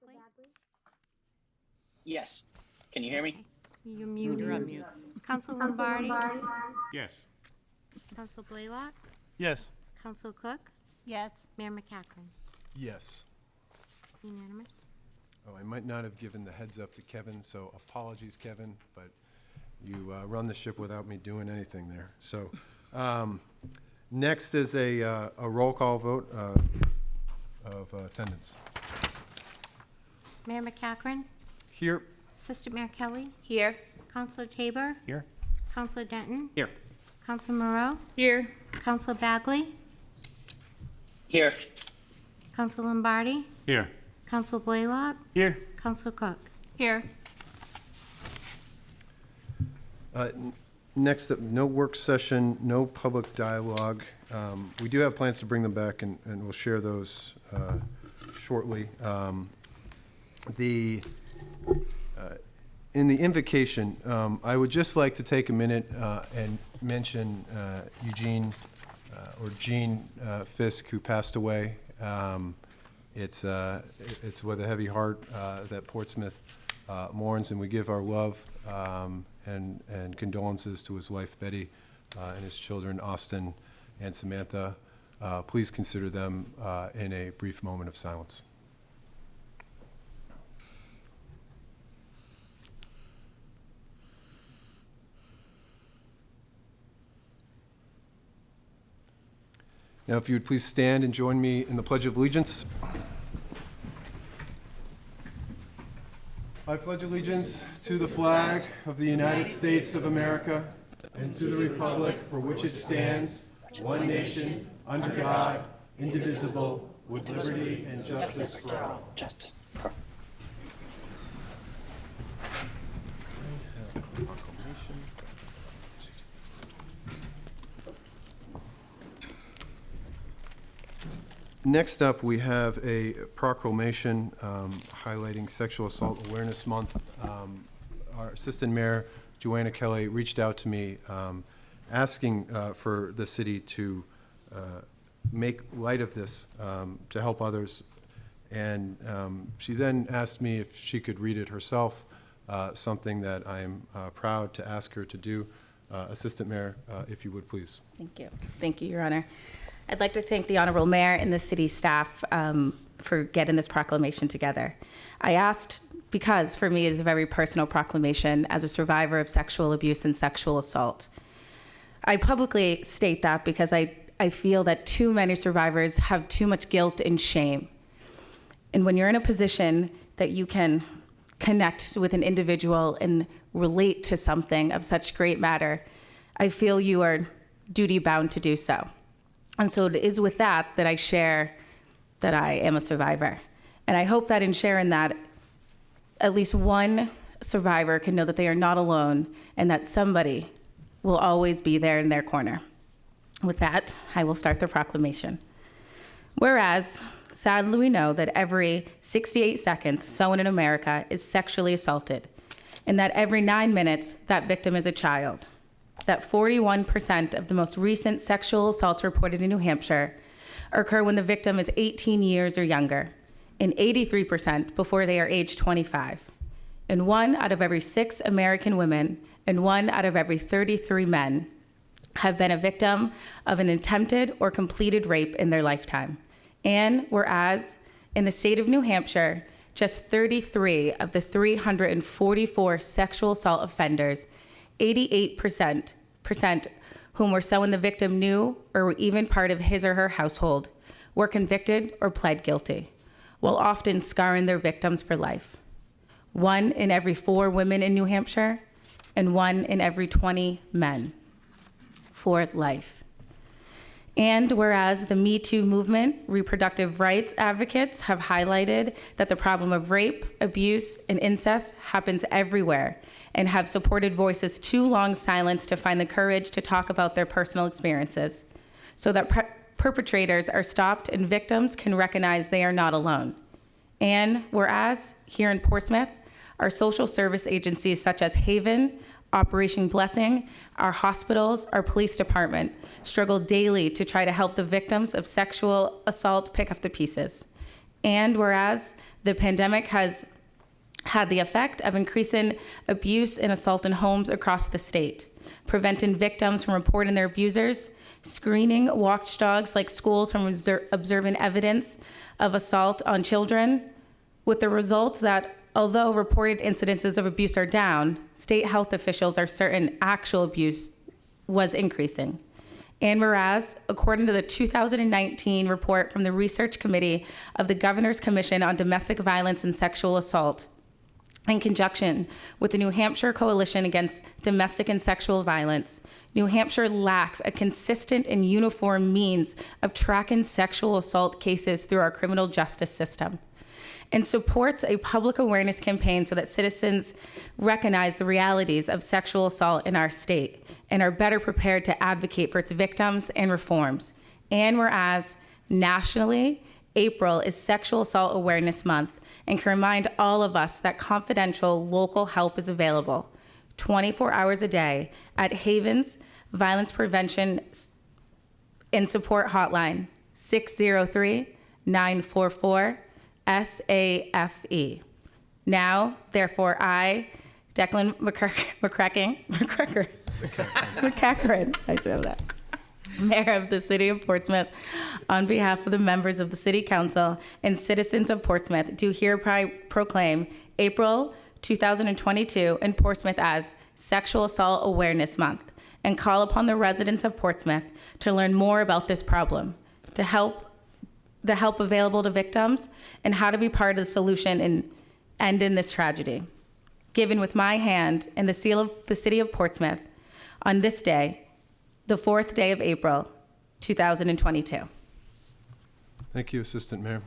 Bagley? Yes. Can you hear me? You're muted. You're on mute. Council Lombardi? Yes. Council Blaylock? Yes. Council Cook? Yes. Mayor McCacken? Yes. Unanimous? Oh, I might not have given the heads up to Kevin, so apologies, Kevin, but you run the ship without me doing anything there. So, next is a roll call vote of attendance. Mayor McCacken? Here. Assistant Mayor Kelly? Here. Councilor Tabor? Here. Councilor Denton? Here. Councilor Moreau? Here. Councilor Bagley? Here. Council Lombardi? Here. Council Blaylock? Here. Council Cook? Here. Next up, no work session, no public dialogue. We do have plans to bring them back, and we'll share those shortly. In the invocation, I would just like to take a minute and mention Eugene or Gene Fisk, who passed away. It's with a heavy heart that Portsmouth mourns, and we give our love and condolences to his wife Betty and his children Austin and Samantha. Please consider them in a brief moment of silence. Now, if you would please stand and join me in the Pledge of Allegiance. I pledge allegiance to the flag of the United States of America and to the republic for which it stands, one nation, under God, indivisible, with liberty and justice for all. Justice. Next up, we have a proclamation highlighting Sexual Assault Awareness Month. Our Assistant Mayor, Joanna Kelly, reached out to me asking for the city to make light of this to help others. And she then asked me if she could read it herself, something that I'm proud to ask her to do. Assistant Mayor, if you would, please. Thank you. Thank you, Your Honor. I'd like to thank the Honorable Mayor and the city staff for getting this proclamation together. I asked because, for me, it's a very personal proclamation as a survivor of sexual abuse and sexual assault. I publicly state that because I feel that too many survivors have too much guilt and shame. And when you're in a position that you can connect with an individual and relate to something of such great matter, I feel you are duty-bound to do so. And so it is with that I share that I am a survivor. And I hope that in sharing that, at least one survivor can know that they are not alone and that somebody will always be there in their corner. With that, I will start the proclamation. Whereas, sadly we know that every 68 seconds someone in America is sexually assaulted, and that every 9 minutes that victim is a child. That 41% of the most recent sexual assaults reported in New Hampshire occur when the victim is 18 years or younger, and 83% before they are age 25. And 1 out of every 6 American women and 1 out of every 33 men have been a victim of an attempted or completed rape in their lifetime. And whereas in the state of New Hampshire, just 33 of the 344 sexual assault offenders, 88% whom were someone the victim knew or were even part of his or her household, were convicted or pled guilty, while often scarring their victims for life. 1 in every 4 women in New Hampshire and 1 in every 20 men for life. And whereas the Me Too movement, reproductive rights advocates have highlighted that the problem of rape, abuse, and incest happens everywhere, and have supported voices too long silenced to find the courage to talk about their personal experiences, so that perpetrators are stopped and victims can recognize they are not alone. And whereas here in Portsmouth, our social service agencies such as Haven, Operation Blessing, our hospitals, our police department struggle daily to try to help the victims of sexual assault pick up the pieces. And whereas the pandemic has had the effect of increasing abuse and assault in homes across the state, preventing victims from reporting their abusers, screening watchdogs like schools from observing evidence of assault on children, with the results that although reported incidences of abuse are down, state health officials are certain actual abuse was increasing. And whereas, according to the 2019 report from the Research Committee of the Governor's Commission on Domestic Violence and Sexual Assault, in conjunction with the New Hampshire Coalition Against Domestic and Sexual Violence, New Hampshire lacks a consistent and uniform means of tracking sexual assault cases through our criminal justice system, and supports a public awareness campaign so that citizens recognize the realities of sexual assault in our state and are better prepared to advocate for its victims and reforms. And whereas nationally, April is Sexual Assault Awareness Month and can remind all of us that confidential local help is available 24 hours a day at Haven's Violence Prevention and Support Hotline, 603-944-SAFE. Now, therefore, I, Declan McCracken, I know that, Mayor of the City of Portsmouth, on behalf of the members of the City Council and citizens of Portsmouth, do hereby proclaim April 2022 in Portsmouth as Sexual Assault Awareness Month, and call upon the residents of Portsmouth to learn more about this problem, the help available to victims, and how to be part of the solution in ending this tragedy. Given with my hand and the seal of the City of Portsmouth on this day, the 4th day of April, 2022. Thank you, Assistant Mayor.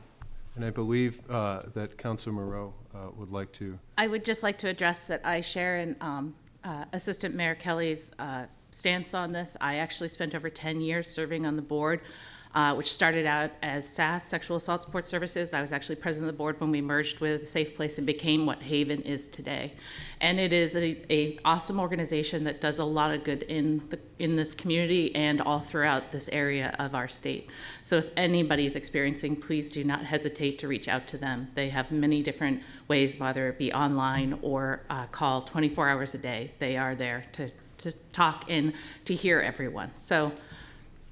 And I believe that Councilor Moreau would like to. I would just like to address that I share in Assistant Mayor Kelly's stance on this. I actually spent over 10 years serving on the board, which started out as SAS, Sexual Assault Support Services. I was actually president of the board when we merged with Safe Place and became what Haven is today. And it is a awesome organization that does a lot of good in this community and all throughout this area of our state. So if anybody's experiencing, please do not hesitate to reach out to them. They have many different ways, whether it be online or call 24 hours a day. They are there to talk and to hear everyone. So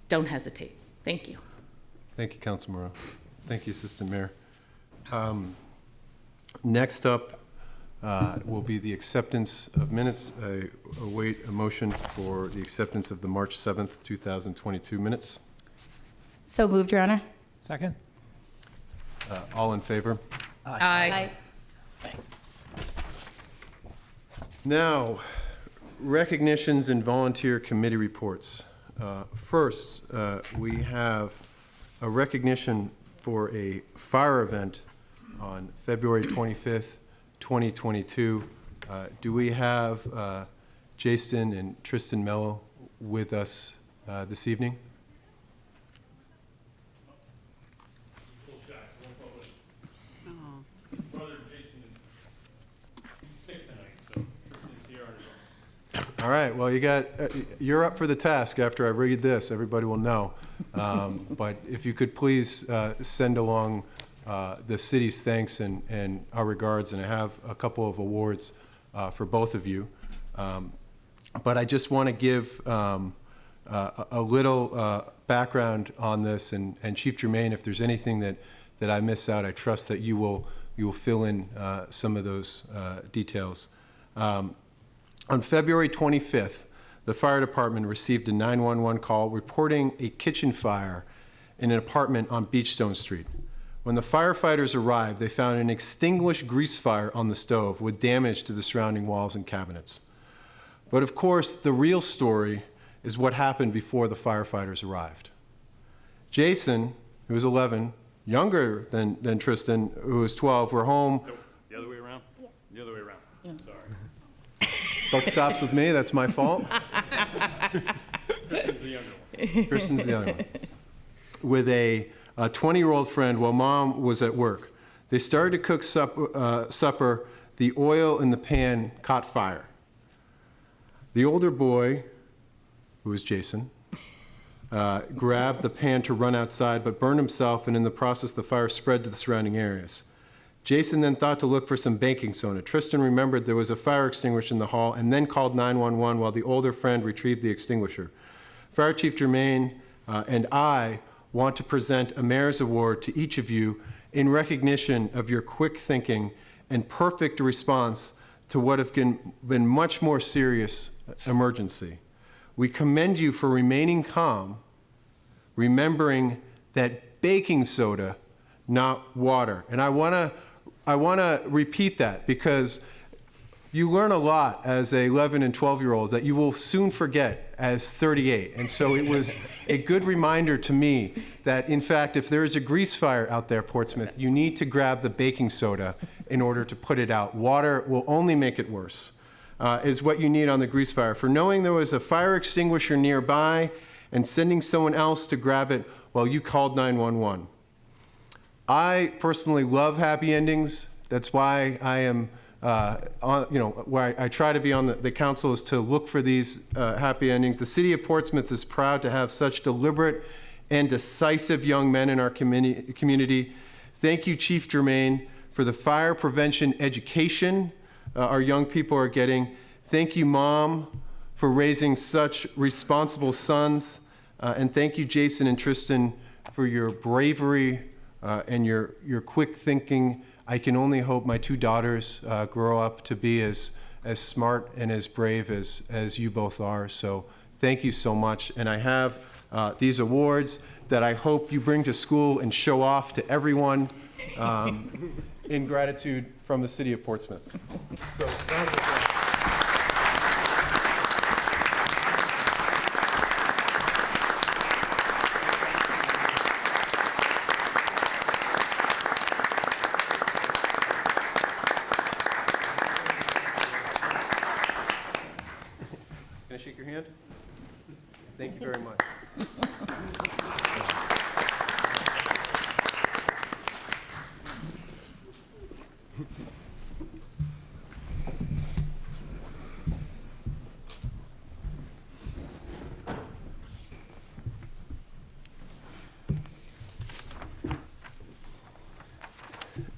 don't hesitate. Thank you. Thank you, Councilor Moreau. Thank you, Assistant Mayor. Next up will be the acceptance of minutes. I await a motion for the acceptance of the March 7th, 2022 minutes. So moved, Your Honor. Second? All in favor? Aye. Now, recognitions and volunteer committee reports. First, we have a recognition for a fire event on February 25th, 2022. Do we have Jason and Tristan Mello with us this evening? Brother Jason, he's sick tonight, so Tristan's here on his own. All right, well, you're up for the task after I read this, everybody will know. But if you could please send along the city's thanks and our regards, and I have a couple of awards for both of you. But I just want to give a little background on this, and Chief Germain, if there's anything that I miss out, I trust that you will fill in some of those details. On February 25th, the fire department received a 911 call reporting a kitchen fire in an apartment on Beachstone Street. When the firefighters arrived, they found an extinguished grease fire on the stove with damage to the surrounding walls and cabinets. But of course, the real story is what happened before the firefighters arrived. Jason, who was 11, younger than Tristan, who was 12, were home. No, the other way around? Yeah. The other way around. Sorry. Buck stops with me, that's my fault. Tristan's the younger one. Kristen's the other one. With a 20-year-old friend while mom was at work. They started to cook supper. The oil in the pan caught fire. The older boy, who was Jason, grabbed the pan to run outside, but burned himself, and in the process, the fire spread to the surrounding areas. Jason then thought to look for some baking soda. Tristan remembered there was a fire extinguisher in the hall and then called 911 while the older friend retrieved the extinguisher. Fire Chief Germain and I want to present a Mayor's Award to each of you in recognition of your quick thinking and perfect response to what have been much more serious emergency. We commend you for remaining calm, remembering that baking soda, not water. And I want to repeat that because you learn a lot as a 11 and 12-year-olds that you will soon forget as 38. And so it was a good reminder to me that, in fact, if there is a grease fire out there, Portsmouth, you need to grab the baking soda in order to put it out. Water will only make it worse, is what you need on the grease fire. For knowing there was a fire extinguisher nearby and sending someone else to grab it while you called 911. I personally love happy endings. That's why I am where I try to be on the council is to look for these happy endings. The city of Portsmouth is proud to have such deliberate and decisive young men in our community. Thank you, Chief Germain, for the fire prevention education our young people are getting. Thank you, Mom, for raising such responsible sons. And thank you, Jason and Tristan, for your bravery and your quick thinking. I can only hope my two daughters grow up to be as smart and as brave as you both are. So thank you so much. And I have these awards that I hope you bring to school and show off to everyone in gratitude from the city of Portsmouth. So, round of applause. Can I shake your hand? Thank you very much.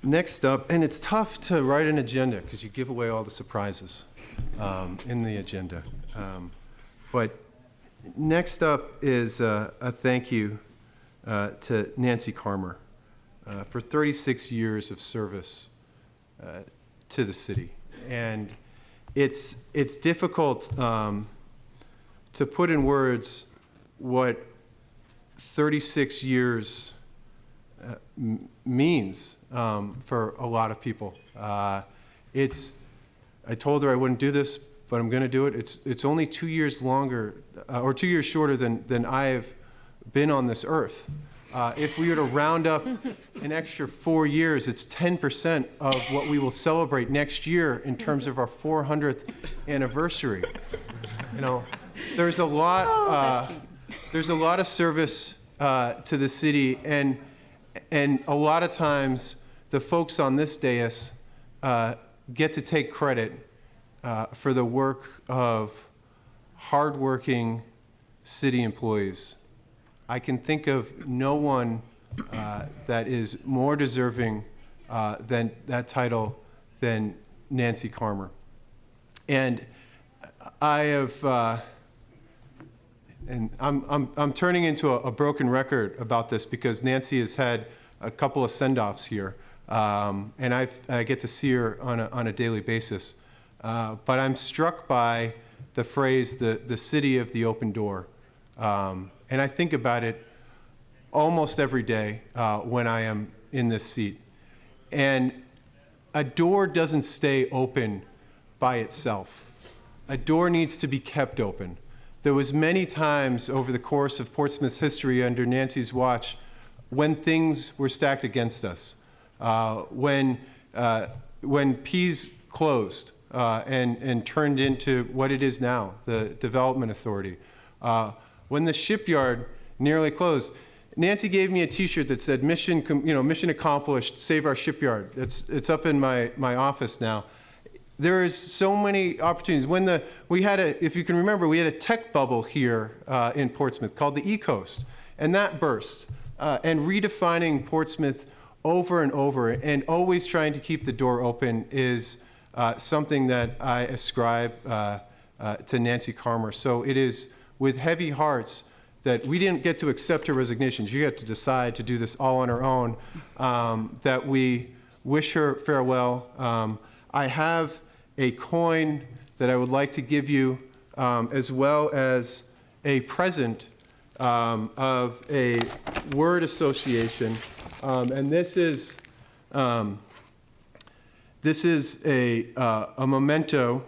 Next up, and it's tough to write an agenda because you give away all the surprises in the agenda. But next up is a thank you to Nancy Carmer for 36 years of service to the city. And it's difficult to put in words what 36 years means for a lot of people. I told her I wouldn't do this, but I'm going to do it. It's only 2 years longer, or 2 years shorter than I have been on this earth. If we were to round up an extra 4 years, it's 10% of what we will celebrate next year in terms of our 400th anniversary. You know, there's a lot of service to the city, and a lot of times the folks on this dais get to take credit for the work of hardworking city employees. I can think of no one that is more deserving than that title than Nancy Carmer. And I have, and I'm turning into a broken record about this because Nancy has had a couple of send-offs here, and I get to see her on a daily basis. But I'm struck by the phrase, the city of the open door. And I think about it almost every day when I am in this seat. And a door doesn't stay open by itself. A door needs to be kept open. There was many times over the course of Portsmouth's history under Nancy's watch when things were stacked against us, when Pease closed and turned into what it is now, the Development Authority. When the shipyard nearly closed, Nancy gave me a T-shirt that said "Mission accomplished. Save our shipyard." It's up in my office now. there is so many opportunities. If you can remember, we had a tech bubble here in Portsmouth called the E-Coast, and that burst. And redefining Portsmouth over and over and always trying to keep the door open is something that I ascribe to Nancy Carmer. So it is with heavy hearts that we didn't get to accept her resignation. She had to decide to do this all on her own, that we wish her farewell. I have a coin that I would like to give you, as well as a present of a word association. And this is a memento,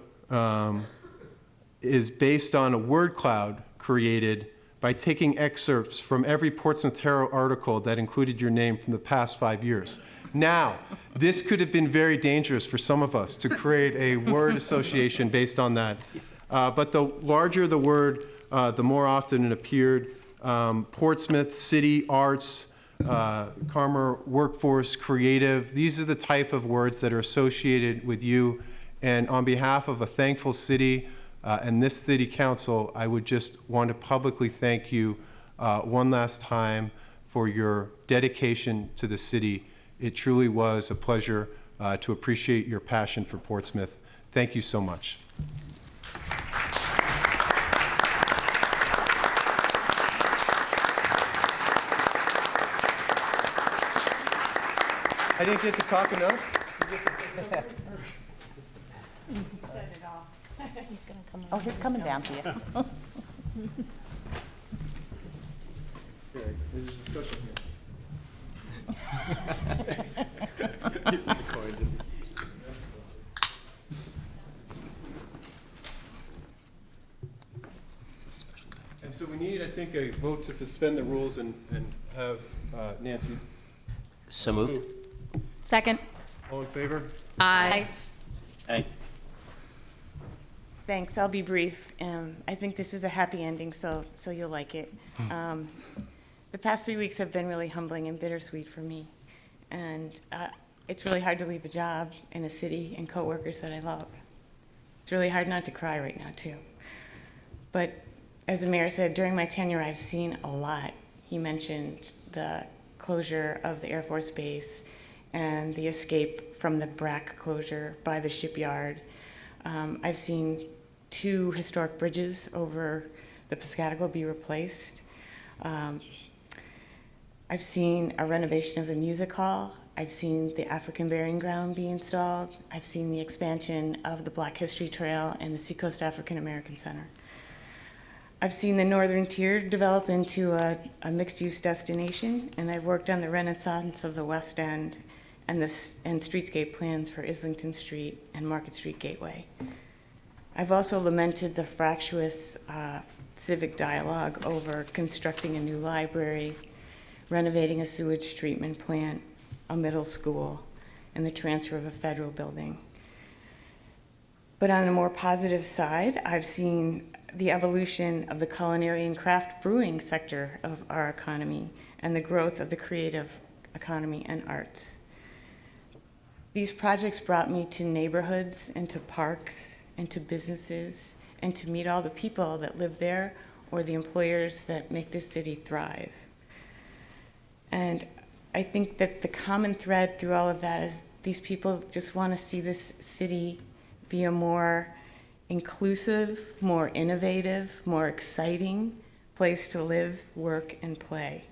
is based on a word cloud created by taking excerpts from every Portsmouth Herald article that included your name from the past 5 years. Now, this could have been very dangerous for some of us to create a word association based on that. But the larger the word, the more often it appeared. Portsmouth, city, arts, Carmer, workforce, creative. These are the type of words that are associated with you. And on behalf of a thankful city and this city council, I would just want to publicly thank you one last time for your dedication to the city. It truly was a pleasure to appreciate your passion for Portsmouth. Thank you so much. I didn't get to talk enough. Oh, he's coming down to you. There's a discussion here. And so we need, I think, a vote to suspend the rules and have Nancy. So moved. Second. All in favor? Aye. Hey, Thanks, I'll be brief. I think this is a happy ending, so you'll like it. The past 3 weeks have been really humbling and bittersweet for me. And it's really hard to leave a job in a city and coworkers that I love. It's really hard not to cry right now, too. But as the mayor said, during my tenure, I've seen a lot. He mentioned the closure of the Air Force Base and the escape from the BRAC closure by the shipyard. I've seen 2 historic bridges over the Piscataqua be replaced. I've seen a renovation of the music hall. I've seen the African Burying Ground be installed. I've seen the expansion of the Black History Trail and the Seacoast African American Center. I've seen the Northern Tier develop into a mixed-use destination, and I've worked on the renaissance of the West End and streetscape plans for Islington Street and Market Street Gateway. I've also lamented the fractious civic dialogue over constructing a new library, renovating a sewage treatment plant, a middle school, and the transfer of a federal building. But on a more positive side, I've seen the evolution of the culinary and craft brewing sector of our economy and the growth of the creative economy and arts. These projects brought me to neighborhoods and to parks and to businesses and to meet all the people that live there or the employers that make this city thrive. And I think that the common thread through all of that is these people just want to see this city be a more inclusive, more innovative, more exciting place to live, work, and play.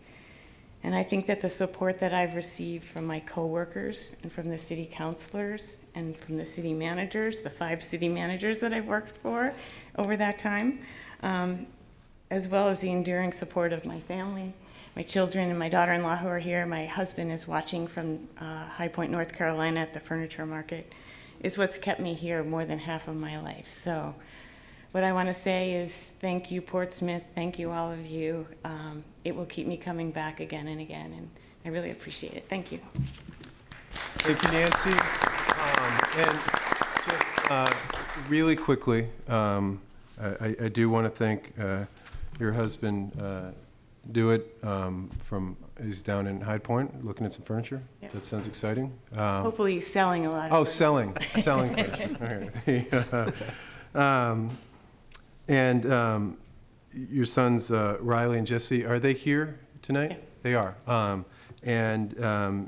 And I think that the support that I've received from my coworkers and from the city councilors and from the city managers, the 5 city managers that I've worked for over that time, as well as the enduring support of my family, my children and my daughter-in-law who are here. My husband is watching from High Point, North Carolina at the furniture market, is what's kept me here more than half of my life. So what I want to say is thank you, Portsmouth. Thank you, all of you. It will keep me coming back again and again, and I really appreciate it. Thank you. Thank you, Nancy. And just really quickly, I do want to thank your husband, do it he's down in Hyde Point looking at some furniture. Yeah. That sounds exciting. Hopefully he's selling a lot of Oh, furniture. selling furniture. Okay. And your sons, Riley and Jesse, are they here tonight? Yeah. They are. And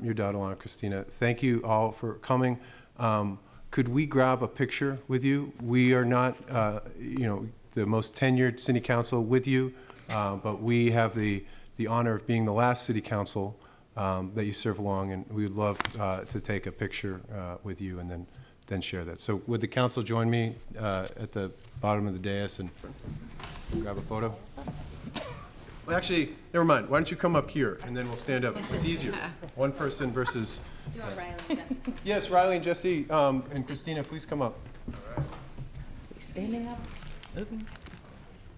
your daughter-in-law, Christina, thank you all for coming. Could we grab a picture with you? We are not, the most tenured city council with you, but we have the honor of being the last city council that you serve along, and we would love to take a picture with you and then share that. So would the council join me at the bottom of the dais and grab a photo? Well, actually, never mind. Why don't you come up here, and then we'll stand up. It's easier. One person versus... Do you want Riley and Jessica? Yes, Riley and Jesse and Christina, please come up. He's standing up, moving.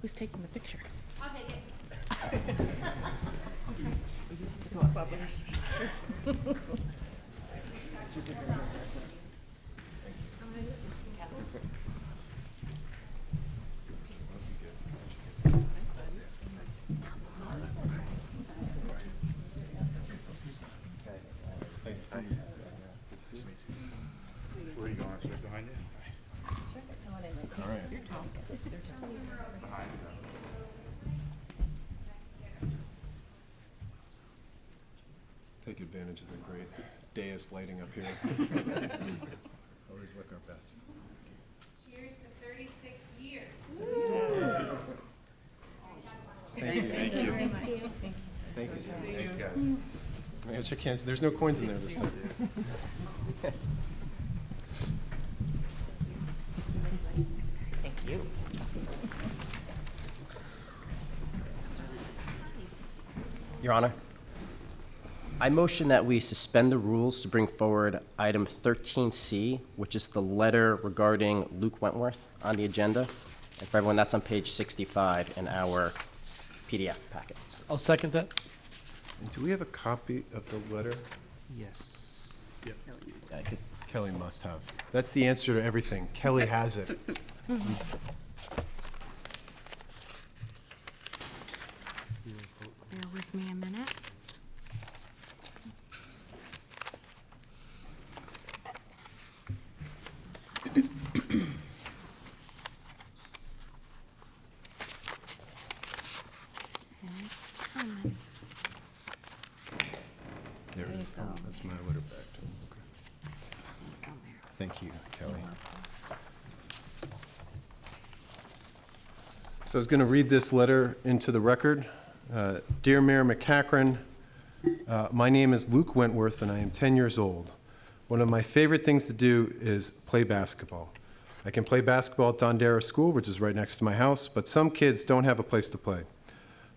Who's taking the picture? I'll take it. Where are you going? Straight behind you? Take advantage of the great dais lighting up here. Always look our best. Cheers to 36 years. Thank you. Thank you. Thank you. Thanks, guys. I gotta check hands. There's no coins in there this time. Your Honor, I motion that we suspend the rules to bring forward item 13C, which is the letter regarding Luke Wentworth on the agenda. And for everyone, that's on page 65 in our PDF packet. I'll second that. Do we have a copy of the letter? Yes. Yeah, I could- Kelly must have. That's the answer to everything. Kelly has it. Bear with me a minute. It's coming. There it is. That's my letter back to him. Okay. Thank you, Kelly. So I was going to read this letter into the record. Dear Mayor McCachran, my name is Luke Wentworth, and I am 10 years old. One of my favorite things to do is play basketball. I can play basketball at Dondera School, which is right next to my house, but some kids don't have a place to play.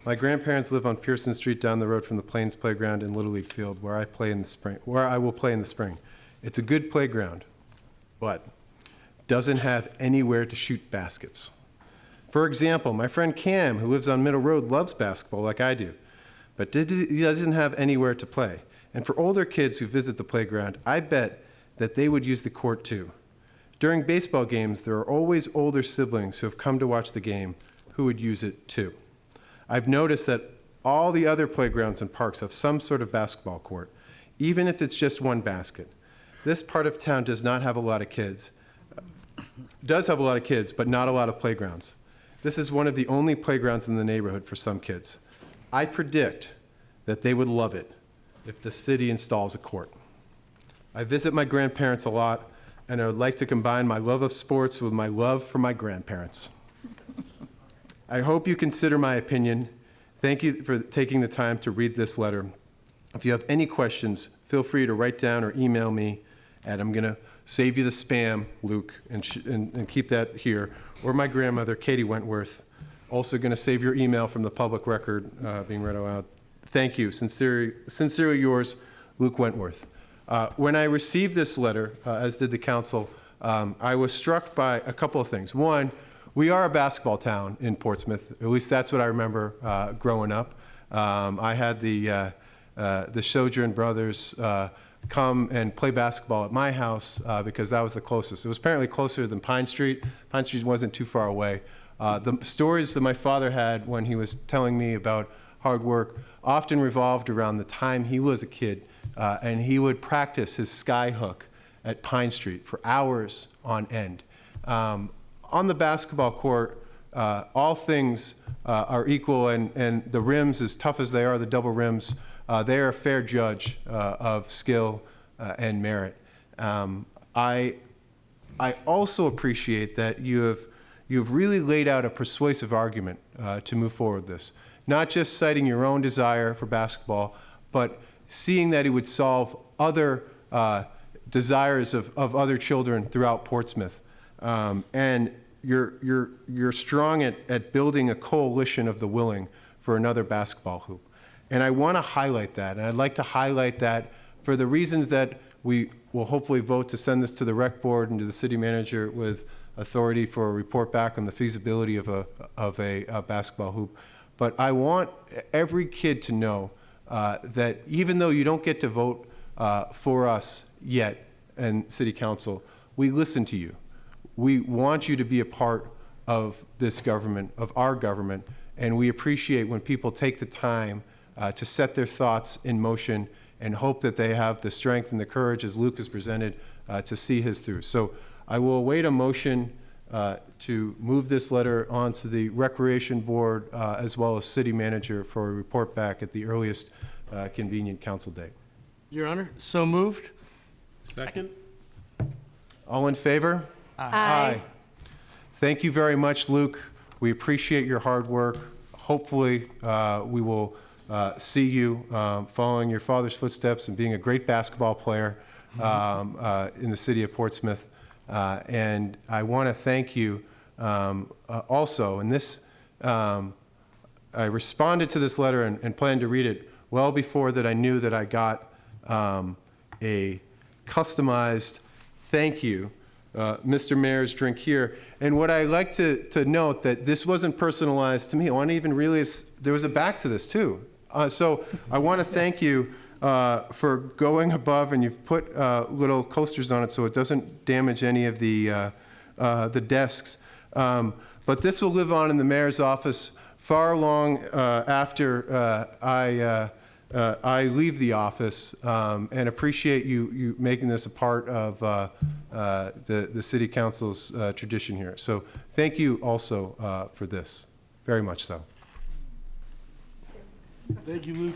My grandparents live on Pearson Street down the road from the Plains Playground and Little League Field, where I will play in the spring. It's a good playground, but doesn't have anywhere to shoot baskets. For example, my friend Cam, who lives on Middle Road, loves basketball like I do, but he doesn't have anywhere to play. And for older kids who visit the playground, I bet that they would use the court too. During baseball games, there are always older siblings who have come to watch the game who would use it too. I've noticed that all the other playgrounds and parks have some sort of basketball court, even if it's just one basket. This part of town does have a lot of kids, but not a lot of playgrounds. This is one of the only playgrounds in the neighborhood for some kids. I predict that they would love it if the city installs a court. I visit my grandparents a lot, and I would like to combine my love of sports with my love for my grandparents. I hope you consider my opinion. Thank you for taking the time to read this letter. If you have any questions, feel free to write down or email me, and I'm going to save you the spam, Luke, and keep that here. Or my grandmother, Katie Wentworth, also going to save your email from the public record being read aloud. Thank you. Sincerely yours, Luke Wentworth. When I received this letter, as did the council, I was struck by a couple of things. One, we are a basketball town in Portsmouth. At least that's what I remember growing up. I had the Sojourn brothers come and play basketball at my house because that was the closest. It was apparently closer than Pine Street. Pine Street wasn't too far away. The stories that my father had when he was telling me about hard work often revolved around the time he was a kid, and he would practice his sky hook at Pine Street for hours on end. On the basketball court, all things are equal, and the rims, as tough as they are, the double rims, they are a fair judge of skill and merit. I also appreciate that you've really laid out a persuasive argument to move forward this, not just citing your own desire for basketball, but seeing that it would solve other desires of other children throughout Portsmouth. And you're strong at building a coalition of the willing for another basketball hoop. And I want to highlight that, and I'd like to highlight that for the reasons that we will hopefully vote to send this to the rec board and to the city manager with authority for a report back on the feasibility of a basketball hoop. But I want every kid to know that even though you don't get to vote for us yet in city council, we listen to you. We want you to be a part of this government, of our government, and we appreciate when people take the time to set their thoughts in motion and hope that they have the strength and the courage, as Luke has presented, to see his through. So I will await a motion to move this letter on to the Recreation Board as well as City Manager for a report back at the earliest convenient council date. Your Honor, so moved. Second? All in favor? Aye. Thank you very much, Luke. We appreciate your hard work. Hopefully, we will see you following your father's footsteps and being a great basketball player in the city of Portsmouth. And I want to thank you also. And this, I responded to this letter and planned to read it well before that I knew that I got a customized thank you, Mr. Mayor's drink here. And what I like to note that this wasn't personalized to me. I want to even realize there was a back to this too. So I want to thank you for going above, and you've put little coasters on it so it doesn't damage any of the desks. But this will live on in the mayor's office far long after I leave the office, and appreciate you making this a part of the city council's tradition here. So thank you also for this, very much so. Thank you, Luke.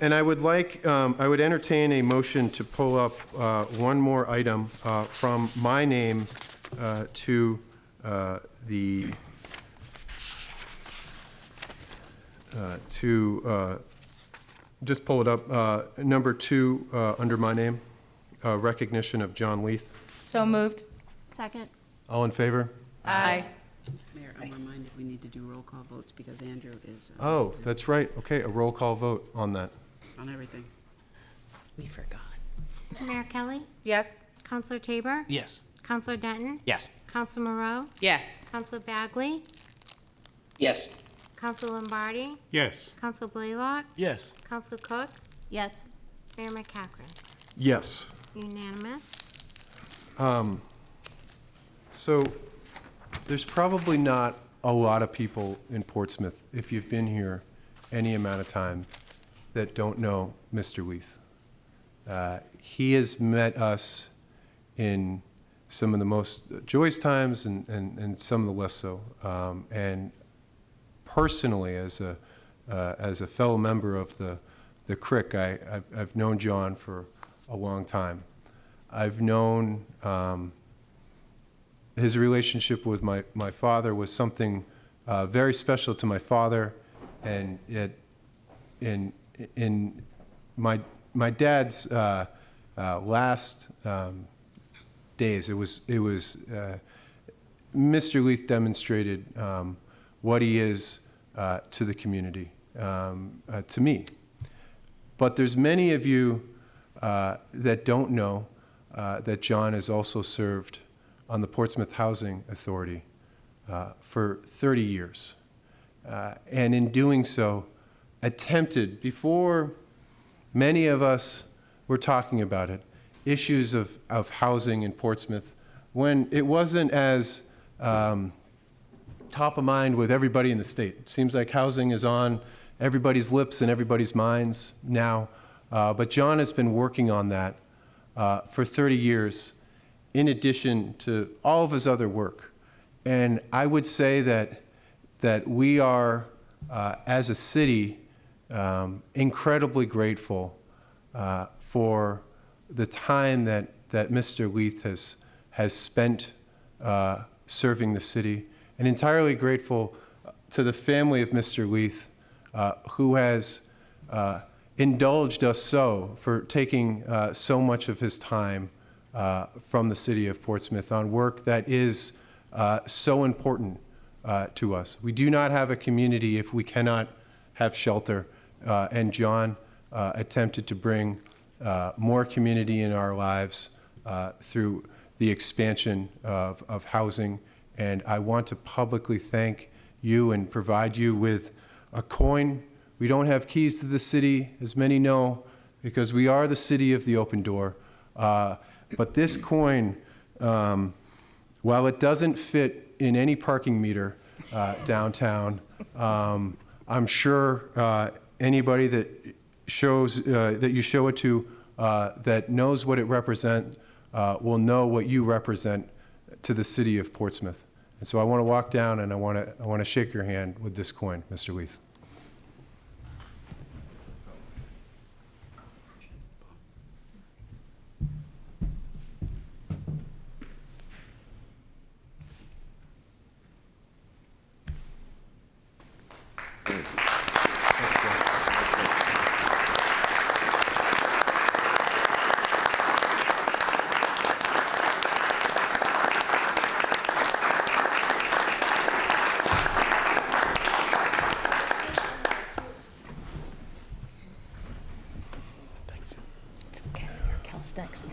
And I would I would entertain a motion to pull up one more item from my name to just pull it up, number 2 under my name, recognition of John Leith. So moved. Second. All in favor? Aye. Mayor, I'm reminded we need to do roll call votes because Andrew is Oh, that's right. Okay, a roll call vote on that. on everything. We forgot. Sister Mayor Kelly? Yes. Counselor Tabor? Yes. Counselor Denton? Yes. Counselor Moreau? Yes. Counselor Bagley? Yes. Counselor Lombardi? Yes. Counselor Blaylock? Yes. Counselor Cook? Yes. Mayor McCacken? Yes. Unanimous. So there's probably not a lot of people in Portsmouth, if you've been here any amount of time, that don't know Mr. Leith. He has met us in some of the most joyous times and some of the less so. And personally, as a fellow member of the CRIC, I've known John for a long time. I've known his relationship with my father was something very special to my father, and in my dad's last days, it was Mr. Leith demonstrated what he is to the community, to me. But there's many of you that don't know that John has also served on the Portsmouth Housing Authority for 30 years. And in doing so, attempted, before many of us were talking about it, issues of housing in Portsmouth when it wasn't as top of mind with everybody in the state. It seems like housing is on everybody's lips and everybody's minds now. But John has been working on that for 30 years, in addition to all of his other work. And I would say that we are, as a city, incredibly grateful for the time that Mr. Leith has spent serving the city, and entirely grateful to the family of Mr. Leith, who has indulged us so for taking so much of his time from the city of Portsmouth on work that is so important to us. We do not have a community if we cannot have shelter, and John attempted to bring more community in our lives through the expansion of housing. And I want to publicly thank you and provide you with a coin. We don't have keys to the city, as many know, because we are the city of the open door. But this coin, while it doesn't fit in any parking meter downtown, I'm sure anybody that you show it to that knows what it represents will know what you represent to the city of Portsmouth. And so I want to walk down and I want to shake your hand with this coin, Mr. Leith.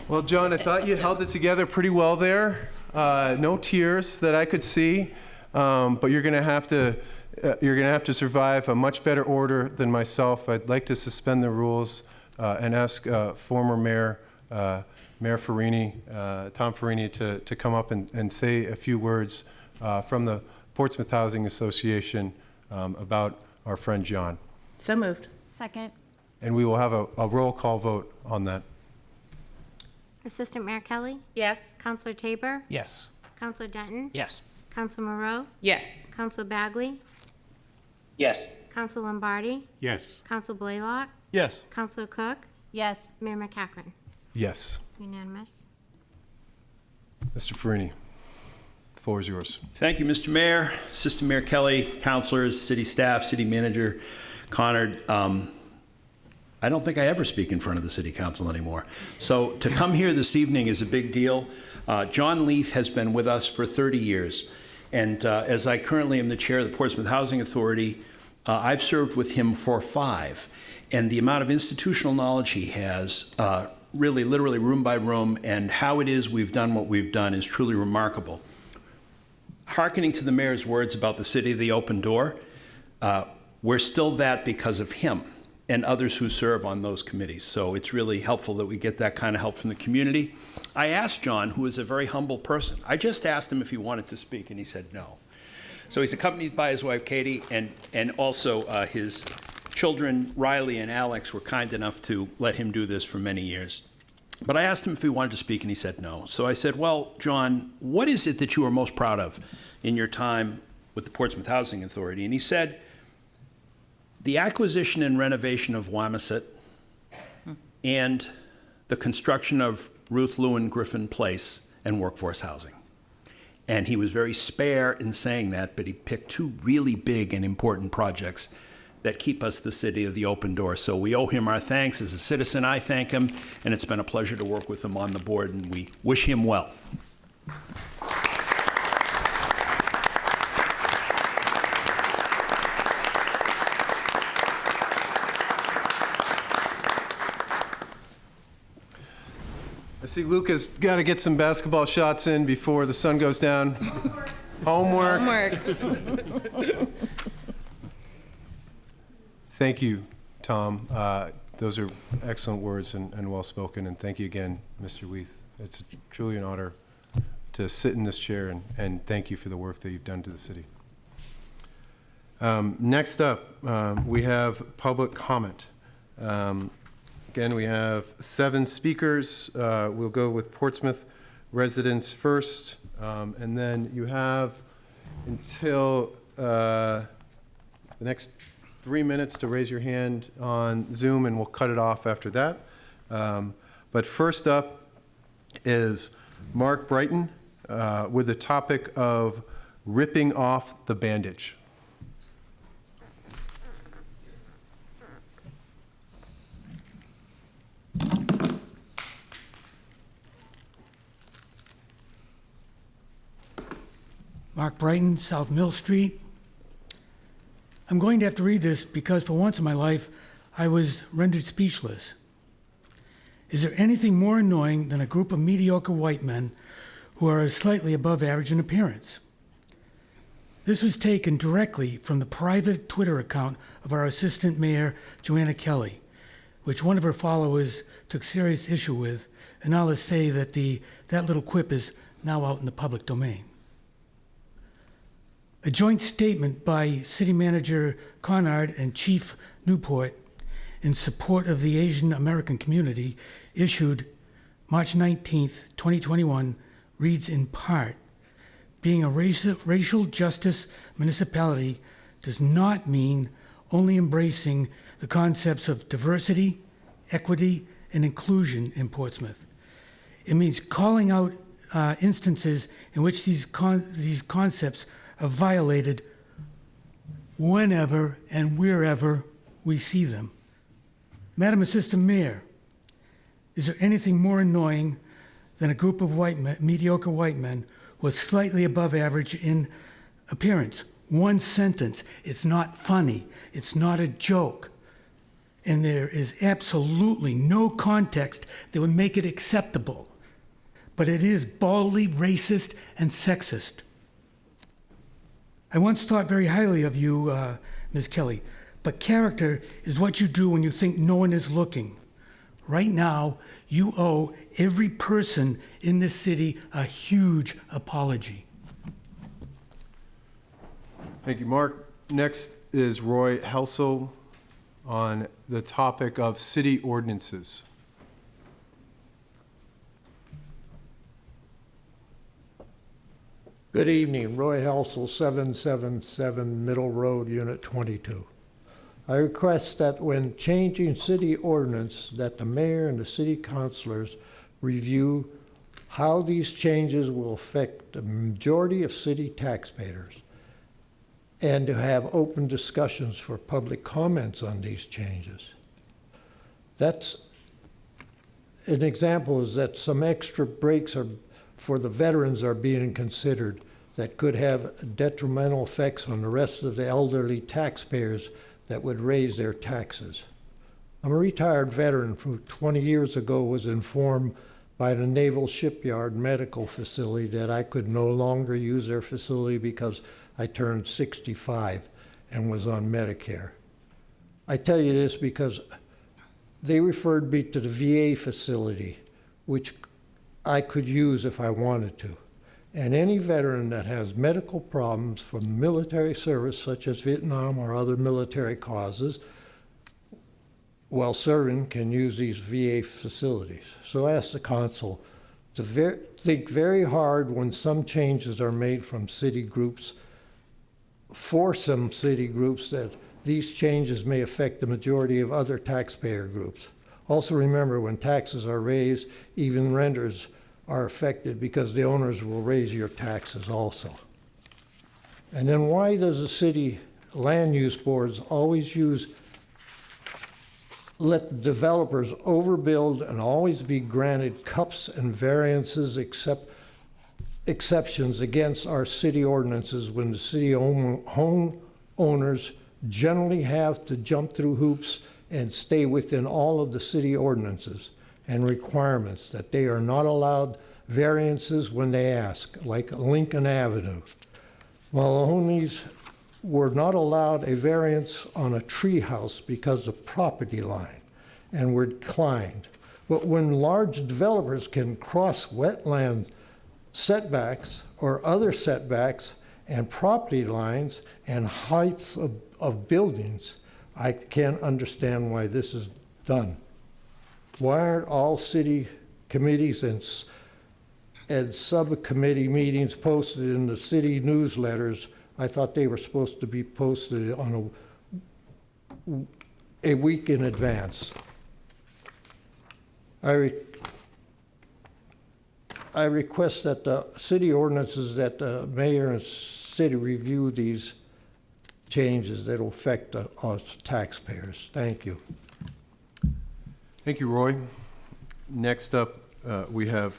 Well, John, I thought you held it together pretty well there. No tears that I could see, but you're going to have to survive a much better order than myself. I'd like to suspend the rules and ask former Mayor Farini, Tom Farini, to come up and say a few words from the Portsmouth Housing Association about our friend John. So moved. Second. And we will have a roll call vote on that. Assistant Mayor Kelly? Yes. Counselor Tabor? Yes. Counselor Denton? Yes. Counselor Moreau? Yes. Counselor Bagley? Yes. Counselor Lombardi? Yes. Counselor Blaylock? Yes. Counselor Cook? Yes. Mayor McCachran? Yes. Unanimous. Mr. Farini, the floor is yours. Thank you, Mr. Mayor, Assistant Mayor Kelly, councilors, city staff, city manager Connor. I don't think I ever speak in front of the city council anymore. So to come here this evening is a big deal. John Leith has been with us for 30 years. And as I currently am the chair of the Portsmouth Housing Authority, I've served with him for 5. And the amount of institutional knowledge he has, really literally room by room, and how it is we've done what we've done is truly remarkable. Hearkening to the mayor's words about the city of the open door, we're still that because of him and others who serve on those committees. So it's really helpful that we get that kind of help from the community. I asked John, who is a very humble person, I just asked him if he wanted to speak, and he said no. So he's accompanied by his wife, Katie, and also his children, Riley and Alex, were kind enough to let him do this for many years. But I asked him if he wanted to speak, and he said no. So I said, well, John, what is it that you are most proud of in your time with the Portsmouth Housing Authority? And he said, the acquisition and renovation of Wamisit and the construction of Ruth Lewin Griffin Place and workforce housing. And he was very spare in saying that, but he picked 2 really big and important projects that keep us the city of the open door. So we owe him our thanks. As a citizen, I thank him, and it's been a pleasure to work with him on the board, and we wish him well. I see Luke has got to get some basketball shots in before the sun goes down. Homework. Thank you, Tom. Those are excellent words and well spoken. And thank you again, Mr. Leith. It's truly an honor to sit in this chair and thank you for the work that you've done to the city. Next up, we have public comment. Again, we have 7 speakers. We'll go with Portsmouth residents first, and then you have until the next 3 minutes to raise your hand on Zoom, and we'll cut it off after that. But first up is Mark Brighton with the topic of ripping off the bandage. Mark Brighton, South Mill Street. I'm going to have to read this because for once in my life, I was rendered speechless. Is there anything more annoying than a group of mediocre white men who are slightly above average in appearance? This was taken directly from the private Twitter account of our Assistant Mayor, Joanna Kelly, which one of her followers took serious issue with, and I'll just say that that little quip is now out in the public domain. A joint statement by City Manager Conard and Chief Newport in support of the Asian American community issued March 19th, 2021, reads in part, being a racial justice municipality does not mean only embracing the concepts of diversity, equity, and inclusion in Portsmouth. It means calling out instances in which these concepts are violated whenever and wherever we see them. Madam Assistant Mayor, is there anything more annoying than a group of mediocre white men who are slightly above average in appearance? One sentence. It's not funny. It's not a joke. And there is absolutely no context that would make it acceptable. But it is baldly racist and sexist. I once thought very highly of you, Ms. Kelly, but character is what you do when you think no one is looking. Right now, you owe every person in this city a huge apology. Thank you, Mark. Next is Roy Helsel on the topic of city ordinances. Good evening, Roy Helsel, 777 Middle Road, Unit 22. I request that when changing city ordinance, that the mayor and the city councilors review how these changes will affect the majority of city taxpayers, and to have open discussions for public comments on these changes. That's an example is that some extra breaks for the veterans are being considered that could have detrimental effects on the rest of the elderly taxpayers that would raise their taxes. I'm a retired veteran who 20 years ago was informed by the Naval Shipyard Medical Facility that I could no longer use their facility because I turned 65 and was on Medicare. I tell you this because they referred me to the VA facility, which I could use if I wanted to. And any veteran that has medical problems from military service, such as Vietnam or other military causes, while serving, can use these VA facilities. So I ask the council to think very hard when some changes are made from city groups, for some city groups, that these changes may affect the majority of other taxpayer groups. Also remember, when taxes are raised, even renters are affected because the owners will raise your taxes also. And then why does the city land use boards always let the developers overbuild and always be granted cups and variances exceptions against our city ordinances when the city home owners generally have to jump through hoops and stay within all of the city ordinances and requirements, that they are not allowed variances when they ask, like Lincoln Avenue. Well, Onis were not allowed a variance on a tree house because of property line and were declined. But when large developers can cross wetlands setbacks or other setbacks and property lines and heights of buildings. I can't understand why this is done. Why aren't all city committees and subcommittee meetings posted in the city newsletters? I thought they were supposed to be posted on a week in advance. I request that the city ordinances, that the mayor and city review these changes that will affect us taxpayers. Thank you. Thank you, Roy. Next up, we have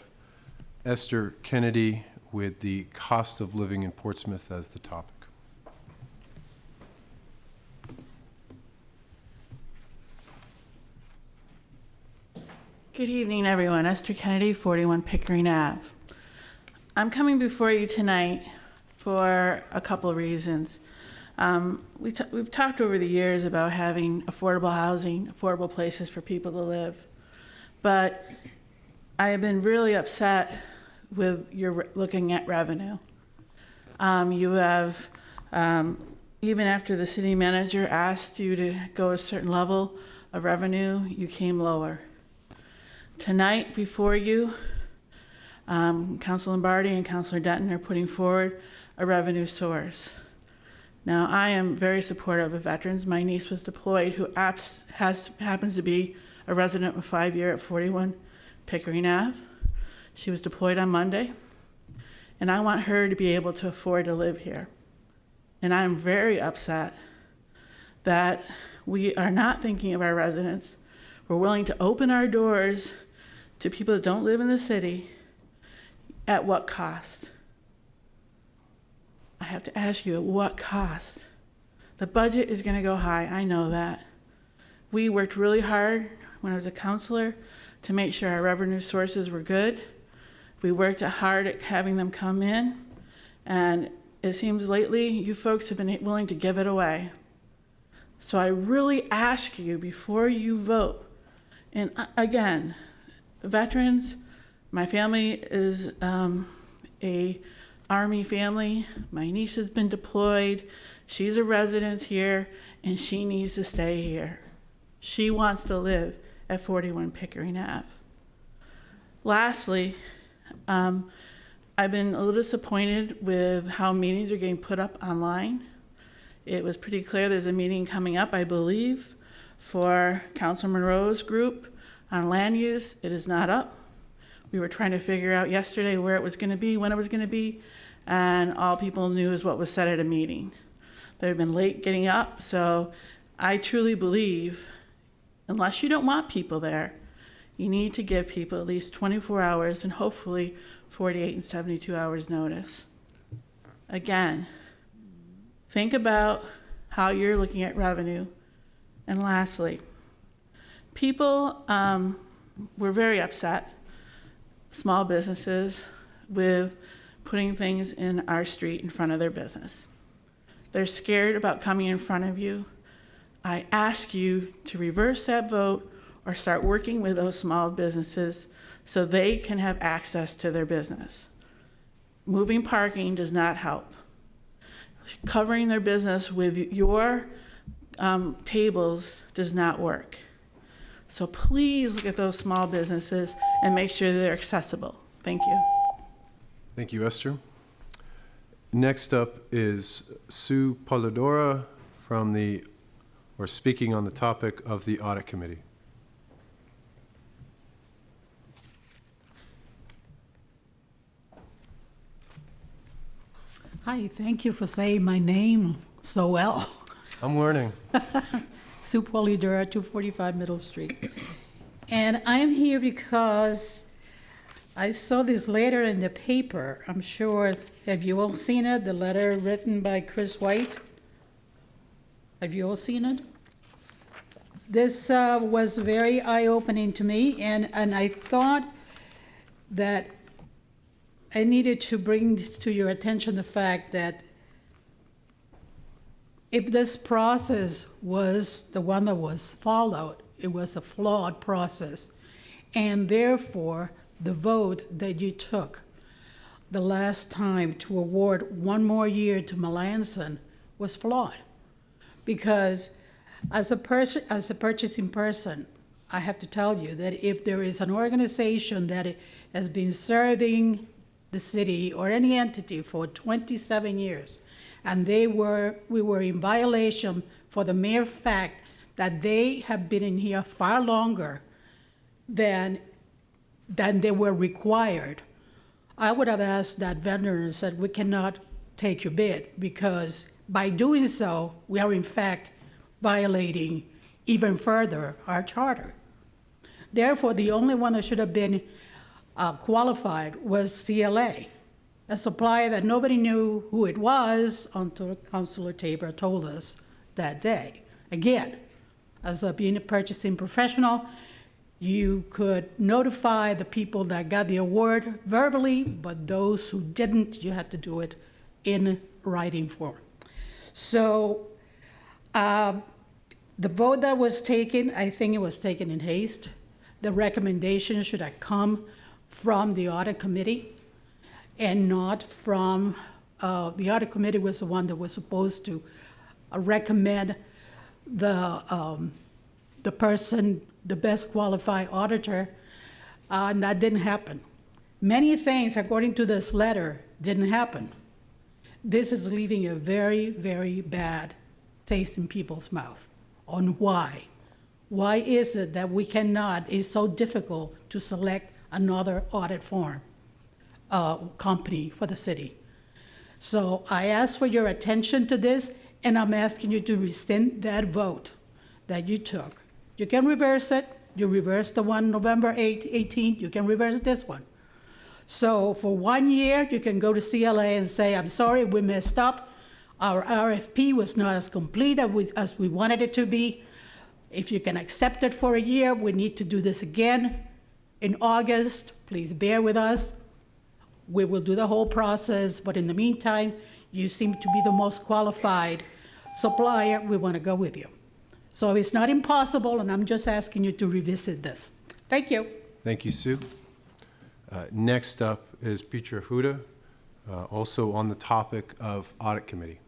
Esther Kennedy with the cost of living in Portsmouth as the topic. Good evening, everyone. Esther Kennedy, 41 Pickering Ave. I'm coming before you tonight for a couple of reasons. We've talked over the years about having affordable housing, affordable places for people to live. But I have been really upset with your looking at revenue. You have, even after the city manager asked you to go a certain level of revenue, you came lower. Tonight, before you, Councilor Lombardi and Councilor Denton are putting forward a revenue source. Now, I am very supportive of veterans. My niece was deployed, who happens to be a resident of 5-year at 41 Pickering Ave. She was deployed on Monday, and I want her to be able to afford to live here. And I'm very upset that we are not thinking of our residents. We're willing to open our doors to people that don't live in the city. At what cost? I have to ask you, at what cost? The budget is going to go high. I know that. We worked really hard when I was a counselor to make sure our revenue sources were good. We worked hard at having them come in, and it seems lately you folks have been willing to give it away. So I really ask you before you vote, and again, veterans, my family is a Army family. My niece has been deployed. She's a resident here, and she needs to stay here. She wants to live at 41 Pickering Ave. Lastly, I've been a little disappointed with how meetings are getting put up online. It was pretty clear there's a meeting coming up, I believe, for Councilor Monroe's group on land use. It is not up. We were trying to figure out yesterday where it was going to be, when it was going to be, and all people knew is what was said at a meeting. They've been late getting up, so I truly believe, unless you don't want people there, you need to give people at least 24 hours and hopefully 48 and 72 hours notice. Again, think about how you're looking at revenue. And lastly, people were very upset, small businesses, with putting things in our street in front of their business. They're scared about coming in front of you. I ask you to reverse that vote or start working with those small businesses so they can have access to their business. Moving parking does not help. Covering their business with your tables does not work. So please look at those small businesses and make sure they're accessible. Thank you. Thank you, Esther. Next up is Sue Polidora speaking on the topic of the Audit Committee. Hi, thank you for saying my name so well. I'm learning. Sue Polidora, 245 Middle Street. And I'm here because I saw this letter in the paper. I'm sure, have you all seen it? The letter written by Chris White? Have you all seen it? This was very eye-opening to me, and I thought that I needed to bring to your attention the fact that if this process was the one that was followed, it was a flawed process, and therefore the vote that you took the last time to award one more year to Melanson was flawed. Because as a purchasing person, I have to tell you that if there is an organization that has been serving the city or any entity for 27 years, and we were in violation for the mere fact that they have been in here far longer than they were required, I would have asked that vendor and said, we cannot take your bid, because by doing so, we are in fact violating even further our charter. Therefore, the only one that should have been qualified was CLA, a supplier that nobody knew who it was until Councilor Tabor told us that day. Again, as being a purchasing professional, you could notify the people that got the award verbally, but those who didn't, you had to do it in writing form. So the vote that was taken, I think it was taken in haste. The recommendation should have come from the audit committee and not from, the audit committee was the one that was supposed to recommend the person, the best qualified auditor, and that didn't happen. Many things, according to this letter, didn't happen. This is leaving a very, very bad taste in people's mouth on why. Why is it that we cannot, it's so difficult to select another audit firm, company for the city? So I ask for your attention to this, and I'm asking you to rescind that vote that you took. You can reverse it. You reversed the one November 18th. You can reverse this one. So for 1 year, you can go to CLA and say, I'm sorry, we messed up. Our RFP was not as complete as we wanted it to be. If you can accept it for a year, we need to do this again in August. Please bear with us. We will do the whole process, but in the meantime, you seem to be the most qualified supplier. We want to go with you. So it's not impossible, and I'm just asking you to revisit this. Thank you. Thank you, Sue. Next up is Peter Huda, also on the topic of audit committee.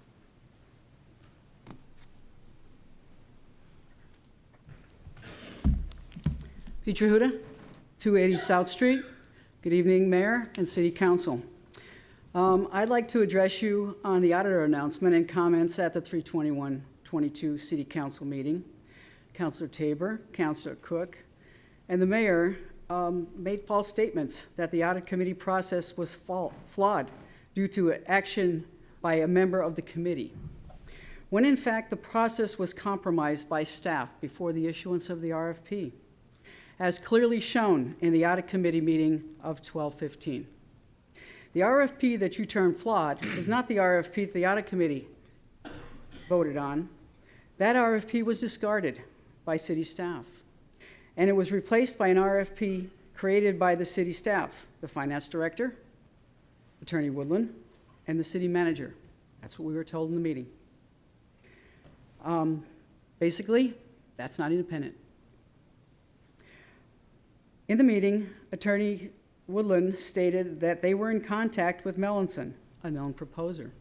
Peter Huda, 280 South Street. Good evening, Mayor and City Council. I'd like to address you on the auditor announcement and comments at the 3/21/22 City Council meeting. Councilor Tabor, Councilor Cook, and the mayor made false statements that the audit committee process was flawed due to action by a member of the committee, when in fact the process was compromised by staff before the issuance of the RFP, as clearly shown in the audit committee meeting of 12/15. The RFP that you termed flawed is not the RFP that the audit committee voted on. That RFP was discarded by city staff, and it was replaced by an RFP created by the city staff, the finance director, Attorney Woodland, and the city manager. That's what we were told in the meeting. Basically, that's not independent. In the meeting, Attorney Woodland stated that they were in contact with Melanson, a known proposer,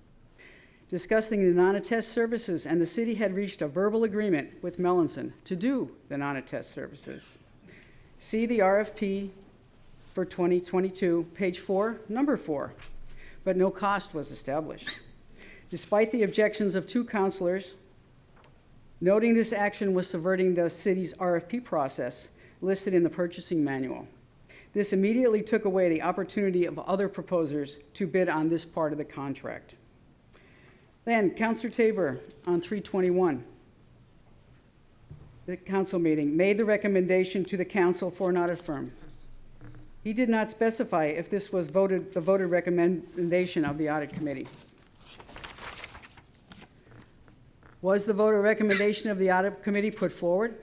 discussing the non-attest services, and the city had reached a verbal agreement with Melanson to do the non-attest services. See the RFP for 2022, page 4, number 4, but no cost was established. Despite the objections of 2 councilors, noting this action was subverting the city's RFP process listed in the purchasing manual. This immediately took away the opportunity of other proposers to bid on this part of the contract. Then, Councilor Tabor, on 3/21, the council meeting, made the recommendation to the council for an audit firm. He did not specify if this was the voted recommendation of the audit committee. Was the voter recommendation of the audit committee put forward?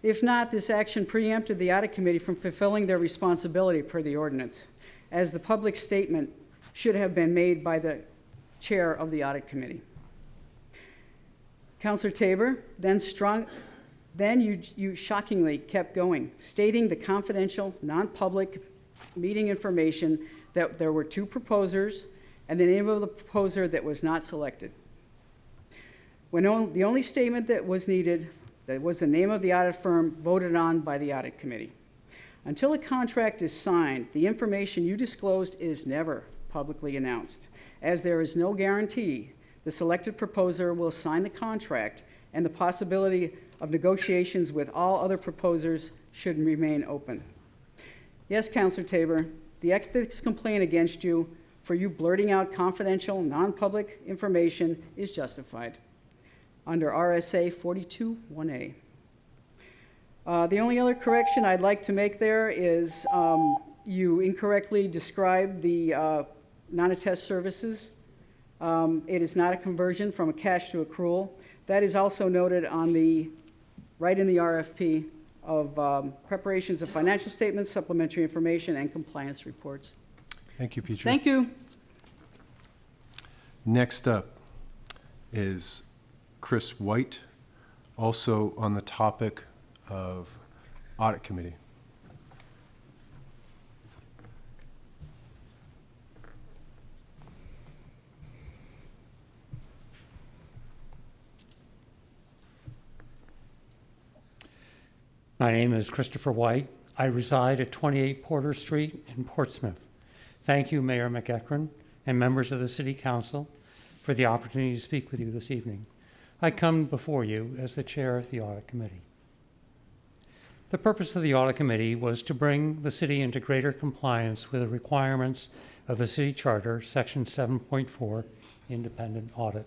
If not, this action preempted the audit committee from fulfilling their responsibility per the ordinance, as the public statement should have been made by the chair of the audit committee. Councilor Tabor, then you shockingly kept going, stating the confidential, non-public meeting information that there were 2 proposers and the name of the proposer that was not selected. The only statement that was needed, that was the name of the audit firm voted on by the audit committee. Until a contract is signed, the information you disclosed is never publicly announced, as there is no guarantee the selected proposer will sign the contract, and the possibility of negotiations with all other proposers should remain open. Yes, Councilor Tabor, the ethics complaint against you for you blurting out confidential, non-public information is justified under RSA 42(1)(a). The only other correction I'd like to make there is you incorrectly described the non-attest services. It is not a conversion from a cash to accrual. That is also noted on right in the RFP of preparations of financial statements, supplementary information, and compliance reports. Thank you, Petra. Thank you. Next up is Chris White, also on the topic of Audit Committee. My name is Christopher White. I reside at 28 Porter Street in Portsmouth. Thank you, Mayor McEachran and members of the City Council, for the opportunity to speak with you this evening. I come before you as the chair of the Audit Committee. The purpose of the Audit Committee was to bring the city into greater compliance with the requirements of the City Charter, Section 7.4, Independent Audit.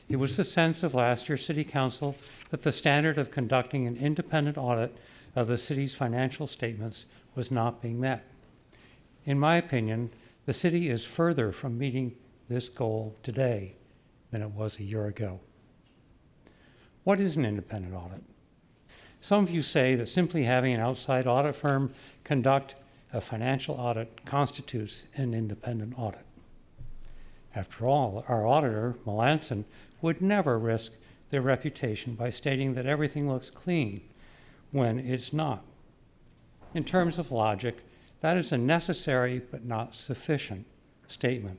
It was the sense of last year's City Council that the standard of conducting an independent audit of the city's financial statements was not being met. In my opinion, the city is further from meeting this goal today than it was a year ago. What is an independent audit? Some of you say that simply having an outside audit firm conduct a financial audit constitutes an independent audit. After all, our auditor, Melanson, would never risk their reputation by stating that everything looks clean when it's not. In terms of logic, that is a necessary but not sufficient statement,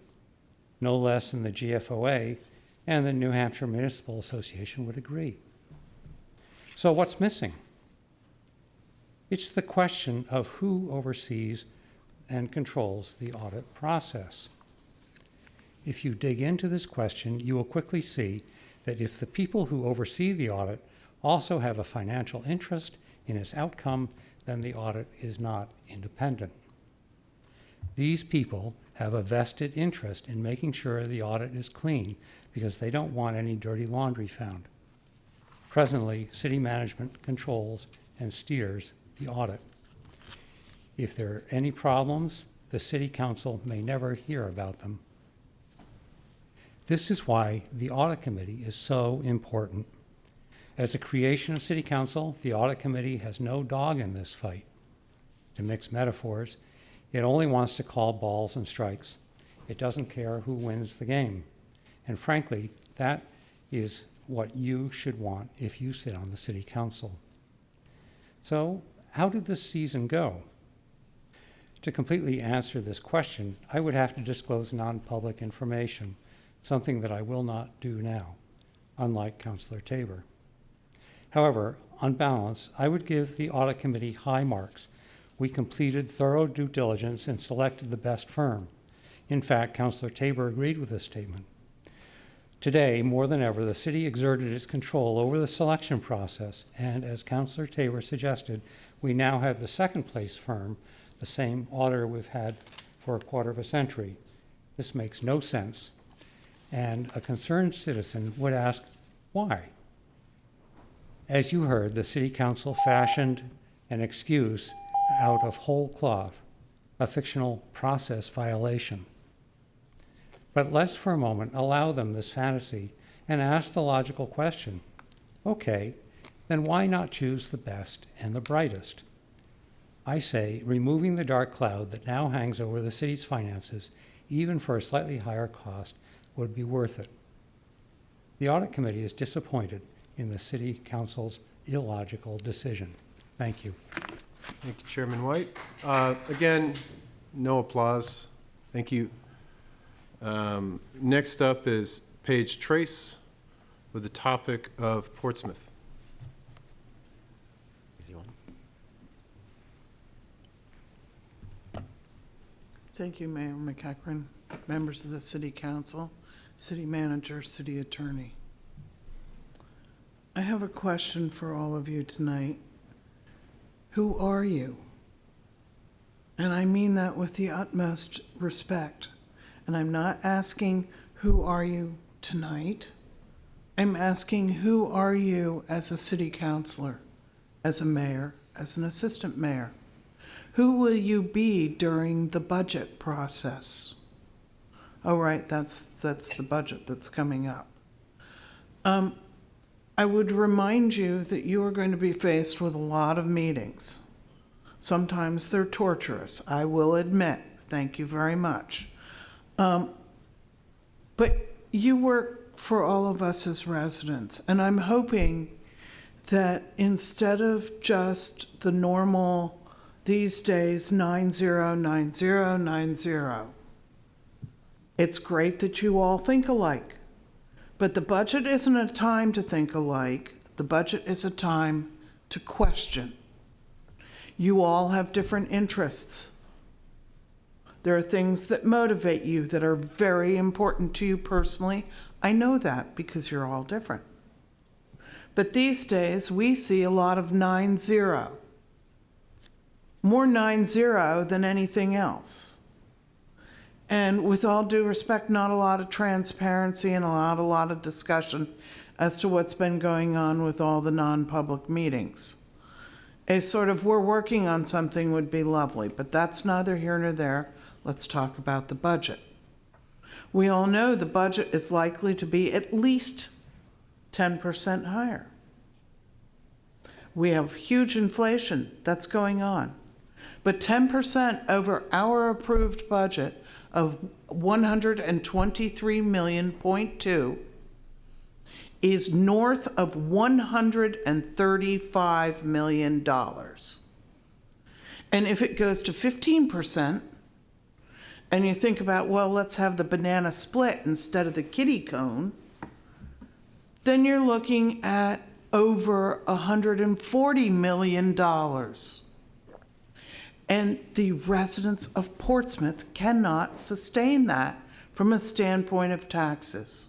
no less than the GFOA and the New Hampshire Municipal Association would agree. So what's missing? It's the question of who oversees and controls the audit process. If you dig into this question, you will quickly see that if the people who oversee the audit also have a financial interest in its outcome, then the audit is not independent. These people have a vested interest in making sure the audit is clean because they don't want any dirty laundry found. Presently, city management controls and steers the audit. If there are any problems, the City Council may never hear about them. This is why the Audit Committee is so important. As a creation of City Council, the Audit Committee has no dog in this fight. To mix metaphors, it only wants to call balls and strikes. It doesn't care who wins the game. And frankly, that is what you should want if you sit on the City Council. So, how did this season go? To completely answer this question, I would have to disclose non-public information, something that I will not do now, unlike Councilor Tabor. However, on balance, I would give the Audit Committee high marks. We completed thorough due diligence and selected the best firm. In fact, Councilor Tabor agreed with this statement. Today, more than ever, the city exerted its control over the selection process, and as Councilor Tabor suggested, we now have the second-place firm, the same auditor we've had for a quarter of a century. This makes no sense, and a concerned citizen would ask, why? As you heard, the City Council fashioned an excuse out of whole cloth, a fictional process violation. But let's for a moment allow them this fantasy and ask the logical question. Okay, then why not choose the best and the brightest? I say removing the dark cloud that now hangs over the city's finances, even for a slightly higher cost, would be worth it. The Audit Committee is disappointed in the City Council's illogical decision. Thank you. Thank you, Chairman White. Again, No applause. Thank you. Next up is Paige Trace with the topic of Portsmouth. Easy one. Thank you, Mayor McEachran, members of the City Council, City Manager, City Attorney. I have a question for all of you tonight. Who are you? And I mean that with the utmost respect. And I'm not asking, who are you tonight? I'm asking, who are you as a city councilor, as a mayor, as an assistant mayor? Who will you be during the budget process? Oh, right, that's the budget that's coming up. I would remind you that you are going to be faced with a lot of meetings. Sometimes they're torturous, I will admit. Thank you very much. But you work for all of us as residents, and I'm hoping that instead of just the normal, these days, 909090, it's great that you all think alike. But the budget isn't a time to think alike. The budget is a time to question. You all have different interests. There are things that motivate you that are very important to you personally. I know that because you're all different. But these days, we see a lot of 90. More 90 than anything else. And with all due respect, not a lot of transparency and a lot of discussion as to what's been going on with all the non-public meetings. A sort of, we're working on something would be lovely, but that's neither here nor there. Let's talk about the budget. We all know the budget is likely to be at least 10% higher. We have huge inflation that's going on. But 10% over our approved budget of $123.2 million is north of $135 million. And if it goes to 15%, and you think about, well, let's have the banana split instead of the kitty cone, then you're looking at over $140 million. And the residents of Portsmouth cannot sustain that from a standpoint of taxes,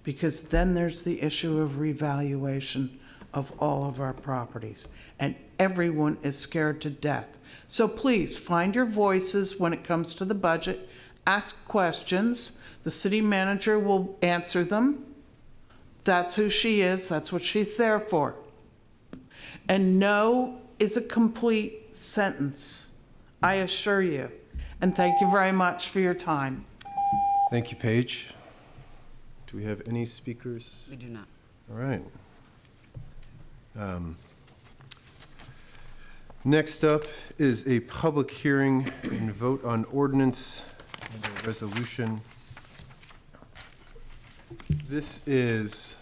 because then there's the issue of revaluation of all of our properties, and everyone is scared to death. So please find your voices when it comes to the budget, ask questions, the city manager will answer them. That's who she is, that's what she's there for. And no is a complete sentence, I assure you. And thank you very much for your time. Thank you, Paige. Do we have any speakers? We do not. All right. Next up is a public hearing and vote on ordinance and a resolution. This is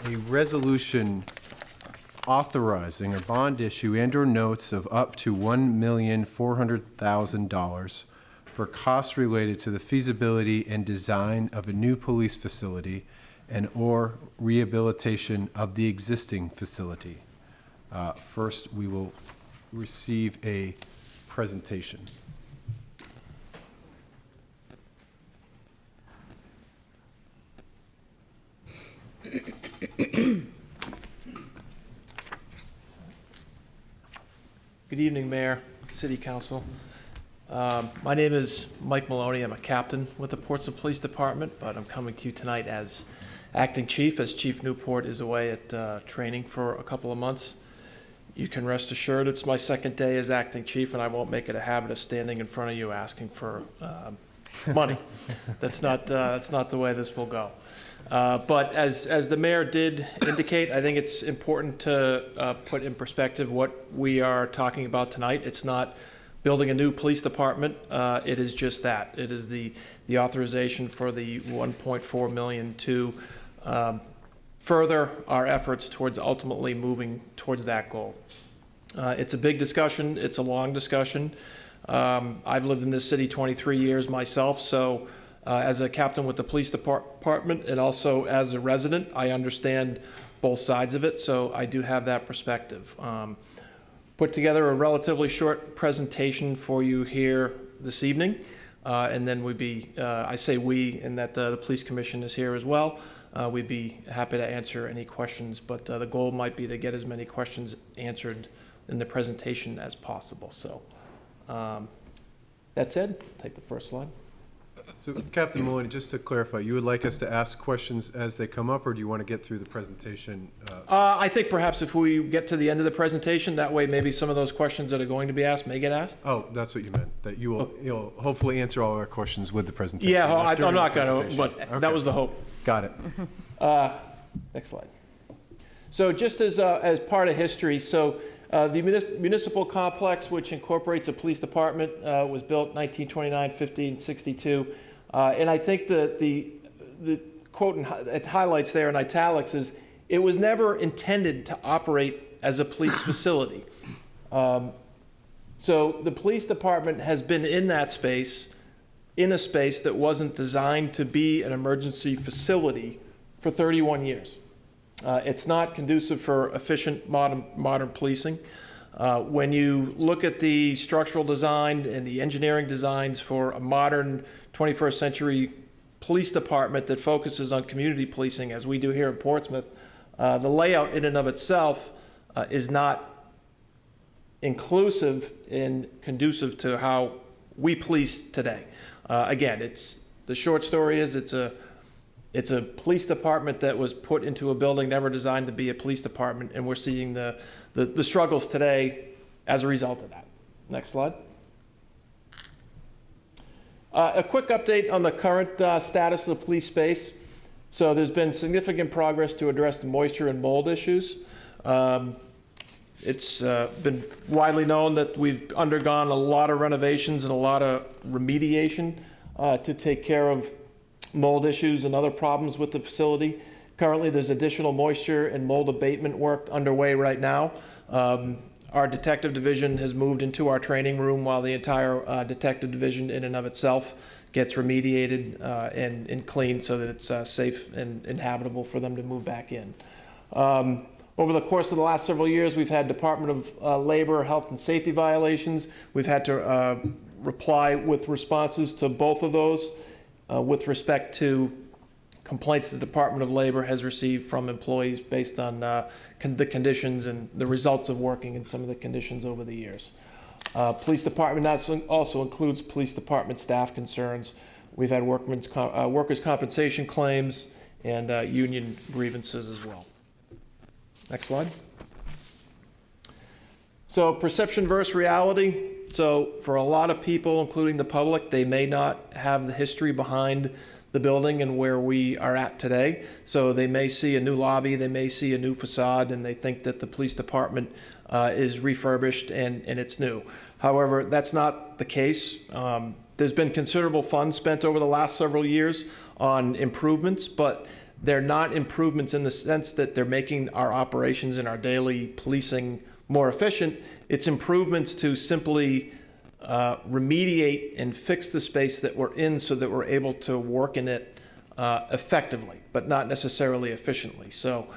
a resolution authorizing a bond issue and/or notes of up to $1,400,000 for costs related to the feasibility and design of a new police facility and/or rehabilitation of the existing facility. First, we will receive a presentation. Good evening, Mayor, City Council. My name is Mike Maloney. I'm a captain with the Portsmouth Police Department, but I'm coming to you tonight as acting chief, as Chief Newport is away at training for a couple of months. You can rest assured it's my second day as acting chief, and I won't make it a habit of standing in front of you asking for money. That's not the way this will go. But as the mayor did indicate, I think it's important to put in perspective what we are talking about tonight. It's not building a new police department. It is just that. It is the authorization for the $1.4 million to further our efforts towards ultimately moving towards that goal. It's a big discussion. It's a long discussion. I've lived in this city 23 years myself, so as a captain with the police department and also as a resident, I understand both sides of it, so I do have that perspective. Put together a relatively short presentation for you here this evening, and then we'd be, I say we, in that the police commission is here as well. We'd be happy to answer any questions, but the goal might be to get as many questions answered in the presentation as possible. So that said, take the first slide. So Captain Maloney, just to clarify, you would like us to ask questions as they come up, or do you want to get through the presentation? I think perhaps if we get to the end of the presentation, that way maybe some of those questions that are going to be asked may get asked. Oh, that's what you meant, that you'll hopefully answer all our questions with the presentation. Yeah, not I'm during not the going to, presentation. but Okay. that was the hope. Got it. Next slide. So just as part of history, so the municipal complex, which incorporates a police department, was built 1929, 50, and 62. And I think the quote it highlights there in italics is, it was never intended to operate as a police facility. So the police department has been in that space, in a space that wasn't designed to be an emergency facility for 31 years. It's not conducive for efficient modern policing. When you look at the structural design and the engineering designs for a modern 21st century police department that focuses on community policing, as we do here in Portsmouth, the layout in and of itself is not inclusive and conducive to how we police today. Again, the short story is it's a police department that was put into a building never designed to be a police department, and we're seeing the struggles today as a result of that. Next slide. A quick update on the current status of the police space. So there's been significant progress to address the moisture and mold issues. It's been widely known that we've undergone a lot of renovations and a lot of remediation to take care of mold issues and other problems with the facility. Currently, there's additional moisture and mold abatement work underway right now. Our detective division has moved into our training room while the entire detective division in and of itself gets remediated and cleaned so that it's safe and inhabitable for them to move back in. Over the course of the last several years, we've had Department of Labor health and safety violations. We've had to reply with responses to both of those with respect to complaints the Department of Labor has received from employees based on the conditions and the results of working in some of the conditions over the years. Police department also includes police department staff concerns. We've had workers' compensation claims and union grievances as well. Next slide. So perception versus reality. So for a lot of people, including the public, they may not have the history behind the building and where we are at today. So they may see a new lobby, they may see a new facade, and they think that the police department is refurbished and it's new. However, that's not the case. There's been considerable funds spent over the last several years on improvements, but they're not improvements in the sense that they're making our operations and our daily policing more efficient. It's improvements to simply remediate and fix the space that we're in so that we're able to work in it effectively, but not necessarily efficiently. So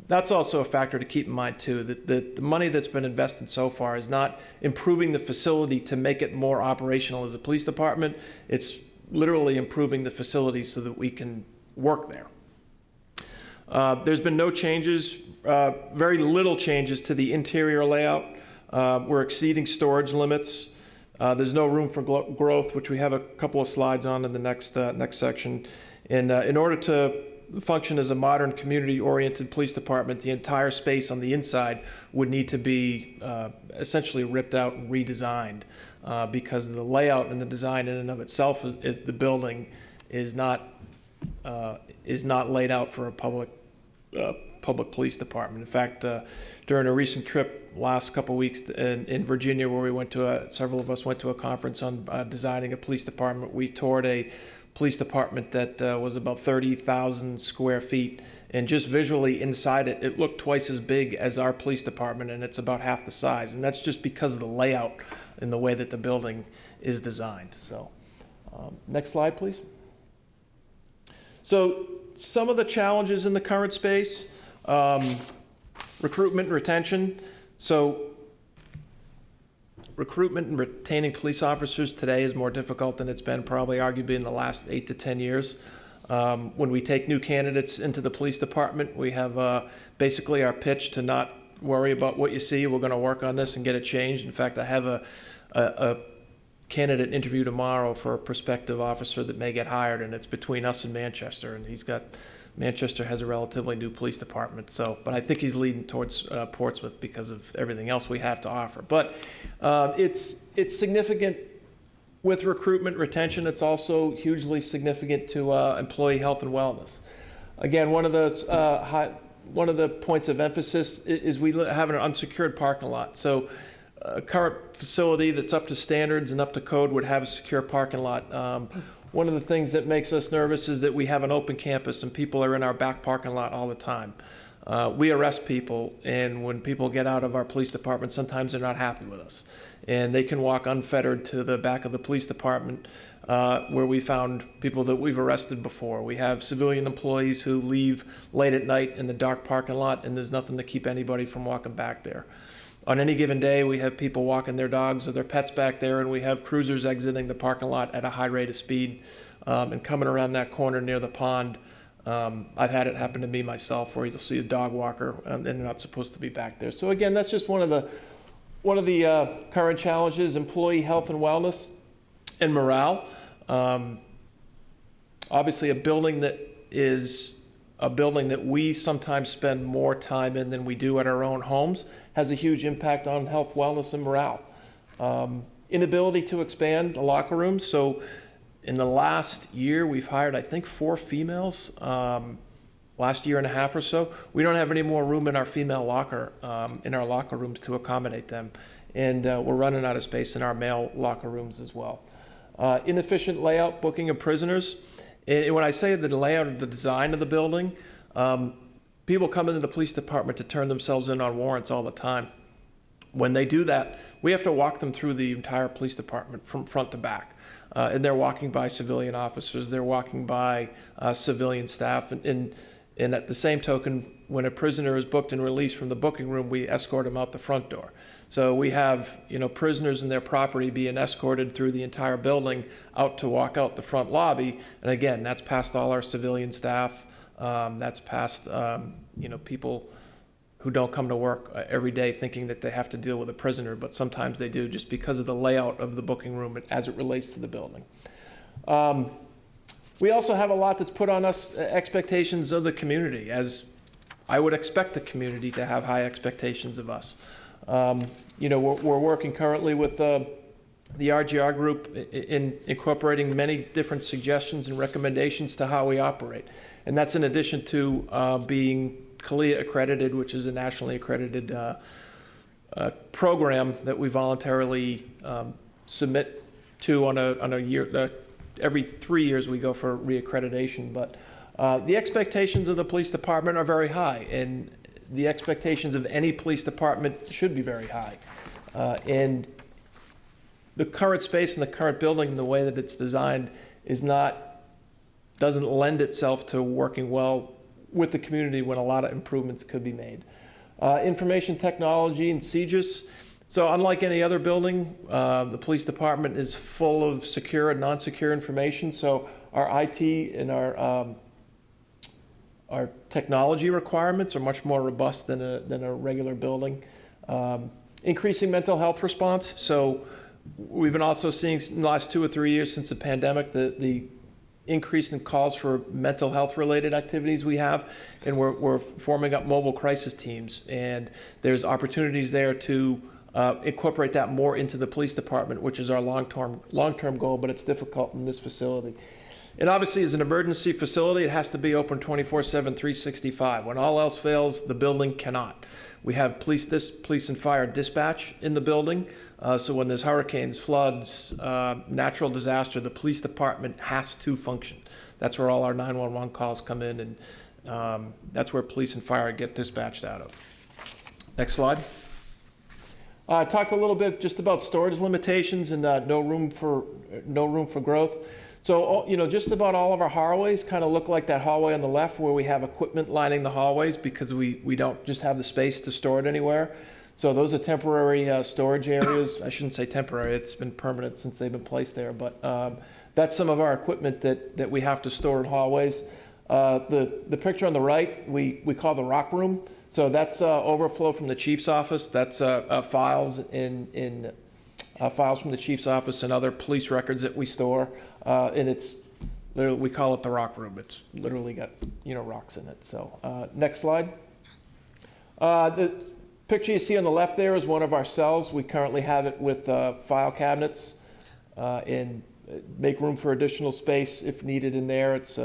that's also a factor to keep in mind too, that the money that's been invested so far is not improving the facility to make it more operational as a police department. It's literally improving the facility so that we can work there. There's been no changes, very little changes to the interior layout. We're exceeding storage limits. There's no room for growth, which we have a couple of slides on in the next section. And in order to function as a modern community-oriented police department, the entire space on the inside would need to be essentially ripped out and redesigned because the layout and the design in and of itself, the building is not laid out for a public police department. In fact, during a recent trip last couple of weeks in Virginia, where we went to several of us went to a conference on designing a police department, we toured a police department that was about 30,000 square feet, and just visually inside it, it looked twice as big as our police department, and it's about half the size, and that's just because of the layout in the way that the building is designed. So, next slide, please. So some of the challenges in the current space, recruitment and retention. So recruitment and retaining police officers today is more difficult than it's been probably arguably in the last 8 to 10 years. When we take new candidates into the police department, we have basically our pitch to not worry about what you see. We're going to work on this and get it changed. In fact, I have a candidate interview tomorrow for a prospective officer that may get hired, and it's between us and Manchester. And Manchester has a relatively new police department, but I think he's leading towards Portsmouth because of everything else we have to offer. But it's significant with recruitment, retention. It's also hugely significant to employee health and wellness. Again, one of the points of emphasis is we have an unsecured parking lot. So a current facility that's up to standards and up to code would have a secure parking lot. One of the things that makes us nervous is that we have an open campus and people are in our back parking lot all the time. We arrest people, and when people get out of our police department, sometimes they're not happy with us. And they can walk unfettered to the back of the police department where we found people that we've arrested before. We have civilian employees who leave late at night in the dark parking lot, and there's nothing to keep anybody from walking back there. On any given day, we have people walking their dogs or their pets back there, and we have cruisers exiting the parking lot at a high rate of speed and coming around that corner near the pond. I've had it happen to me myself, where you'll see a dog walker and they're not supposed to be back there. So again, that's just one of the current challenges: employee health and wellness and morale. Obviously, a building that we sometimes spend more time in than we do at our own homes has a huge impact on health, wellness, and morale. Inability to expand the locker rooms. So in the last year, we've hired, I think, 4 females. Last year and a half or so, we don't have any more room in our female locker, in our locker rooms to accommodate them. And we're running out of space in our male locker rooms as well. Inefficient layout, booking of prisoners. And when I say the layout of the design of the building, people come into the police department to turn themselves in on warrants all the time. When they do that, we have to walk them through the entire police department from front to back. And they're walking by civilian officers, they're walking by civilian staff. And at the same token, when a prisoner is booked and released from the booking room, we escort them out the front door. So we have, prisoners and their property being escorted through the entire building out to walk out the front lobby. And again, that's past all our civilian staff. That's past, people who don't come to work every day thinking that they have to deal with a prisoner, but sometimes they do just because of the layout of the booking room as it relates to the building. We also have a lot that's put on us, expectations of the community, as I would expect the community to have high expectations of us. We're working currently with the RGR group in incorporating many different suggestions and recommendations to how we operate. And that's in addition to being CALIA accredited, which is a nationally accredited program that we voluntarily submit to on a year. Every 3 years we go for reaccreditation. But the expectations of the police department are very high, and the expectations of any police department should be very high. And the current space and the current building and the way that it's designed doesn't lend itself to working well with the community when a lot of improvements could be made. Information technology and CJIS. So unlike any other building, the police department is full of secure and non-secure information. So our IT and our technology requirements are much more robust than a regular building. Increasing mental health response. So we've been also seeing in the last 2 or 3 years since the pandemic the increase in calls for mental health related activities we have, and we're forming up mobile crisis teams, and there's opportunities there to incorporate that more into the police department, which is our long-term goal, but it's difficult in this facility. And obviously, as an emergency facility, it has to be open 24/7, 365. When all else fails, the building cannot. We have police and fire dispatch in the building. So when there's hurricanes, floods, natural disaster, the police department has to function. That's where all our 911 calls come in, and that's where police and fire get dispatched out of. Next slide. I talked a little bit just about storage limitations and no room for growth. So, just about all of our hallways kind of look like that hallway on the left where we have equipment lining the hallways because we don't just have the space to store it anywhere. So those are temporary storage areas. I shouldn't say temporary, it's been permanent since they've been placed there, but that's some of our equipment that we have to store in hallways. The picture on the right, we call the rock room. So that's overflow from the chief's office. That's files in files from the chief's office and other police records that we store. And it's literally, we call it the rock room. It's literally got rocks in it. So next slide. The picture you see on the left there is one of our cells. We currently have it with file cabinets and make room for additional space if needed in there. It's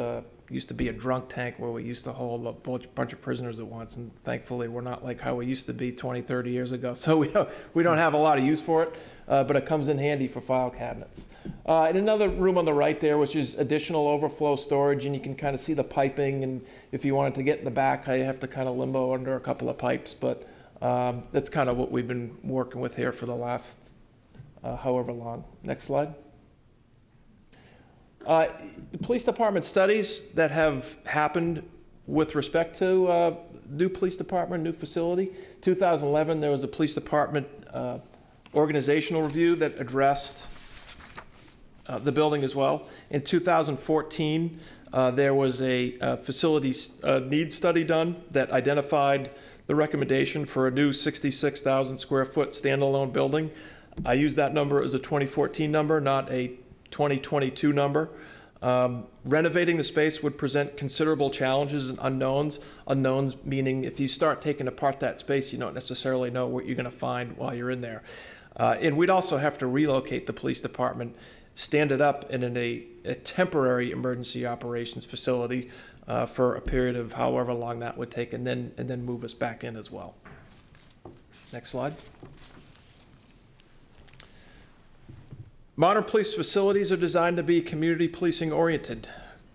used to be a drunk tank where we used to hold a bunch of prisoners at once, and thankfully we're not like how we used to be 20, 30 years ago. So we don't have a lot of use for it, but it comes in handy for file cabinets. And another room on the right there, which is additional overflow storage, and you can kind of see the piping, and if you wanted to get in the back, you have to kind of limbo under a couple of pipes, but that's kind of what we've been working with here for the last however long. Next slide. The police department studies that have happened with respect to new police department, new facility. 2011, there was a police department organizational review that addressed the building as well. In 2014, there was a facility needs study done that identified the recommendation for a new 66,000 square foot standalone building. I use that number as a 2014 number, not a 2022 number. Renovating the space would present considerable challenges and unknowns. Unknowns meaning if you start taking apart that space, you don't necessarily know what you're going to find while you're in there. And we'd also have to relocate the police department, stand it up in a temporary emergency operations facility for a period of however long that would take, and then move us back in as well. Next slide. Modern police facilities are designed to be community policing oriented.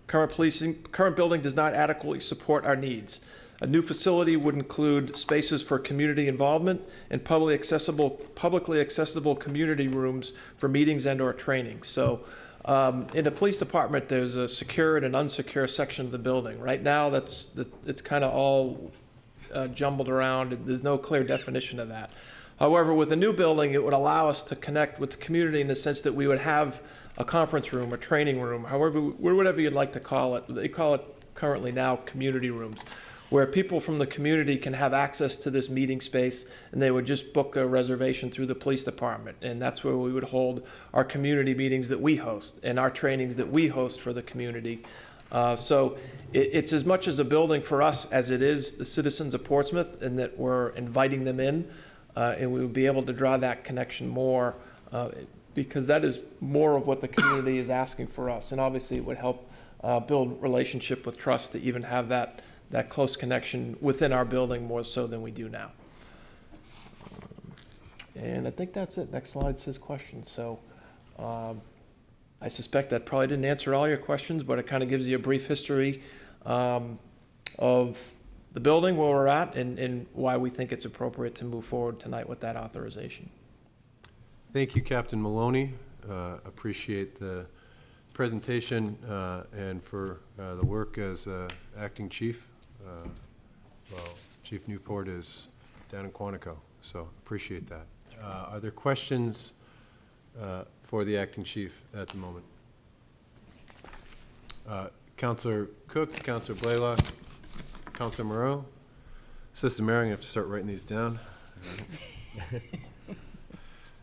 Current building does not adequately support our needs. A new facility would include spaces for community involvement and publicly accessible community rooms for meetings and/or training. So, in the police department, there's a secure and an unsecure section of the building. Right now, it's kind of all jumbled around. There's no clear definition of that. However, with a new building, it would allow us to connect with the community in the sense that we would have a conference room, a training room, whatever you'd like to call it. They call it currently now community rooms, where people from the community can have access to this meeting space, and they would just book a reservation through the police department. And that's where we would hold our community meetings that we host and our trainings that we host for the community. So it's as much as a building for us as it is the citizens of Portsmouth, and that we're inviting them in. And we would be able to draw that connection more because that is more of what the community is asking for us. And obviously it would help build relationship with trust to even have that close connection within our building more so than we do now. And I think that's it. Next slide says questions. So I suspect that probably didn't answer all your questions, but it kind of gives you a brief history of the building, where we're at, and why we think it's appropriate to move forward tonight with that authorization. Thank you, Captain Maloney. Appreciate the presentation and for the work as acting chief. Well, Chief Newport is down in Quantico, so appreciate that. Are there questions for the acting chief at the moment? Councilor Cook, Councilor Blaylock, Councilor Moreau, Assistant Mayor, I'm going to have to start writing these down.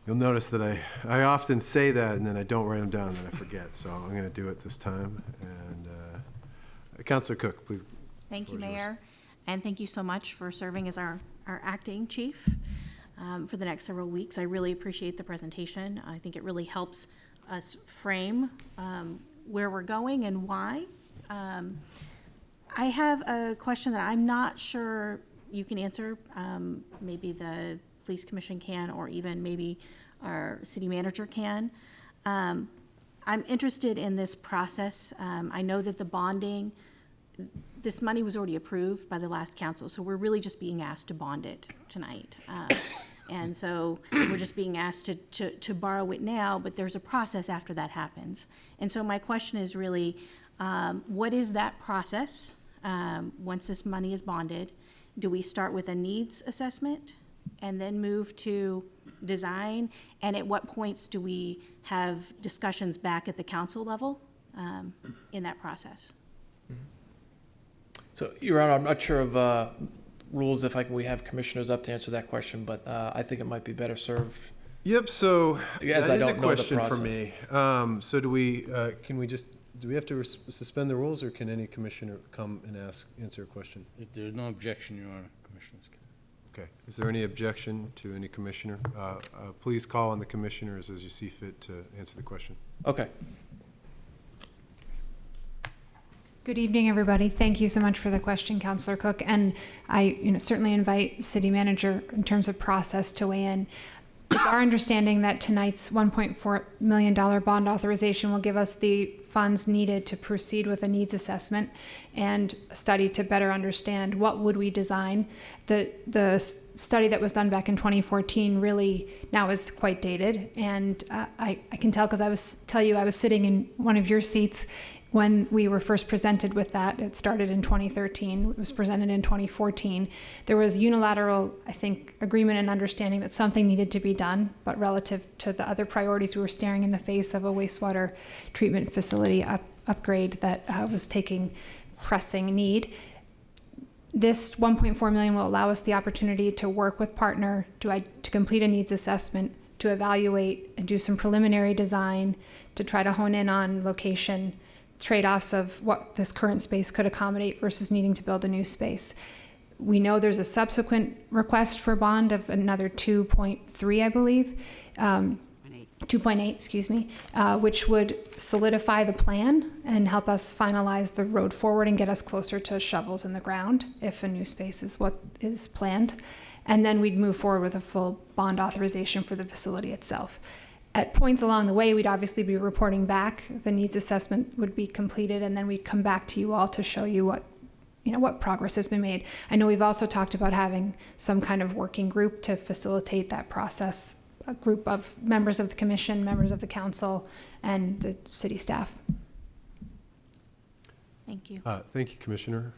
You'll notice that I often say that and then I don't write them down and then I forget, so I'm going to do it this time. And Councilor Cook, please. Thank you, Mayor, and thank you so much for serving as our acting chief for the next several weeks. I really appreciate the presentation. I think it really helps us frame where we're going and why. I have a question that I'm not sure you can answer. Maybe the Police Commission can, or even maybe our city manager can. I'm interested in this process. I know that the bonding, this money was already approved by the last council, so we're really just being asked to bond it tonight. And so we're just being asked to borrow it now, but there's a process after that happens. And so my question is really, what is that process once this money is bonded? Do we start with a needs assessment and then move to design? And at what points do we have discussions back at the council level in that process? So, Your Honor, I'm not sure of rules if we have commissioners up to answer that question, but I think it might be better served. Yep, so As that I is a don't know the question for process. me. So do we have to suspend the rules, or can any commissioner come and answer a question? If there's no objection, Your Honor, Commissioners. Okay, is there any objection to any commissioner? Please call on the commissioners as you see fit to answer the question. Okay. Good evening, everybody. Thank you so much for the question, Councilor Cook. And I certainly invite City Manager in terms of process to weigh in. It's our understanding that tonight's $1.4 million bond authorization will give us the funds needed to proceed with a needs assessment and a study to better understand what would we design. The study that was done back in 2014 really now is quite dated. And I can tell because I was sitting in one of your seats when we were first presented with that. It started in 2013. It was presented in 2014. There was unilateral, I think, agreement and understanding that something needed to be done, but relative to the other priorities, we were staring in the face of a wastewater treatment facility upgrade that was taking pressing need. This $1.4 million will allow us the opportunity to work with partner to complete a needs assessment, to evaluate and do some preliminary design, to try to hone in on location, trade-offs of what this current space could accommodate versus needing to build a new space. We know there's a subsequent request for bond of another 2.3, I believe, 2.8, excuse me, which would solidify the plan and help us finalize the road forward and get us closer to shovels in the ground if a new space is what is planned. And then we'd move forward with a full bond authorization for the facility itself. At points along the way, we'd obviously be reporting back. The needs assessment would be completed, and then we'd come back to you all to show you what progress has been made. I know we've also talked about having some kind of working group to facilitate that process, a group of members of the commission, members of the council, and the city staff. Thank you. Thank you, Commissioner.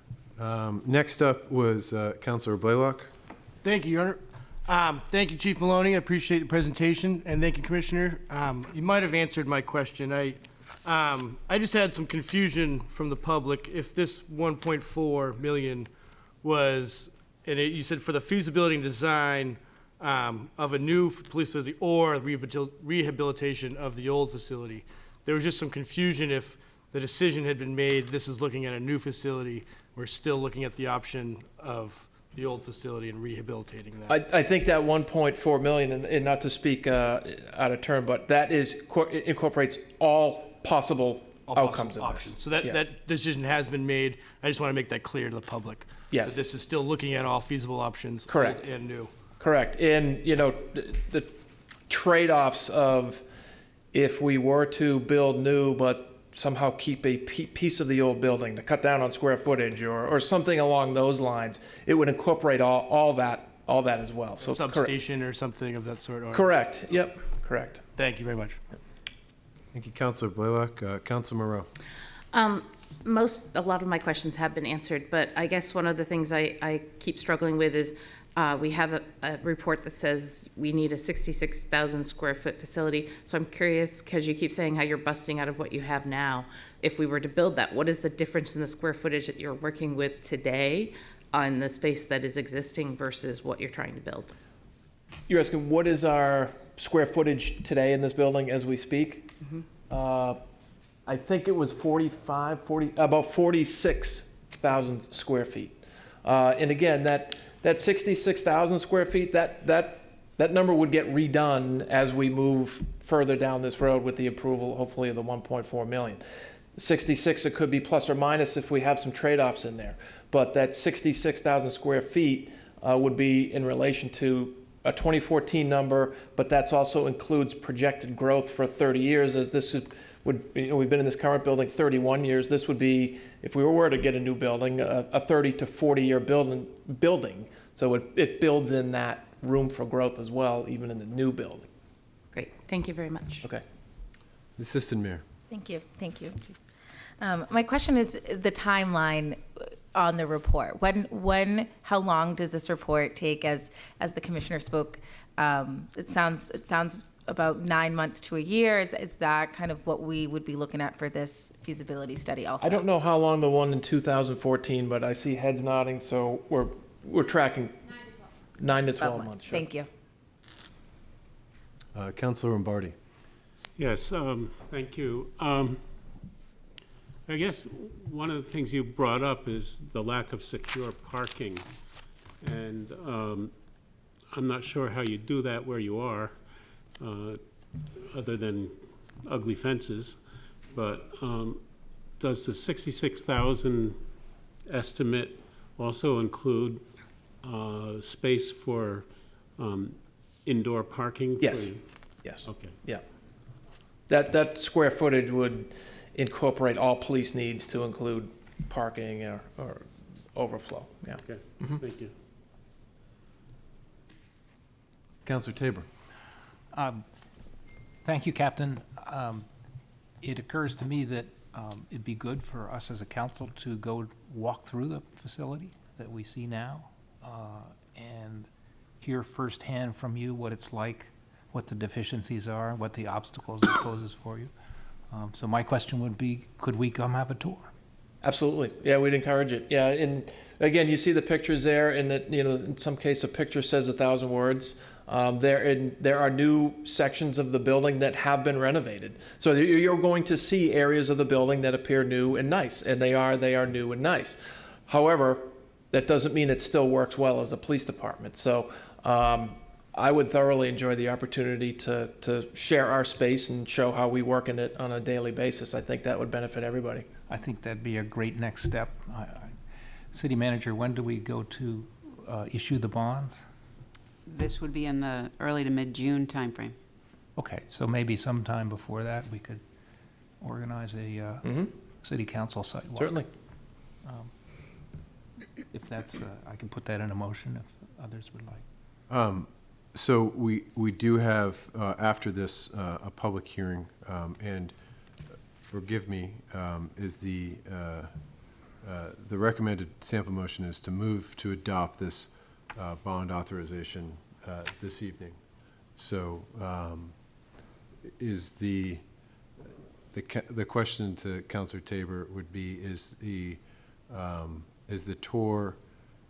Next up was Councilor Blaylock. Thank you, Your Honor. Thank you, Chief Maloney. I appreciate the presentation, and thank you, Commissioner. You might have answered my question. I just had some confusion from the public. If this 1.4 million was, and you said for the feasibility and design of a new police facility or rehabilitation of the old facility, there was just some confusion if the decision had been made, this is looking at a new facility, we're still looking at the option of the old facility and rehabilitating that. I think that 1.4 million, and not to speak out of turn, but that incorporates all possible outcomes of this. So that decision has been made. I just want to make that clear to the public. Yes. That this is still looking at all feasible options. Correct. Old and new. Correct. And, the trade-offs of if we were to build new but somehow keep a piece of the old building to cut down on square footage or something along those lines, it would incorporate all that as well. So substation or something of that sort. Correct. Yep. Correct. Thank you very much. Thank you, Councilor Blaylock. Councilor Moreau. A lot of my questions have been answered, but I guess one of the things I keep struggling with is we have a report that says we need a 66,000 square foot facility. So I'm curious, because you keep saying how you're busting out of what you have now. If we were to build that, what is the difference in the square footage that you're working with today on the space that is existing versus what you're trying to build? You're asking what is our square footage today in this building as we speak? Mm-hmm. I think it was about 46,000 square feet. And again, that 66,000 square feet, that number would get redone as we move further down this road with the approval, hopefully, of the 1.4 million. 66, it could be plus or minus if we have some trade-offs in there. But that 66,000 square feet would be in relation to a 2014 number, but that also includes projected growth for 30 years, as this we've been in this current building 31 years. This would be, if we were to get a new building, a 30 to 40 year building. So it builds in that room for growth as well, even in the new building. Great, thank you very much. Okay. Assistant Mayor. Thank you. Thank you. My question is the timeline on the report. How long does this report take? As the commissioner spoke, it sounds about 9 months to a year. Is that kind of what we would be looking at for this feasibility study also? I don't know how long the one in 2014, but I see heads nodding, so we're tracking 9 to 12 months. Sure. Thank you. Councilor Lombardi. Yes, thank you. I guess one of the things you brought up is the lack of secure parking. And I'm not sure how you do that where you are, other than ugly fences. But does the 66,000 estimate also include space for indoor parking? Yes. For, yes. Okay. Yeah. That square footage would incorporate all police needs to include parking or overflow. Yeah. Okay. Thank you. Councilor Tabor. Thank you, Captain. It occurs to me that it'd be good for us as a council to go walk through the facility that we see now and hear firsthand from you what it's like, what the deficiencies are, what the obstacles it poses for you. So my question would be, could we come have a tour? Absolutely. Yeah, we'd encourage it. Yeah, and again, you see the pictures there, and that, you know, in some case, a picture says 1,000 words. There are new sections of the building that have been renovated. So you're going to see areas of the building that appear new and nice, and they are new and nice. However, that doesn't mean it still works well as a police department. So I would thoroughly enjoy the opportunity to share our space and show how we work in it on a daily basis. I think that would benefit everybody. I think that'd be a great next step. City Manager, when do we go to issue the bonds? This would be in the early to mid-June timeframe. Okay, so maybe sometime before that, we could organize a city council site walk. Certainly. If that's, I can put that in a motion if others would like. So we do have, after this, a public hearing, and forgive me, is the recommended sample motion is to move to adopt this bond authorization this evening. So is the question to Councilor Tabor would be, is the tour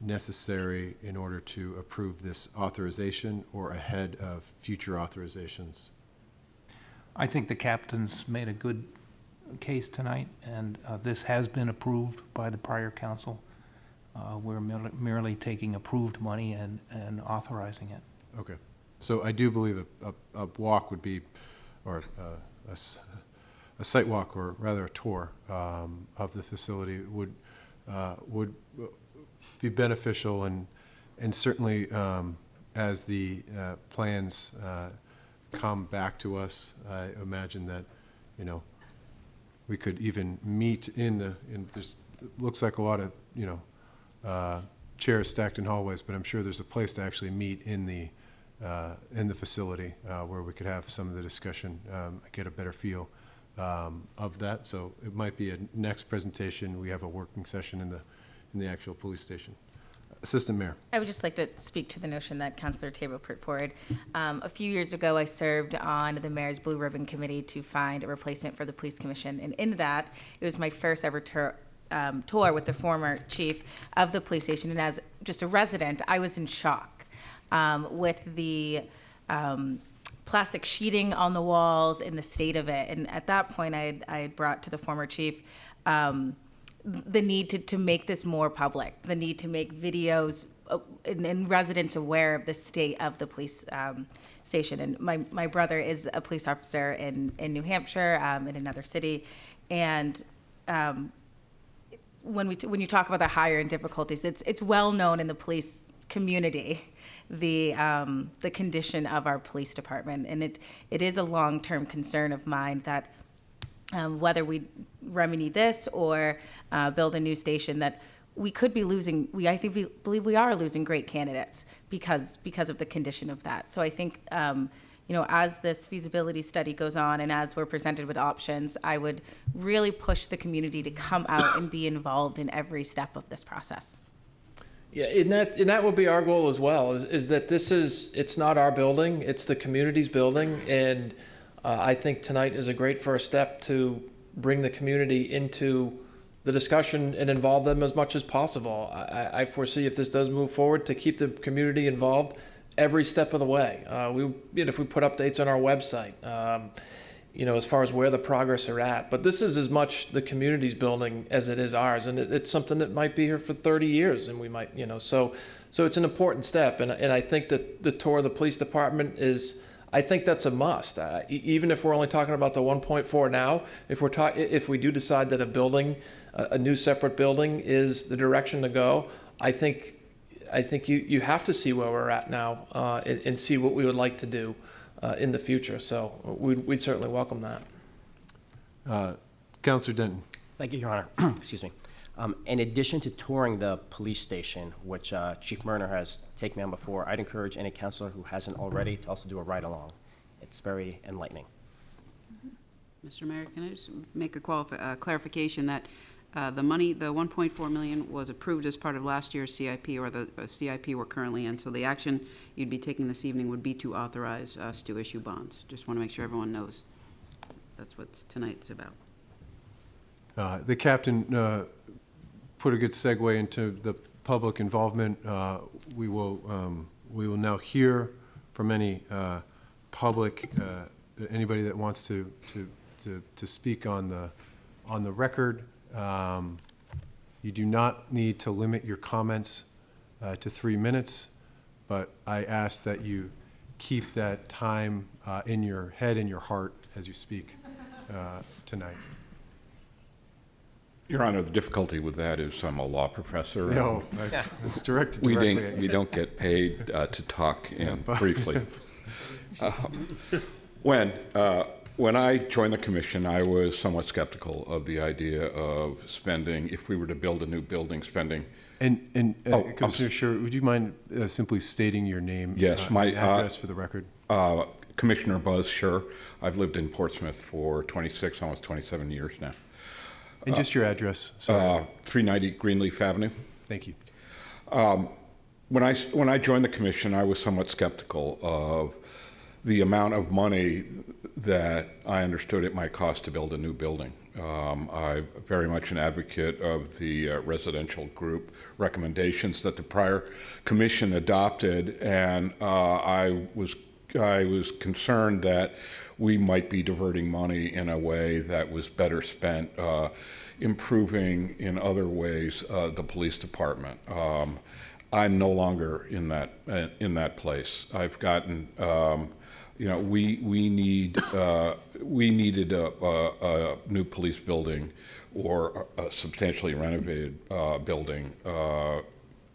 necessary in order to approve this authorization or ahead of future authorizations? I think the captain's made a good case tonight, and this has been approved by the prior council. We're merely taking approved money and authorizing it. Okay. So I do believe a walk would be, or a site walk, or rather a tour of the facility would be beneficial, and certainly as the plans come back to us, I imagine that, you know, we could even meet in there's, it looks like a lot of, you know, chairs stacked in hallways, but I'm sure there's a place to actually meet in the facility where we could have some of the discussion, get a better feel of that. So it might be a next presentation. We have a working session in the actual police station. Assistant Mayor. I would just like to speak to the notion that Councilor Tabor put forward. A few years ago, I served on the Mayor's Blue Ribbon Committee to find a replacement for the Police Commission. And in that, it was my first ever tour with the former chief of the police station. And as just a resident, I was in shock with the plastic sheeting on the walls and the state of it. And at that point, I had brought to the former chief the need to make this more public, the need to make videos and residents aware of the state of the police station. And my brother is a police officer in New Hampshire, in another city. And when you talk about the higher-end difficulties, it's well known in the police community, the condition of our police department. And it is a long-term concern of mine that whether we remedy this or build a new station, that we could be losing, I think we believe we are losing great candidates because of the condition of that. So I think, as this feasibility study goes on and as we're presented with options, I would really push the community to come out and be involved in every step of this process. Yeah, and that would be our goal as well, is that it's not our building, it's the community's building, and I think tonight is a great first step to bring the community into the discussion and involve them as much as possible. I foresee, if this does move forward, to keep the community involved every step of the way. If we put updates on our website, as far as where the progress are at. But this is as much the community's building as it is ours, and it's something that might be here for 30 years, and we might, so it's an important step. And I think that the tour of the police department I think that's a must. Even if we're only talking about the 1.4 now, if we do decide that a new separate building is the direction to go, I think you have to see where we're at now and see what we would like to do in the future. So we'd certainly welcome that. Councilor Denton. Thank you, Your Honor. Excuse me. In addition to touring the police station, which Chief Murner has taken me on before, I'd encourage any councilor who hasn't already to also do a ride-along. It's very enlightening. Mr. Mayor, can I just make a clarification that the money, the 1.4 million, was approved as part of last year's CIP, or the CIP we're currently in. So the action you'd be taking this evening would be to authorize us to issue bonds. Just want to make sure everyone knows that's what tonight's about. The captain put a good segue into the public involvement. We will now hear from any public, anybody that wants to speak on the record. You do not need to limit your comments to 3 minutes, but I ask that you keep that time in your head and your heart as you speak tonight. Your Honor, the difficulty with that is I'm a law professor. No, it's directed directly. We don't get paid to talk briefly. When I joined the commission, I was somewhat skeptical of the idea of spending, if we were to build a new building, spending. Commissioner Scher, would you mind simply stating your name? Yes, my address for the record. Commissioner Buzz Scher. I've lived in Portsmouth for 26, almost 27 years now. And just your address. Sorry. 390 Greenleaf Avenue. Thank you. When I joined the commission, I was somewhat skeptical of the amount of money that I understood it might cost to build a new building. I'm very much an advocate of the residential group recommendations that the prior commission adopted, and I was concerned that we might be diverting money in a way that was better spent improving in other ways the police department. I'm no longer in that place. I've gotten, we needed a new police building or a substantially renovated building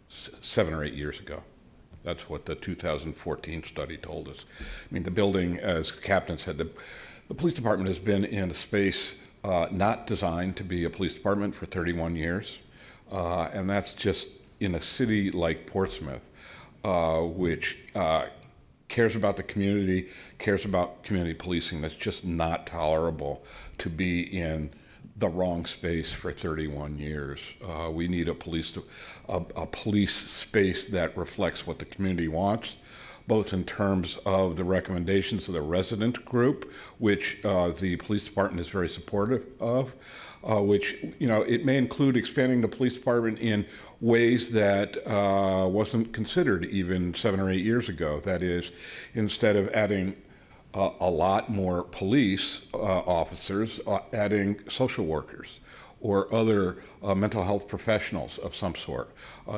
7 or 8 years ago. That's what the 2014 study told us. I mean, the building, as the captain said, the police department has been in a space not designed to be a police department for 31 years. And that's just in a city like Portsmouth, which cares about the community, cares about community policing. That's just not tolerable to be in the wrong space for 31 years. We need a police space that reflects what the community wants, both in terms of the recommendations of the resident group, which the police department is very supportive of, which, it may include expanding the police department in ways that wasn't considered even 7 or 8 years ago. That is, instead of adding a lot more police officers, adding social workers or other mental health professionals of some sort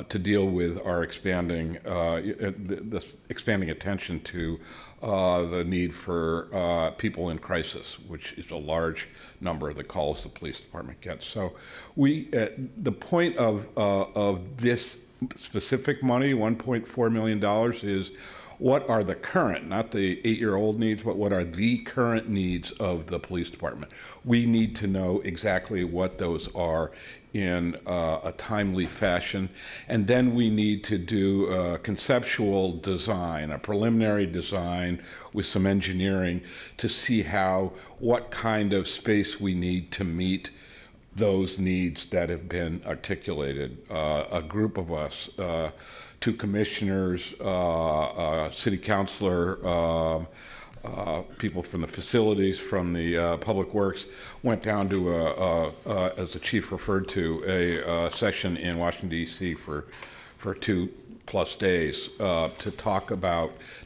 to deal with our expanding attention to the need for people in crisis, which is a large number of the calls the police department gets. So the point of this specific money, $1.4 million, is what are the current, not the 8-year-old needs, but what are the current needs of the police department? We need to know exactly what those are in a timely fashion. And then we need to do a conceptual design, a preliminary design with some engineering to see what kind of space we need to meet those needs that have been articulated. A group of us, 2 commissioners, city councilor, people from the facilities, from the public works, went down to, as the chief referred to, a session in Washington, D.C. for 2+ days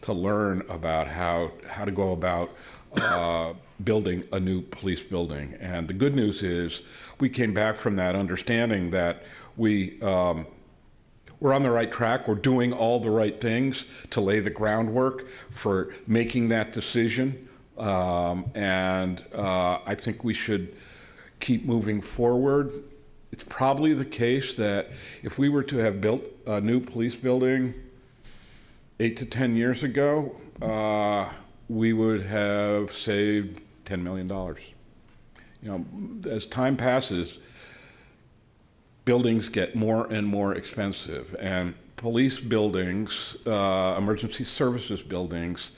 to learn about how to go about building a new police building. And the good news is we came back from that understanding that we're on the right track. We're doing all the right things to lay the groundwork for making that decision. And I think we should keep moving forward. It's probably the case that if we were to have built a new police building 8 to 10 years ago, we would have saved $10 million. As time passes, buildings get more and more expensive, and police buildings, emergency services buildings,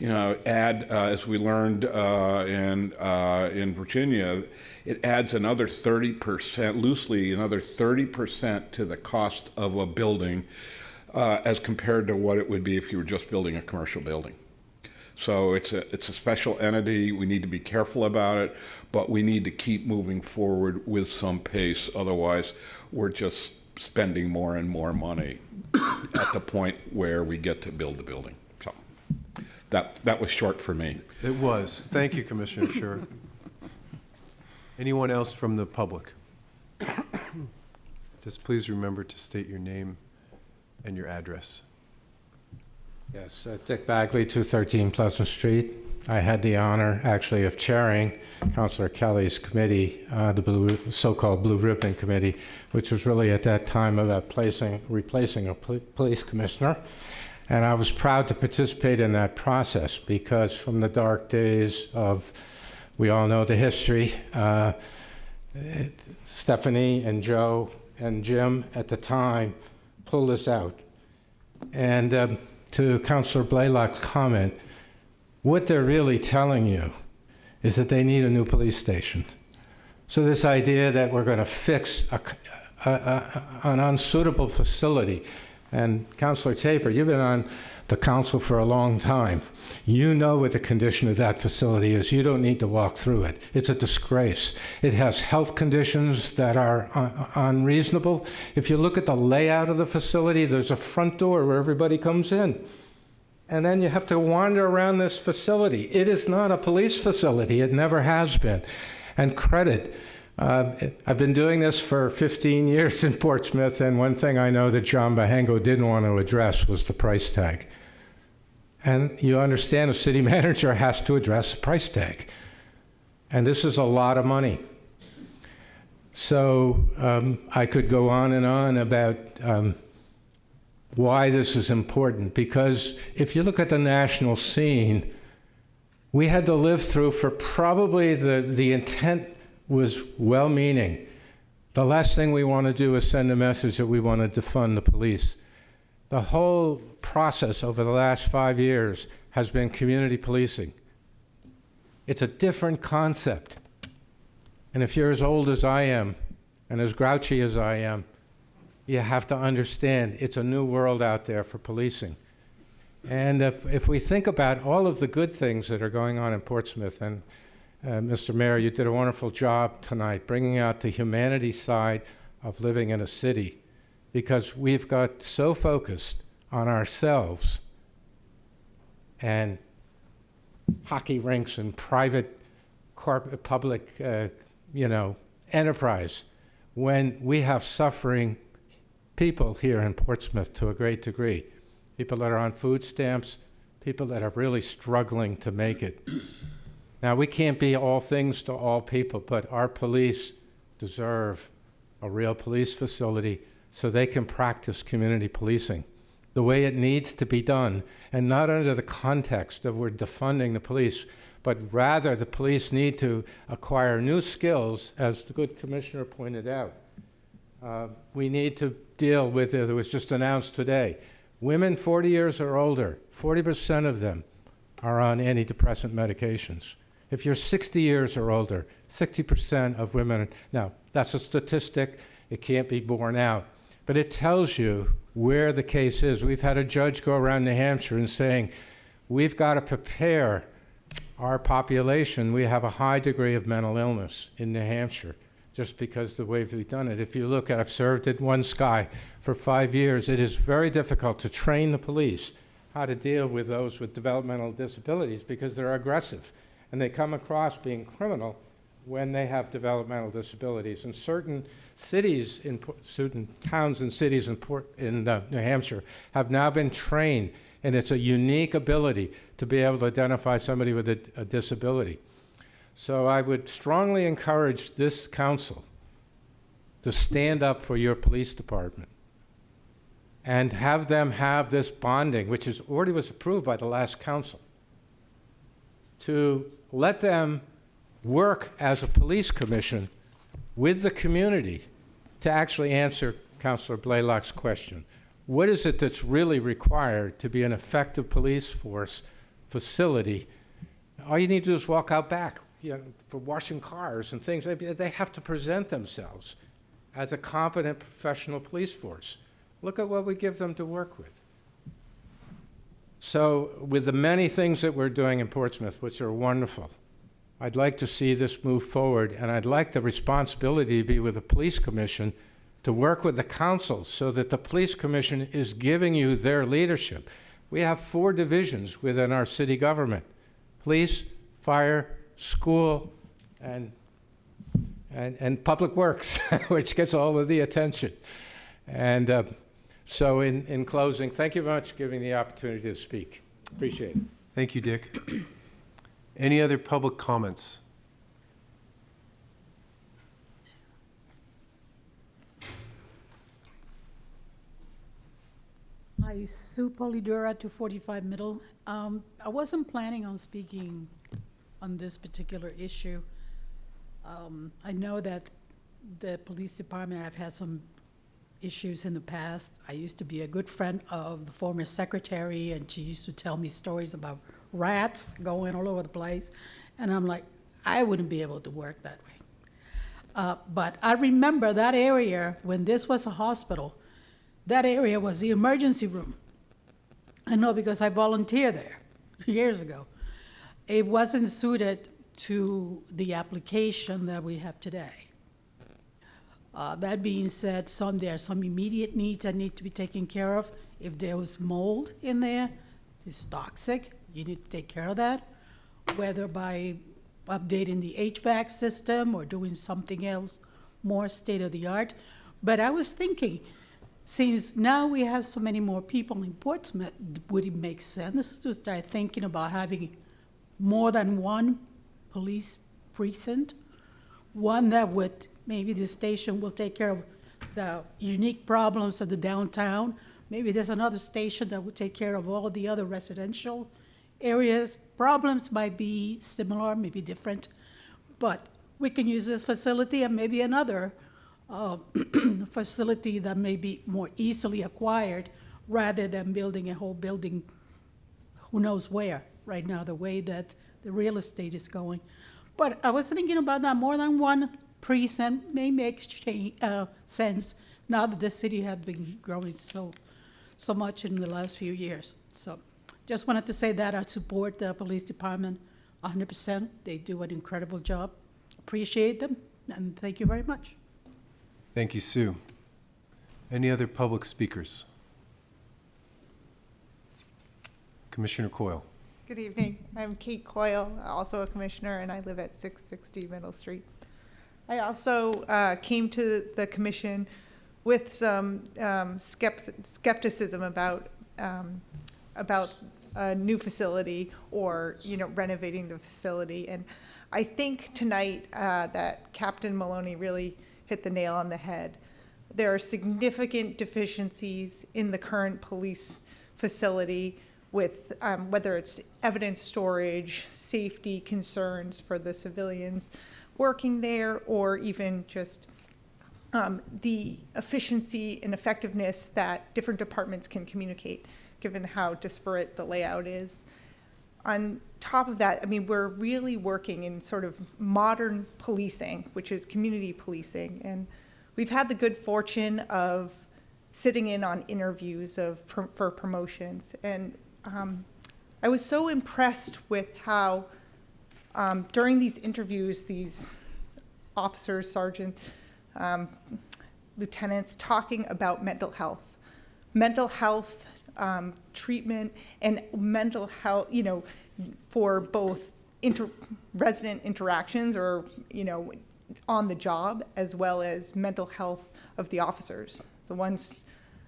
add, as we learned in Virginia, it adds another 30%, loosely another 30% to the cost of a building as compared to what it would be if you were just building a commercial building. So it's a special entity. We need to be careful about it, but we need to keep moving forward with some pace. Otherwise, we're just spending more and more money at the point where we get to build the building. So that was short for me. It was. Thank you, Commissioner Scher. Anyone else from the public? Just please remember to state your name and your address. Yes, Dick Bagley, 213 Pleasant Street. I had the honor, actually, of chairing Councilor Kelly's committee, the so-called Blue Ribbon Committee, which was really at that time about replacing a police commissioner. And I was proud to participate in that process because from the dark days of, we all know the history, Stephanie and Joe and Jim at the time pulled us out. And to Councilor Blaylock's comment, what they're really telling you is that they need a new police station. So this idea that we're going to fix an unsuitable facility, and Councilor Taper, you've been on the council for a long time. You know what the condition of that facility is. You don't need to walk through it. It's a disgrace. It has health conditions that are unreasonable. If you look at the layout of the facility, there's a front door where everybody comes in. And then you have to wander around this facility. It is not a police facility. It never has been. And credit. I've been doing this for 15 years in Portsmouth, and one thing I know that John Bahengo didn't want to address was the price tag. And you understand a city manager has to address the price tag. And this is a lot of money. So I could go on and on about why this is important, because if you look at the national scene, we had to live through for probably the intent was well-meaning. The last thing we want to do is send a message that we want to defund the police. The whole process over the last 5 years has been community policing. It's a different concept. And if you're as old as I am and as grouchy as I am, you have to understand it's a new world out there for policing. And if we think about all of the good things that are going on in Portsmouth, and Mr. Mayor, you did a wonderful job tonight bringing out the humanity side of living in a city, because we've got so focused on ourselves and hockey rinks and private public enterprise, when we have suffering people here in Portsmouth to a great degree. People that are on food stamps, people that are really struggling to make it. Now, we can't be all things to all people, but our police deserve a real police facility so they can practice community policing the way it needs to be done, and not under the context of we're defunding the police, but rather the police need to acquire new skills, as the good commissioner pointed out. we need to deal with it. It was just announced today. Women 40 years or older, 40% of them are on antidepressant medications. If you're 60 years or older, 60% of women, now that's a statistic, it can't be borne out, but it tells you where the case is. We've had a judge go around New Hampshire and saying, we've got to prepare our population. We have a high degree of mental illness in New Hampshire, just because the way we've done it. If you look at, I've served at One Sky for 5 years, it is very difficult to train the police how to deal with those with developmental disabilities because they're aggressive and they come across being criminal when they have developmental disabilities. And certain cities, certain towns and cities in New Hampshire have now been trained, and it's a unique ability to be able to identify somebody with a disability. So I would strongly encourage this council to stand up for your police department and have them have this bonding, which already was approved by the last council, to let them work as a police commission with the community to actually answer Councilor Blaylock's question. What is it that's really required to be an effective police force facility? All you need to do is walk out back, for washing cars and things. They have to present themselves as a competent professional police force. Look at what we give them to work with. So with the many things that we're doing in Portsmouth, which are wonderful, I'd like to see this move forward, and I'd like the responsibility to be with the police commission to work with the council so that the police commission is giving you their leadership. We have 4 divisions within our city government: police, fire, school, and public works, which gets all of the attention. And so in closing, thank you very much for giving me the opportunity to speak. Appreciate it. Thank you, Dick. Any other public comments? Hi, Sue Polidora, 245 Middle. I wasn't planning on speaking on this particular issue. I know that the police department have had some issues in the past. I used to be a good friend of the former secretary, and she used to tell me stories about rats going all over the place. And I'm like, I wouldn't be able to work that way. But I remember that area when this was a hospital. That area was the emergency room. I know because I volunteered there years ago. It wasn't suited to the application that we have today. That being said, there are some immediate needs that need to be taken care of. If there was mold in there, it's toxic. You need to take care of that, whether by updating the HVAC system or doing something else more state-of-the-art. But I was thinking, since now we have so many more people in Portsmouth, would it make sense to start thinking about having more than one police precinct? One that would, maybe the station will take care of the unique problems of the downtown. Maybe there's another station that would take care of all the other residential areas. Problems might be similar, maybe different, but we can use this facility and maybe another facility that may be more easily acquired rather than building a whole building who knows where right now, the way that the real estate is going. But I was thinking about that more than one precinct may make sense now that the city has been growing so much in the last few years. So just wanted to say that I support the police department 100%. They do an incredible job. Appreciate them, and thank you very much. Thank you, Sue. Any other public speakers? Commissioner Coyle. Good evening. I'm Kate Coyle, also a commissioner, and I live at 660 Middle Street. I also came to the commission with some skepticism about a new facility or renovating the facility, and I think tonight that Captain Maloney really hit the nail on the head. There are significant deficiencies in the current police facility with whether it's evidence storage, safety concerns for the civilians working there, or even just the efficiency and effectiveness that different departments can communicate, given how disparate the layout is. On top of that, I mean, we're really working in sort of modern policing, which is community policing. And we've had the good fortune of sitting in on interviews for promotions. And I was so impressed with how during these interviews, these officers, sergeants, lieutenants talking about mental health treatment and mental health, you know, for both resident interactions or, you know, on the job, as well as mental health of the officers, the ones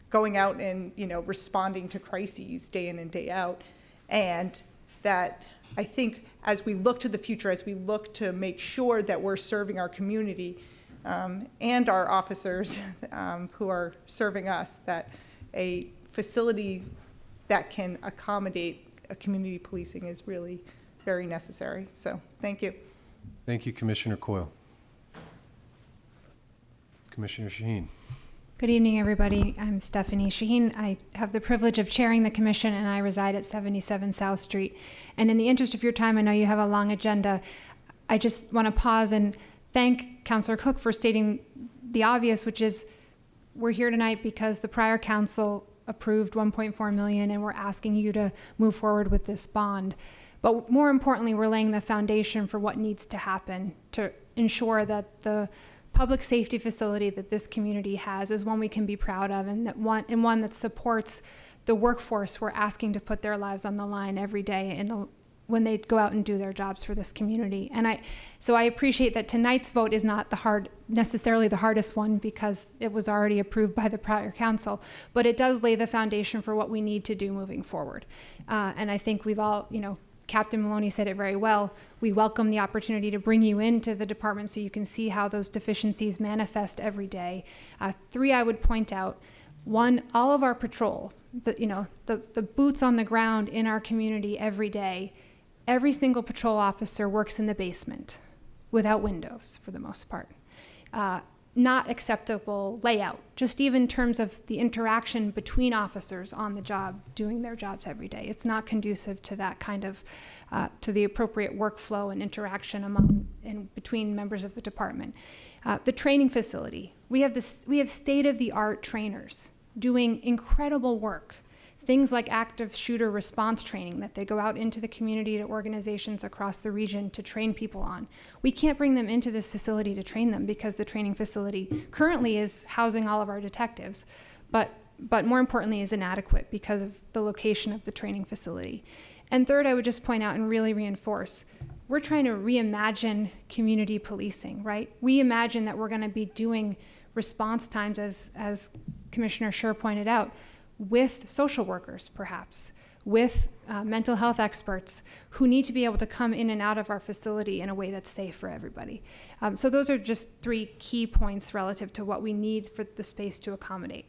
going out and, you know, responding to crises day in and day out. And that I think as we look to the future, as we look to make sure that we're serving our community and our officers who are serving us, that a facility that can accommodate a community policing is really very necessary. So thank you. Thank you, Commissioner Coyle. Commissioner Shaheen. Good evening, everybody. I'm Stephanie Shaheen. I have the privilege of chairing the commission, and I reside at 77 South Street. And in the interest of your time, I know you have a long agenda. I just want to pause and thank Councilor Cook for stating the obvious, which is we're here tonight because the prior council approved $1.4 million, and we're asking you to move forward with this bond. But more importantly, we're laying the foundation for what needs to happen to ensure that the public safety facility that this community has is one we can be proud of, and one that supports the workforce we're asking to put their lives on the line every day when they go out and do their jobs for this community. And so I appreciate that tonight's vote is not necessarily the hardest one, because it was already approved by the prior council, but it does lay the foundation for what we need to do moving forward. And I think we've all, you know, Captain Maloney said it very well. We welcome the opportunity to bring you into the department so you can see how those deficiencies manifest every day. 3, I would point out. 1, all of our patrol, the boots on the ground in our community every day, every single patrol officer works in the basement without windows for the most part. Not acceptable layout, just even in terms of the interaction between officers on the job, doing their jobs every day. It's not conducive to that kind of, to the appropriate workflow and interaction among and between members of the department. The training facility, we have state-of-the-art trainers doing incredible work. Things like active shooter response training that they go out into the community to organizations across the region to train people on. We can't bring them into this facility to train them because the training facility currently is housing all of our detectives, but more importantly is inadequate because of the location of the training facility. And third, I would just point out and really reinforce, we're trying to reimagine community policing, right? We imagine that we're gonna be doing response times, as Commissioner Scher pointed out, with social workers, perhaps, with mental health experts who need to be able to come in and out of our facility in a way that's safe for everybody. So those are just 3 key points relative to what we need for the space to accommodate.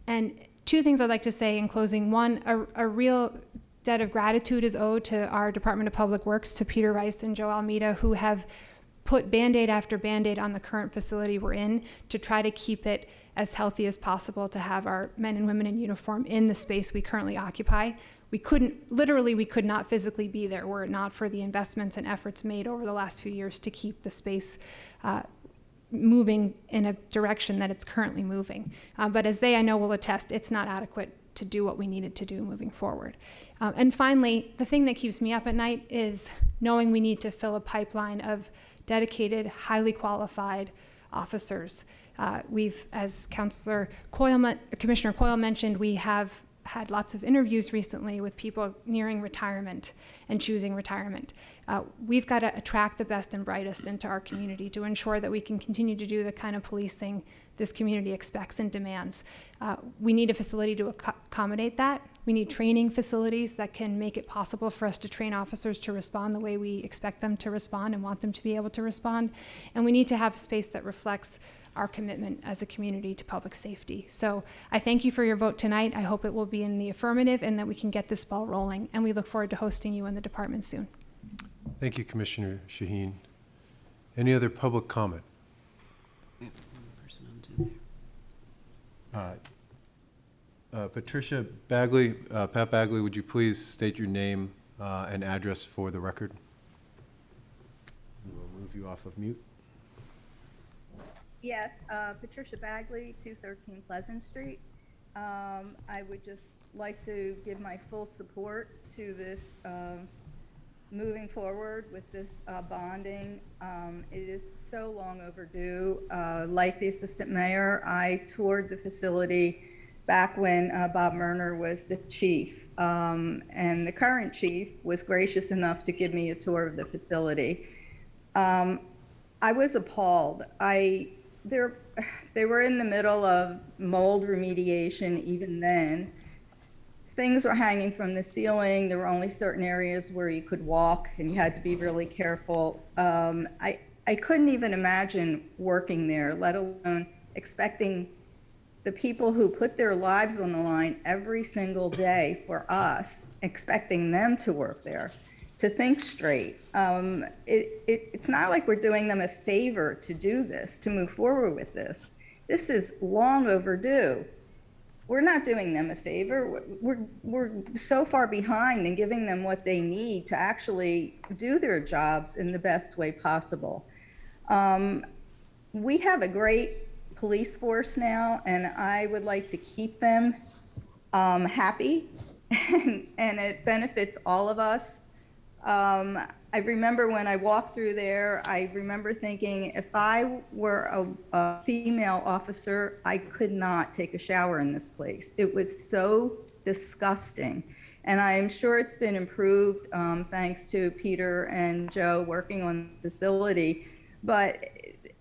And 2 things I'd like to say in closing. 1, a real debt of gratitude is owed to our Department of Public Works, to Peter Rice and Joe Almeida, who have put Band-Aid after Band-Aid on the current facility we're in to try to keep it as healthy as possible, to have our men and women in uniform in the space we currently occupy. We could not physically be there were it not for the investments and efforts made over the last few years to keep the space moving in a direction that it's currently moving. But as I know, will attest, it's not adequate to do what we needed to do moving forward. And finally, the thing that keeps me up at night is knowing we need to fill a pipeline of dedicated, highly qualified officers. We've, as Commissioner Coyle mentioned, we have had lots of interviews recently with people nearing retirement and choosing retirement. We've got to attract the best and brightest into our community to ensure that we can continue to do the kind of policing this community expects and demands. We need a facility to accommodate that. We need training facilities that can make it possible for us to train officers to respond the way we expect them to respond and want them to be able to respond. And we need to have a space that reflects our commitment as a community to public safety. So I thank you for your vote tonight. I hope it will be in the affirmative and that we can get this ball rolling. And we look forward to hosting you in the department soon. Thank you, Commissioner Shaheen. Any other public comment? Patricia Bagley, Pat Bagley, would you please state your name and address for the record? We'll move you off of mute. Yes, Patricia Bagley, 213 Pleasant Street. I would just like to give my full support to this moving forward with this bonding. It is so long overdue. Like the assistant mayor, I toured the facility back when Bob Murner was the chief. And the current chief was gracious enough to give me a tour of the facility. I was appalled. They were in the middle of mold remediation even then. Things were hanging from the ceiling. There were only certain areas where you could walk and you had to be really careful. I couldn't even imagine working there, let alone expecting the people who put their lives on the line every single day for us, expecting them to work there, to think straight. It's not like we're doing them a favor to do this, to move forward with this. This is long overdue. We're not doing them a favor. We're so far behind in giving them what they need to actually do their jobs in the best way possible. We have a great police force now, and I would like to keep them happy, and it benefits all of us. I remember when I walked through there, I remember thinking if I were a female officer, I could not take a shower in this place. It was so disgusting. And I am sure it's been improved thanks to Peter and Joe working on the facility. But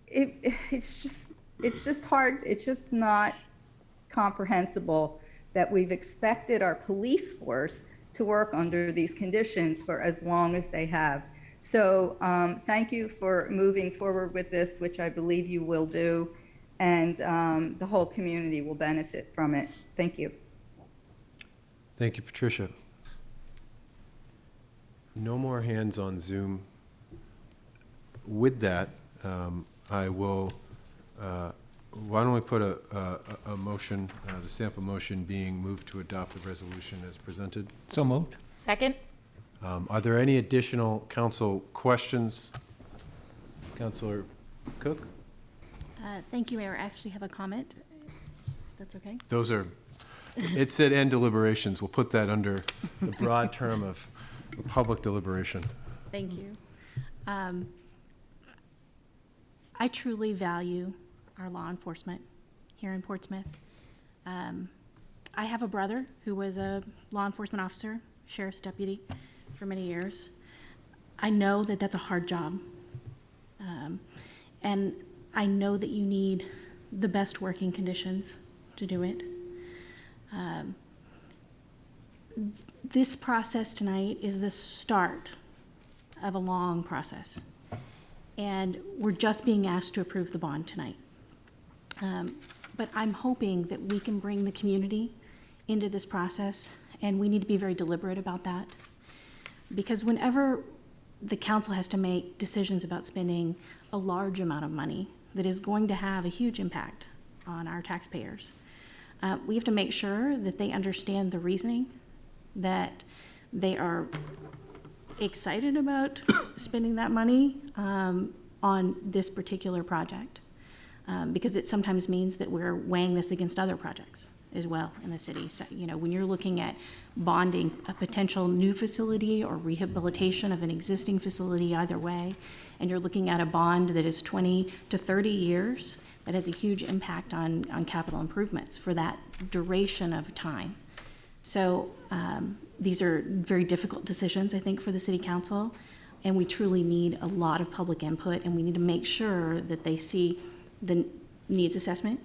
it's just hard. It's just not comprehensible that we've expected our police force to work under these conditions for as long as they have. So thank you for moving forward with this, which I believe you will do, and the whole community will benefit from it. Thank you. Thank you, Patricia. No more hands on Zoom. With that, I will, why don't we put a motion, the sample motion being moved to adopt the resolution as presented? So moved. Second? Are there any additional council questions? Councilor Cook? Thank you, Mayor. I actually have a comment. That's okay? Those are, it said end deliberations. We'll put that under the broad term of public deliberation. Thank you. I truly value our law enforcement here in Portsmouth. I have a brother who was a law enforcement officer, sheriff's deputy for many years. I know that that's a hard job. And I know that you need the best working conditions to do it. This process tonight is the start of a long process. And we're just being asked to approve the bond tonight. But I'm hoping that we can bring the community into this process, and we need to be very deliberate about that. Because whenever the council has to make decisions about spending a large amount of money that is going to have a huge impact on our taxpayers, we have to make sure that they understand the reasoning, that they are excited about spending that money on this particular project. Because it sometimes means that we're weighing this against other projects as well in the city. So, you know, when you're looking at bonding a potential new facility or rehabilitation of an existing facility, either way, and you're looking at a bond that is 20 to 30 years, that has a huge impact on capital improvements for that duration of time. So these are very difficult decisions, I think, for the city council, and we truly need a lot of public input, and we need to make sure that they see the needs assessment,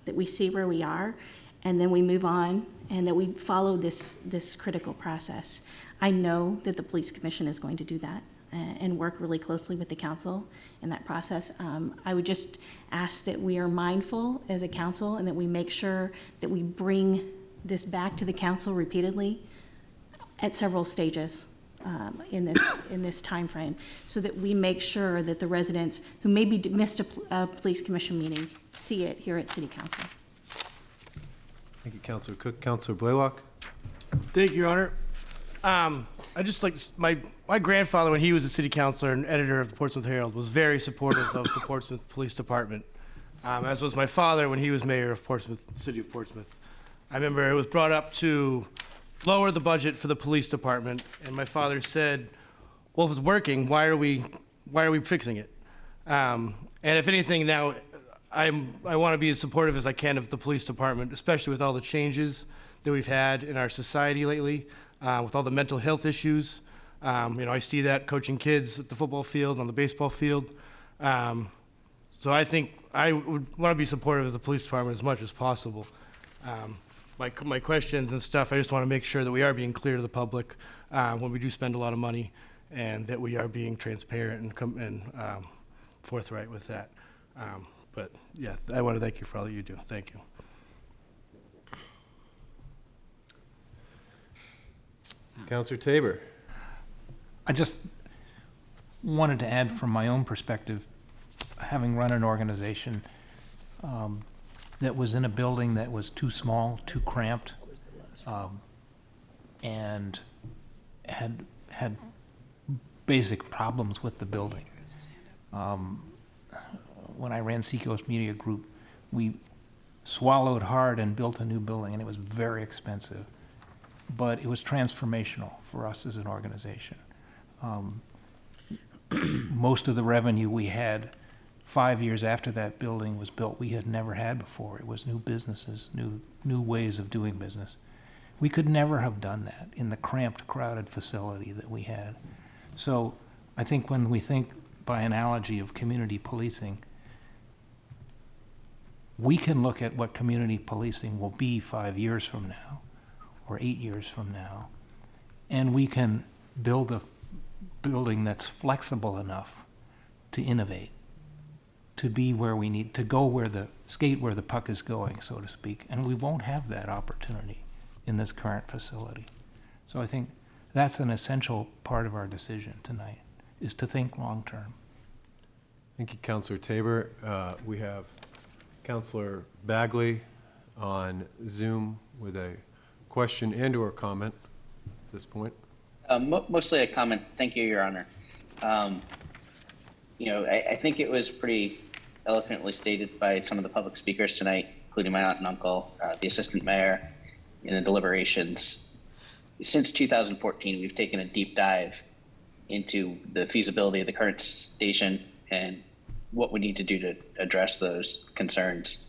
that we see where we are, and then we move on, and that we follow this critical process. I know that the Police Commission is going to do that and work really closely with the council in that process. I would just ask that we are mindful as a council and that we make sure that we bring this back to the council repeatedly at several stages in this time frame, so that we make sure that the residents who maybe missed a police commission meeting see it here at City Council. Thank you, Counselor Cook. Counselor Blaylock? Thank you, Your Honor. I just like, my grandfather, when he was a city councilor and editor of the Portsmouth Herald, was very supportive of the Portsmouth Police Department, as was my father when he was mayor of Portsmouth, city of Portsmouth. I remember it was brought up to lower the budget for the police department, and my father said, well, if it's working, why are we fixing it? And if anything, now I want to be as supportive as I can of the police department, especially with all the changes that we've had in our society lately, with all the mental health issues. I see that coaching kids at the football field, on the baseball field. So I think I would want to be supportive of the police department as much as possible. My questions and stuff, I just want to make sure that we are being clear to the public when we do spend a lot of money, and that we are being transparent and forthright with that. But yeah, I want to thank you for all that you do. Thank you. Counselor Tabor? I just wanted to add from my own perspective, having run an organization that was in a building that was too small, too cramped, and had basic problems with the building. When I ran Seacoast Media Group, we swallowed hard and built a new building, and it was very expensive. But it was transformational for us as an organization. Most of the revenue we had 5 years after that building was built, we had never had before. It was new businesses, new ways of doing business. We could never have done that in the cramped, crowded facility that we had. So I think when we think by analogy of community policing, we can look at what community policing will be 5 years from now, or 8 years from now, and we can build a building that's flexible enough to innovate, to be where we need to go, skate where the puck is going, so to speak. And we won't have that opportunity in this current facility. So I think that's an essential part of our decision tonight, is to think long-term. Thank you, Counselor Tabor. We have Counselor Bagley on Zoom with a question and/or comment at this point. Mostly a comment. Thank you, Your Honor. I think it was pretty eloquently stated by some of the public speakers tonight, including my aunt and uncle, the assistant mayor, in the deliberations. Since 2014, we've taken a deep dive into the feasibility of the current station and what we need to do to address those concerns.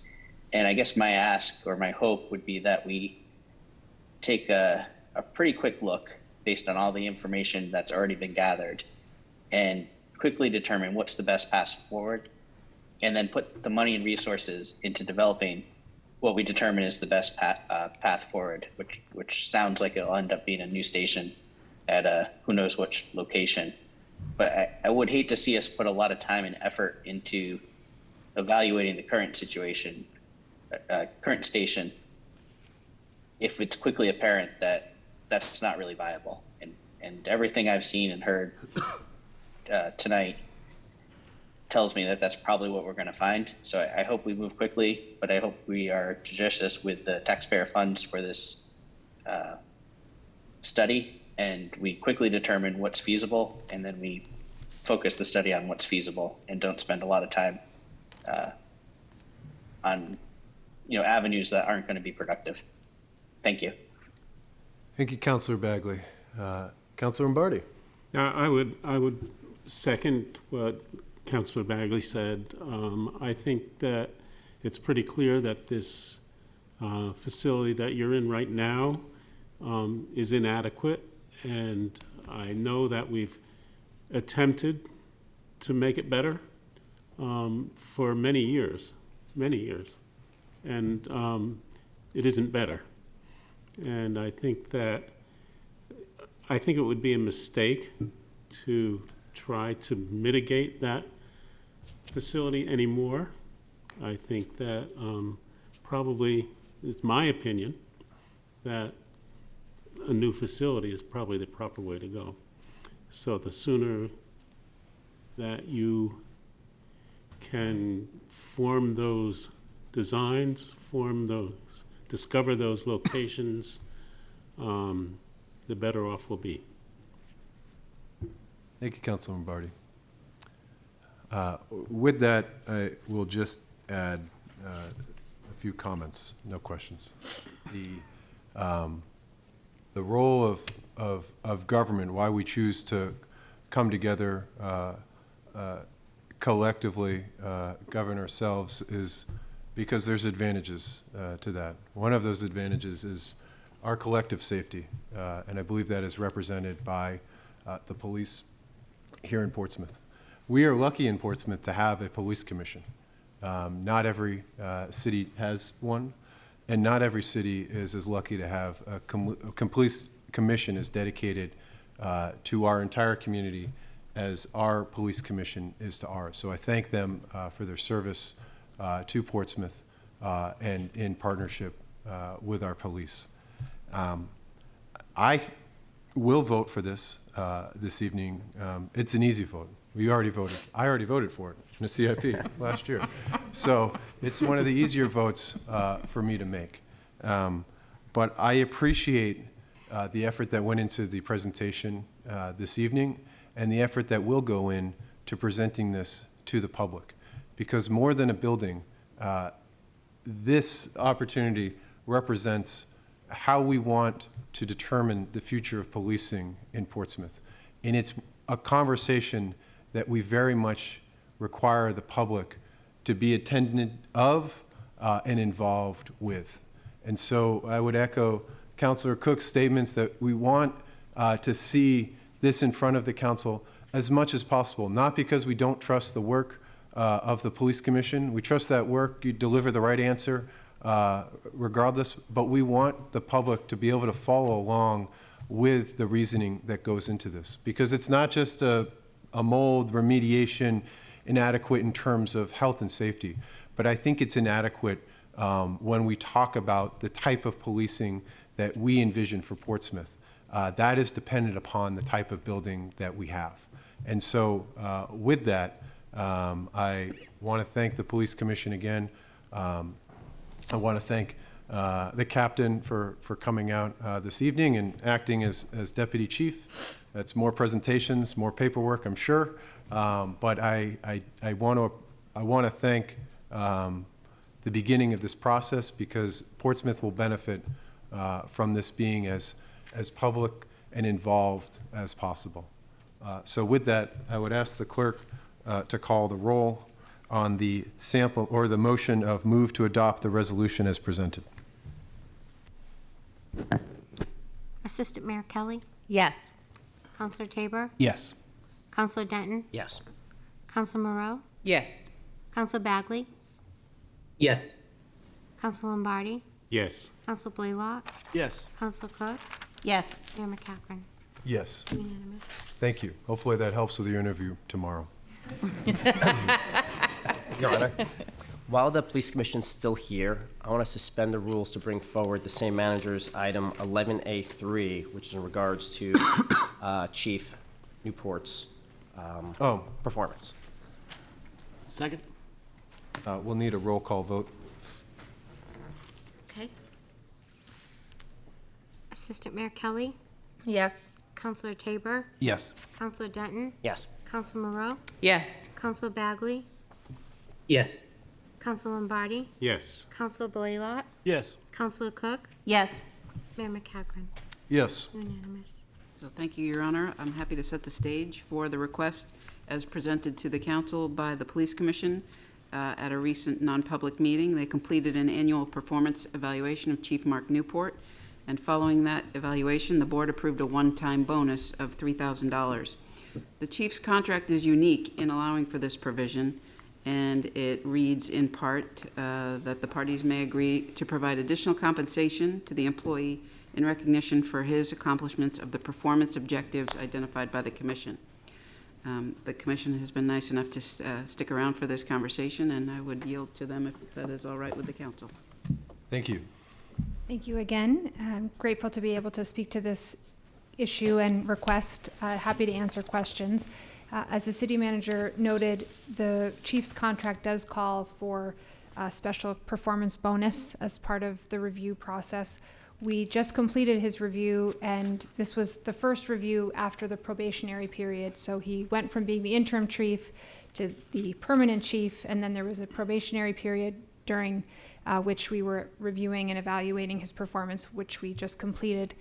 And I guess my ask or my hope would be that we take a pretty quick look based on all the information that's already been gathered and quickly determine what's the best path forward, and then put the money and resources into developing what we determine is the best path forward, which sounds like it'll end up being a new station at a who knows which location. But I would hate to see us put a lot of time and effort into evaluating the current situation, current station, if it's quickly apparent that that's not really viable. And everything I've seen and heard tonight tells me that that's probably what we're going to find. So I hope we move quickly, but I hope we are judicious with the taxpayer funds for this study, and we quickly determine what's feasible, and then we focus the study on what's feasible and don't spend a lot of time on avenues that aren't going to be productive. Thank you. Thank you, Counselor Bagley. Counselor Lombardi? I would second what Councilor Bagley said. I think that it's pretty clear that this facility that you're in right now is inadequate, and I know that we've attempted to make it better for many years, and it isn't better. And I think it would be a mistake to try to mitigate that facility anymore. I think that probably, it's my opinion, that a new facility is probably the proper way to go. So the sooner that you can form those designs, form those discover those locations, the better off we'll be. Thank you, Councilor Lombardi. With that, I will just add a few comments, no questions. The role of government, why we choose to come together collectively, govern ourselves, is because there's advantages to that. One of those advantages is our collective safety, and I believe that is represented by the police here in Portsmouth. We are lucky in Portsmouth to have a police commission. Not every city has one, and not every city is as lucky to have a police commission as dedicated to our entire community as our police commission is to ours. So I thank them for their service to Portsmouth and in partnership with our police. I will vote for this this evening. It's an easy vote. We already voted. I already voted for it in the CIP last year. So it's one of the easier votes for me to make. But I appreciate the effort that went into the presentation this evening and the effort that will go in to presenting this to the public. Because more than a building, this opportunity represents how we want to determine the future of policing in Portsmouth. And it's a conversation that we very much require the public to be attendant of and involved with. And so I would echo Councilor Cook's statements that we want to see this in front of the council as much as possible, not because we don't trust the work of the police commission. We trust that work, you deliver the right answer regardless, but we want the public to be able to follow along with the reasoning that goes into this. Because it's not just a mold remediation inadequate in terms of health and safety, but I think it's inadequate when we talk about the type of policing that we envision for Portsmouth. That is dependent upon the type of building that we have. And so with that, I want to thank the Police Commission again. I want to thank the captain for coming out this evening and acting as deputy chief. That's more presentations, more paperwork, I'm sure. But I want to thank the beginning of this process, because Portsmouth will benefit from this being as public and involved as possible. So with that, I would ask the clerk to call the roll on the sample or the motion of move to adopt the resolution as presented. Assistant Mayor Kelly? Yes. Counselor Tabor? Yes. Counselor Denton? Yes. Counselor Moreau? Yes. Counselor Bagley? Yes. Counselor Lombardi? Yes. Counselor Blaylock? Yes. Counselor Cook? Yes. Mayor McCaffrey? Yes. Unanimous. Thank you. Hopefully that helps with your interview tomorrow. Your Honor, while the police commission's still here, I want to suspend the rules to bring forward the same manager's item 11A3, which is in regards to Chief Newport's performance. Second? We'll need a roll call vote. Okay. Assistant Mayor Kelly? Yes. Counselor Tabor? Yes. Counselor Denton? Yes. Counselor Moreau? Yes. Counselor Bagley? Yes. Counselor Lombardi? Yes. Counselor Blaylock? Yes. Counselor Cook? Yes. Mayor McCaffrey? Yes. Unanimous. So thank you, Your Honor. I'm happy to set the stage for the request as presented to the council by the Police Commission at a recent non-public meeting. They completed an annual performance evaluation of Chief Mark Newport, and following that evaluation, the board approved a one-time bonus of $3,000. The chief's contract is unique in allowing for this provision, and it reads in part that the parties may agree to provide additional compensation to the employee in recognition for his accomplishments of the performance objectives identified by the commission. The commission has been nice enough to stick around for this conversation, and I would yield to them if that is all right with the council. Thank you. Thank you again. I'm grateful to be able to speak to this issue and request. Happy to answer questions. As the city manager noted, the chief's contract does call for a special performance bonus as part of the review process. We just completed his review, and this was the first review after the probationary period. So he went from being the interim chief to the permanent chief, and then there was a probationary period during which we were reviewing and evaluating his performance, which we just completed.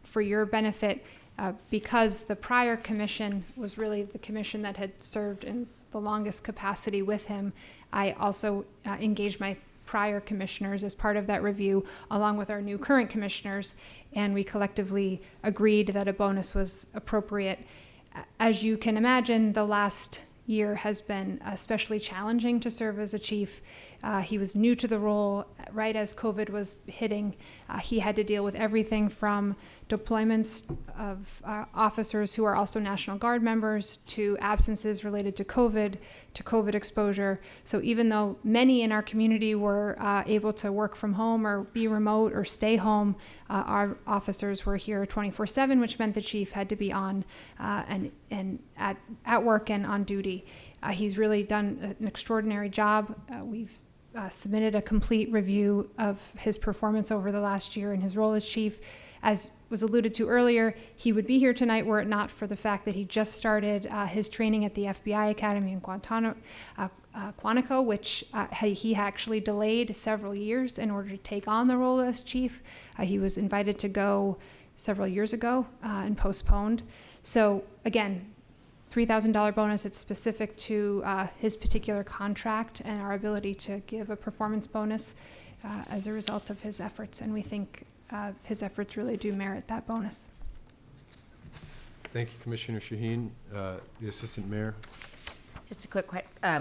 For your benefit, because the prior commission was really the commission that had served in the longest capacity with him, I also engaged my prior commissioners as part of that review, along with our new current commissioners, and we collectively agreed that a bonus was appropriate. As you can imagine, the last year has been especially challenging to serve as a chief. He was new to the role right as COVID was hitting. He had to deal with everything from deployments of officers who are also National Guard members to absences related to COVID exposure. So even though many in our community were able to work from home or be remote or stay home, our officers were here 24/7, which meant the chief had to be on and at work and on duty. He's really done an extraordinary job. We've submitted a complete review of his performance over the last year in his role as chief. As was alluded to earlier, he would be here tonight were it not for the fact that he just started his training at the FBI Academy in Quantico, which he actually delayed several years in order to take on the role as chief. He was invited to go several years ago and postponed. So again, $3,000 bonus. It's specific to his particular contract and our ability to give a performance bonus as a result of his efforts. And we think his efforts really do merit that bonus. Thank you, Commissioner Shaheen. The Assistant Mayor. Just a quick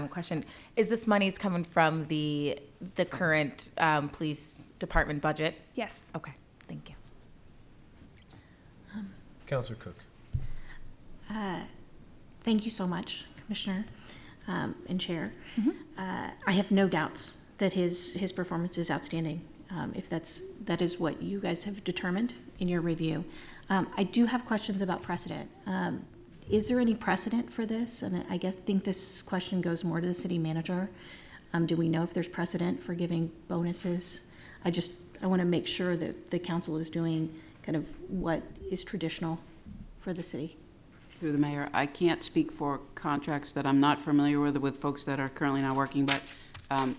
question. Is this money's coming from the current police department budget? Yes. Okay, thank you. Councilor Cook. Thank you so much, Commissioner and Chair. I have no doubts that his performance is outstanding, if that is what you guys have determined in your review. I do have questions about precedent. Is there any precedent for this? And I think this question goes more to the city manager. Do we know if there's precedent for giving bonuses? I want to make sure that the council is doing kind of what is traditional for the city. Through the mayor, I can't speak for contracts that I'm not familiar with folks that are currently not working, but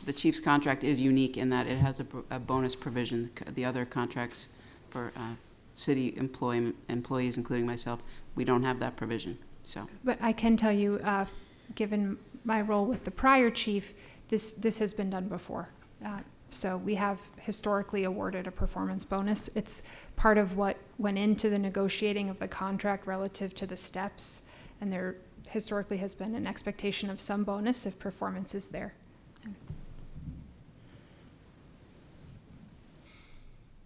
the chief's contract is unique in that it has a bonus provision. The other contracts for city employees, including myself, we don't have that provision. So, but I can tell you, given my role with the prior chief, this has been done before. So we have historically awarded a performance bonus. It's part of what went into the negotiating of the contract relative to the steps, and there historically has been an expectation of some bonus if performance is there.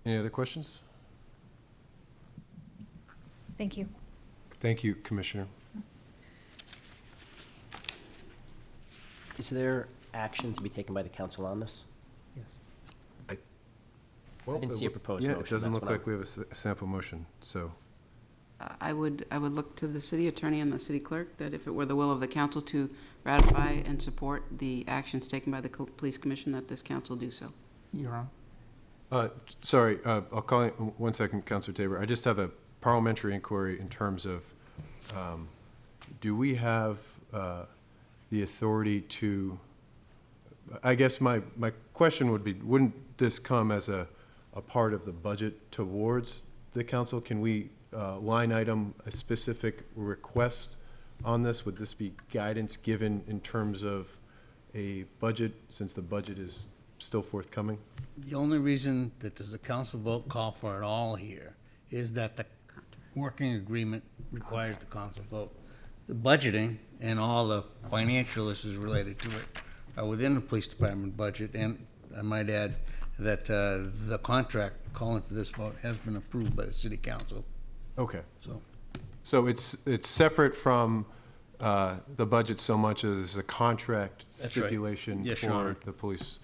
Any other questions? Thank you. Thank you, Commissioner. Is there action to be taken by the council on this? I didn't see a proposed motion. Yeah, it doesn't that's look what like we have a sample motion, so. I would look to the city attorney and the city clerk that if it were the will of the council to ratify and support the actions taken by the police commission, that this council do so. Your Honor. Sorry, I'll call you 1 second, Councilor Tabor. I just have a parliamentary inquiry in terms of, do we have the authority to, I guess my question would be, wouldn't this come as a part of the budget towards the council? Can we line item a specific request on this? Would this be guidance given in terms of a budget, since the budget is still forthcoming? The only reason that there's a council vote call for it all here is that the working agreement requires the council vote. The budgeting and all the financial issues related to it are within the police department budget, and I might add that the contract calling for this vote has been approved by the city council. Okay. So it's separate from the budget so much as a contract That's right. stipulation Yes, Your for Honor. the police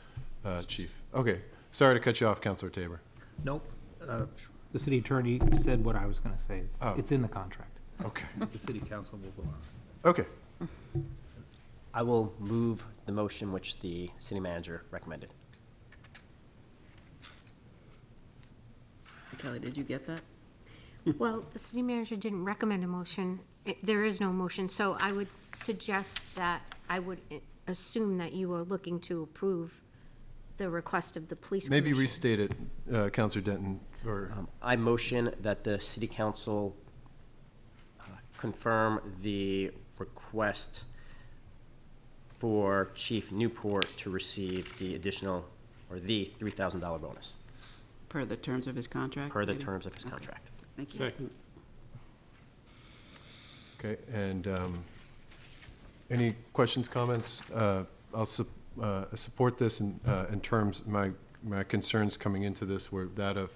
chief. Okay. Sorry to cut you off, Councilor Tabor. Nope. The city attorney said what I was going to say. It's in the contract. Okay. The city council will vote on it. Okay. I will move the motion which the city manager recommended. Kelly, did you get that? Well, the city manager didn't recommend a motion. There is no motion, so I would suggest that I would assume that you are looking to approve the request of the police commission. Maybe restate it, Counselor Denton, or. I motion that the city council confirm the request for Chief Newport to receive the additional, or the $3,000 bonus. Per the terms of his contract? Per the maybe? terms of his Okay. contract. Thank you. Second. Okay, and any questions, comments? I'll support this in terms, my concerns coming into this were that of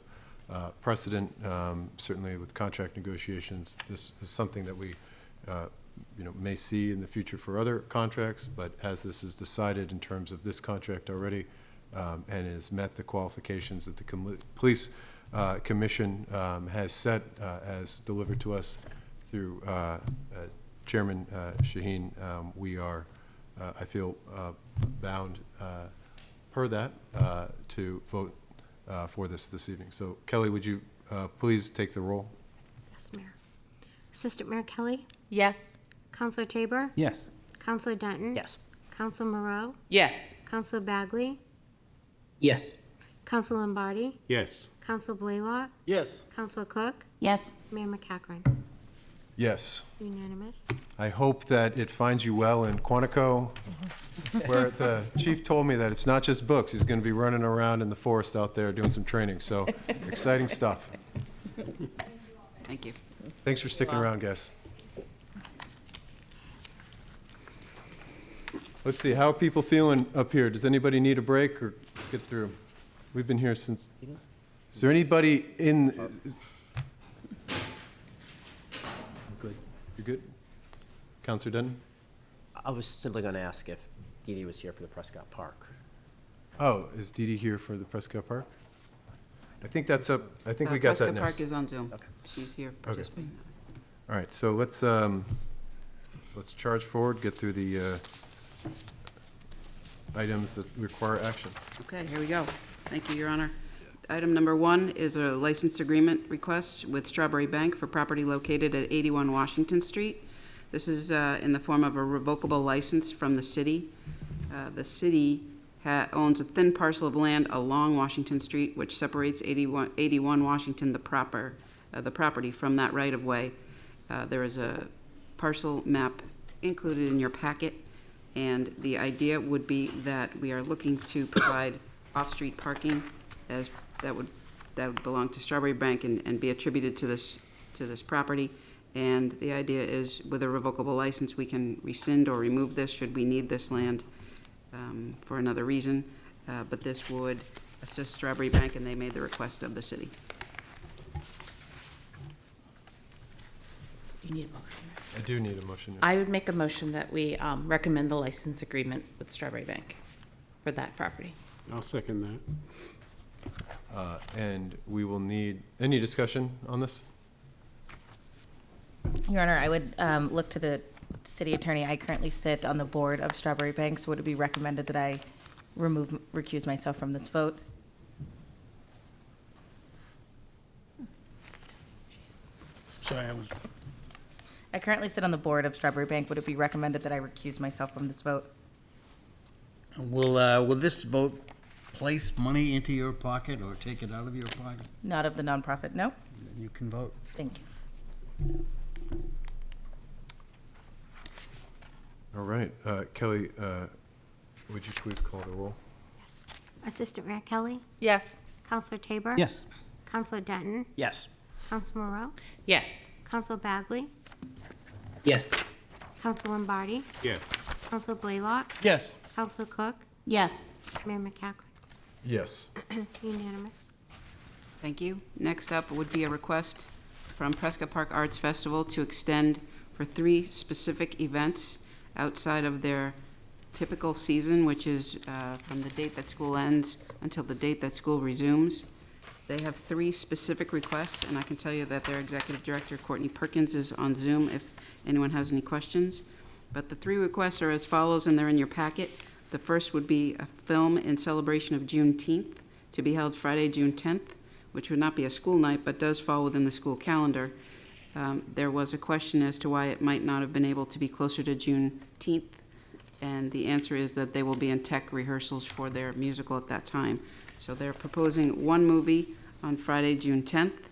precedent, certainly with contract negotiations. This is something that we, may see in the future for other contracts, but as this is decided in terms of this contract already, and has met the qualifications that the police commission has set, as delivered to us through Chairman Shaheen, we are, I feel, bound per that to vote for this evening. So Kelly, would you please take the roll? Yes, Mayor. Assistant Mayor Kelly? Yes. Counselor Tabor? Yes. Counselor Denton? Yes. Counselor Moreau? Yes. Counselor Bagley? Yes. Counselor Lombardi? Yes. Counselor Blaylock? Yes. Counselor Cook? Yes. Mayor McCackron? Yes. Unanimous. I hope that it finds you well in Quantico, where the chief told me that it's not just books. He's going to be running around in the forest out there doing some training. So exciting stuff. Thank you. Thanks for sticking around, guys. Let's see, how are people feeling up here? Does anybody need a break or get through? We've been here since. Is there anybody in? Good. You good? Counselor Denton? I was simply going to ask if Dee Dee was here for the Prescott Park. Oh, is Dee Dee here for the Prescott Park? I think that's up, I think we got that Prescott next. Park is on Zoom. Okay. She's here participating. All right, so let's charge forward, get through the items that require action. Okay, here we go. Thank you, Your Honor. Item number 1 is a license agreement request with Strawberry Bank for property located at 81 Washington Street. This is in the form of a revocable license from the city. The city owns a thin parcel of land along Washington Street, which separates 81 Washington, the property, from that right-of-way. There is a parcel map included in your packet, and the idea would be that we are looking to provide off-street parking as that would belong to Strawberry Bank and be attributed to this property. And the idea is, with a revocable license, we can rescind or remove this should we need this land for another reason. But this would assist Strawberry Bank, and they made the request of the city. You need a motion. I do need a motion. I would make a motion that we recommend the license agreement with Strawberry Bank for that property. I'll second that. And we will need, any discussion on this? Your Honor, I would look to the city attorney. I currently sit on the board of Strawberry Bank, so would it be recommended that I recuse myself from this vote? Sorry, I currently sit on the board of Strawberry Bank. Would it be recommended that I recuse myself from this vote? will this vote place money into your pocket or take it out of your pocket? Not of the nonprofit, no? Then you can vote. Thank you. All right, Kelly, would you please call the roll? Yes. Assistant Mayor Kelly? Yes. Counselor Tabor? Yes. Counselor Denton? Yes. Counselor Moreau? Yes. Counselor Bagley? Yes. Counselor Lombardi? Yes. Counselor Blaylock? Yes. Counselor Cook? Yes. Mayor McCackron? Yes. Unanimous. Thank you. Next up would be a request from Prescott Park Arts Festival to extend for 3 specific events outside of their typical season, which is from the date that school ends until the date that school resumes. They have 3 specific requests, and I can tell you that their executive director, Courtney Perkins, is on Zoom if anyone has any questions. But the three requests are as follows, and they're in your packet. The first would be a film in celebration of Juneteenth to be held Friday, June 10th, which would not be a school night, but does fall within the school calendar. There was a question as to why it might not have been able to be closer to Juneteenth, and the answer is that they will be in tech rehearsals for their musical at that time. So they're proposing one movie on Friday, June 10th.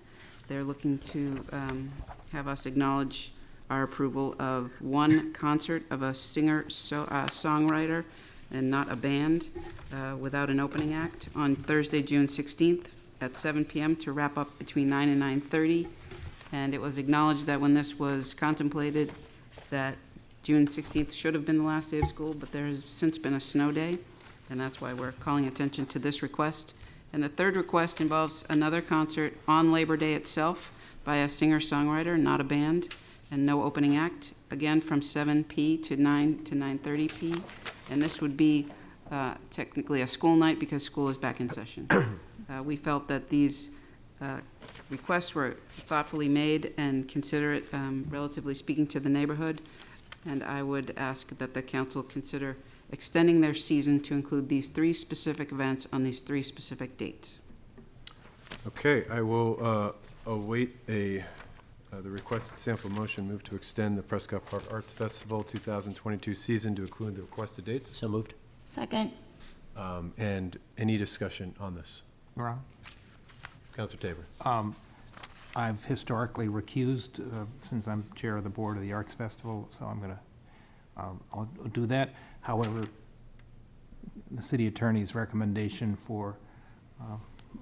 They're looking to have us acknowledge our approval of one concert of a singer-songwriter and not a band without an opening act on Thursday, June 16th at 7 p.m. to wrap up between 9 and 9:30. And it was acknowledged that when this was contemplated, that June 16th should have been the last day of school, but there has since been a snow day, and that's why we're calling attention to this request. And the third request involves another concert on Labor Day itself by a singer-songwriter, not a band, and no opening act, again from 7 p. to 9 to 9:30 p. And this would be technically a school night because school is back in session. We felt that these requests were thoughtfully made and considerate, relatively speaking, to the neighborhood. And I would ask that the council consider extending their season to include these three specific events on these three specific dates. Okay, I will await the requested sample motion, move to extend the Prescott Park Arts Festival 2022 season to include the requested dates. So moved. Second. And any discussion on this? Your Honor? Counselor Tabor. I've historically recused since I'm chair of the board of the Arts Festival, so I'm going to I'll do that. However, the city attorney's recommendation for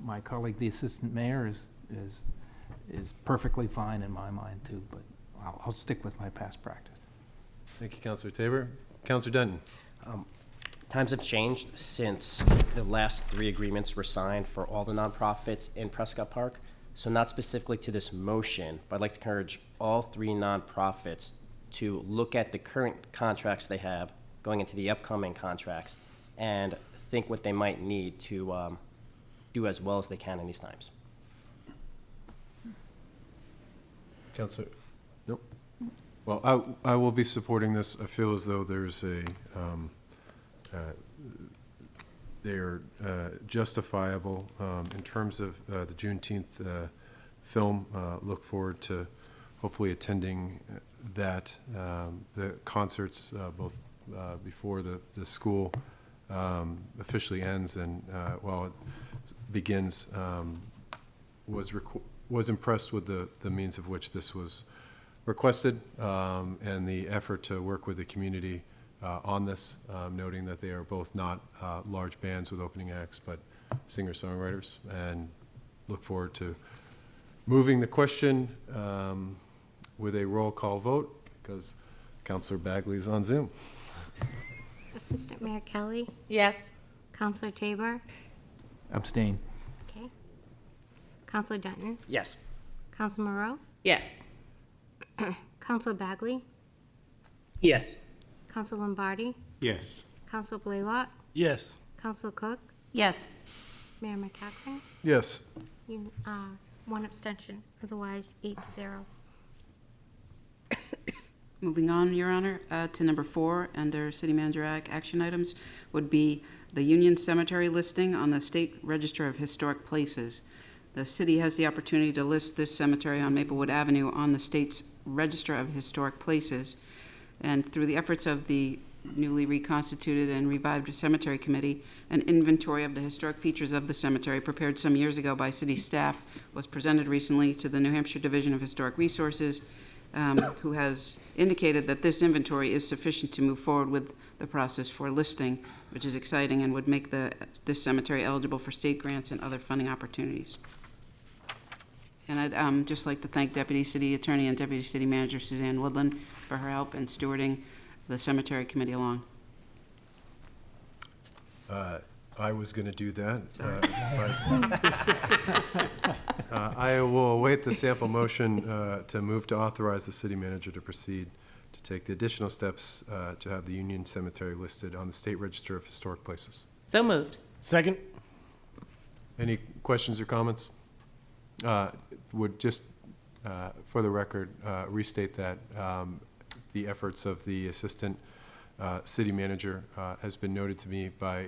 my colleague, the assistant mayor, is perfectly fine in my mind too. But I'll stick with my past practice. Thank you, Counselor Tabor. Counselor Denton. Times have changed since the last three agreements were signed for all the nonprofits in Prescott Park. So not specifically to this motion, but I'd like to encourage all three nonprofits to look at the current contracts they have going into the upcoming contracts and think what they might need to do as well as they can in these times. Counselor, nope. Well, I will be supporting this. I feel as though there's they're justifiable in terms of the Juneteenth film. Look forward to hopefully attending that, the concerts both before the school officially ends and while it begins. Was impressed with the means of which this was requested and the effort to work with the community on this, noting that they are both not large bands with opening acts, but singer-songwriters, and look forward to moving the question with a roll call vote, because Councillor Bagley is on Zoom. Assistant Mayor Kelly? Yes. Counselor Tabor? Abstain. Okay. Counselor Denton? Yes. Counselor Moreau? Yes. Counselor Bagley? Yes. Counselor Lombardi? Yes. Counselor Blaylock? Yes. Counselor Cook? Yes. Mayor McCaffrey? Yes. One abstention, otherwise 8-0. Moving on, Your Honor, to number 4, under City Manager action items, would be the Union Cemetery listing on the State Register of Historic Places. The city has the opportunity to list this cemetery on Maplewood Avenue on the state's Register of Historic Places. And through the efforts of the newly reconstituted and revived Cemetery Committee, an inventory of the historic features of the cemetery prepared some years ago by city staff was presented recently to the New Hampshire Division of Historic Resources, who has indicated that this inventory is sufficient to move forward with the process for listing, which is exciting and would make this cemetery eligible for state grants and other funding opportunities. And I'd just like to thank Deputy City Attorney and Deputy City Manager Suzanne Woodland for her help in stewarding the Cemetery Committee along. I was going to do that. I will await the sample motion to move to authorize the city manager to proceed to take the additional steps to have the Union Cemetery listed on the State Register of Historic Places. So moved. Second? Any questions or comments? Would just, for the record, restate that the efforts of the Assistant City Manager has been noted to me by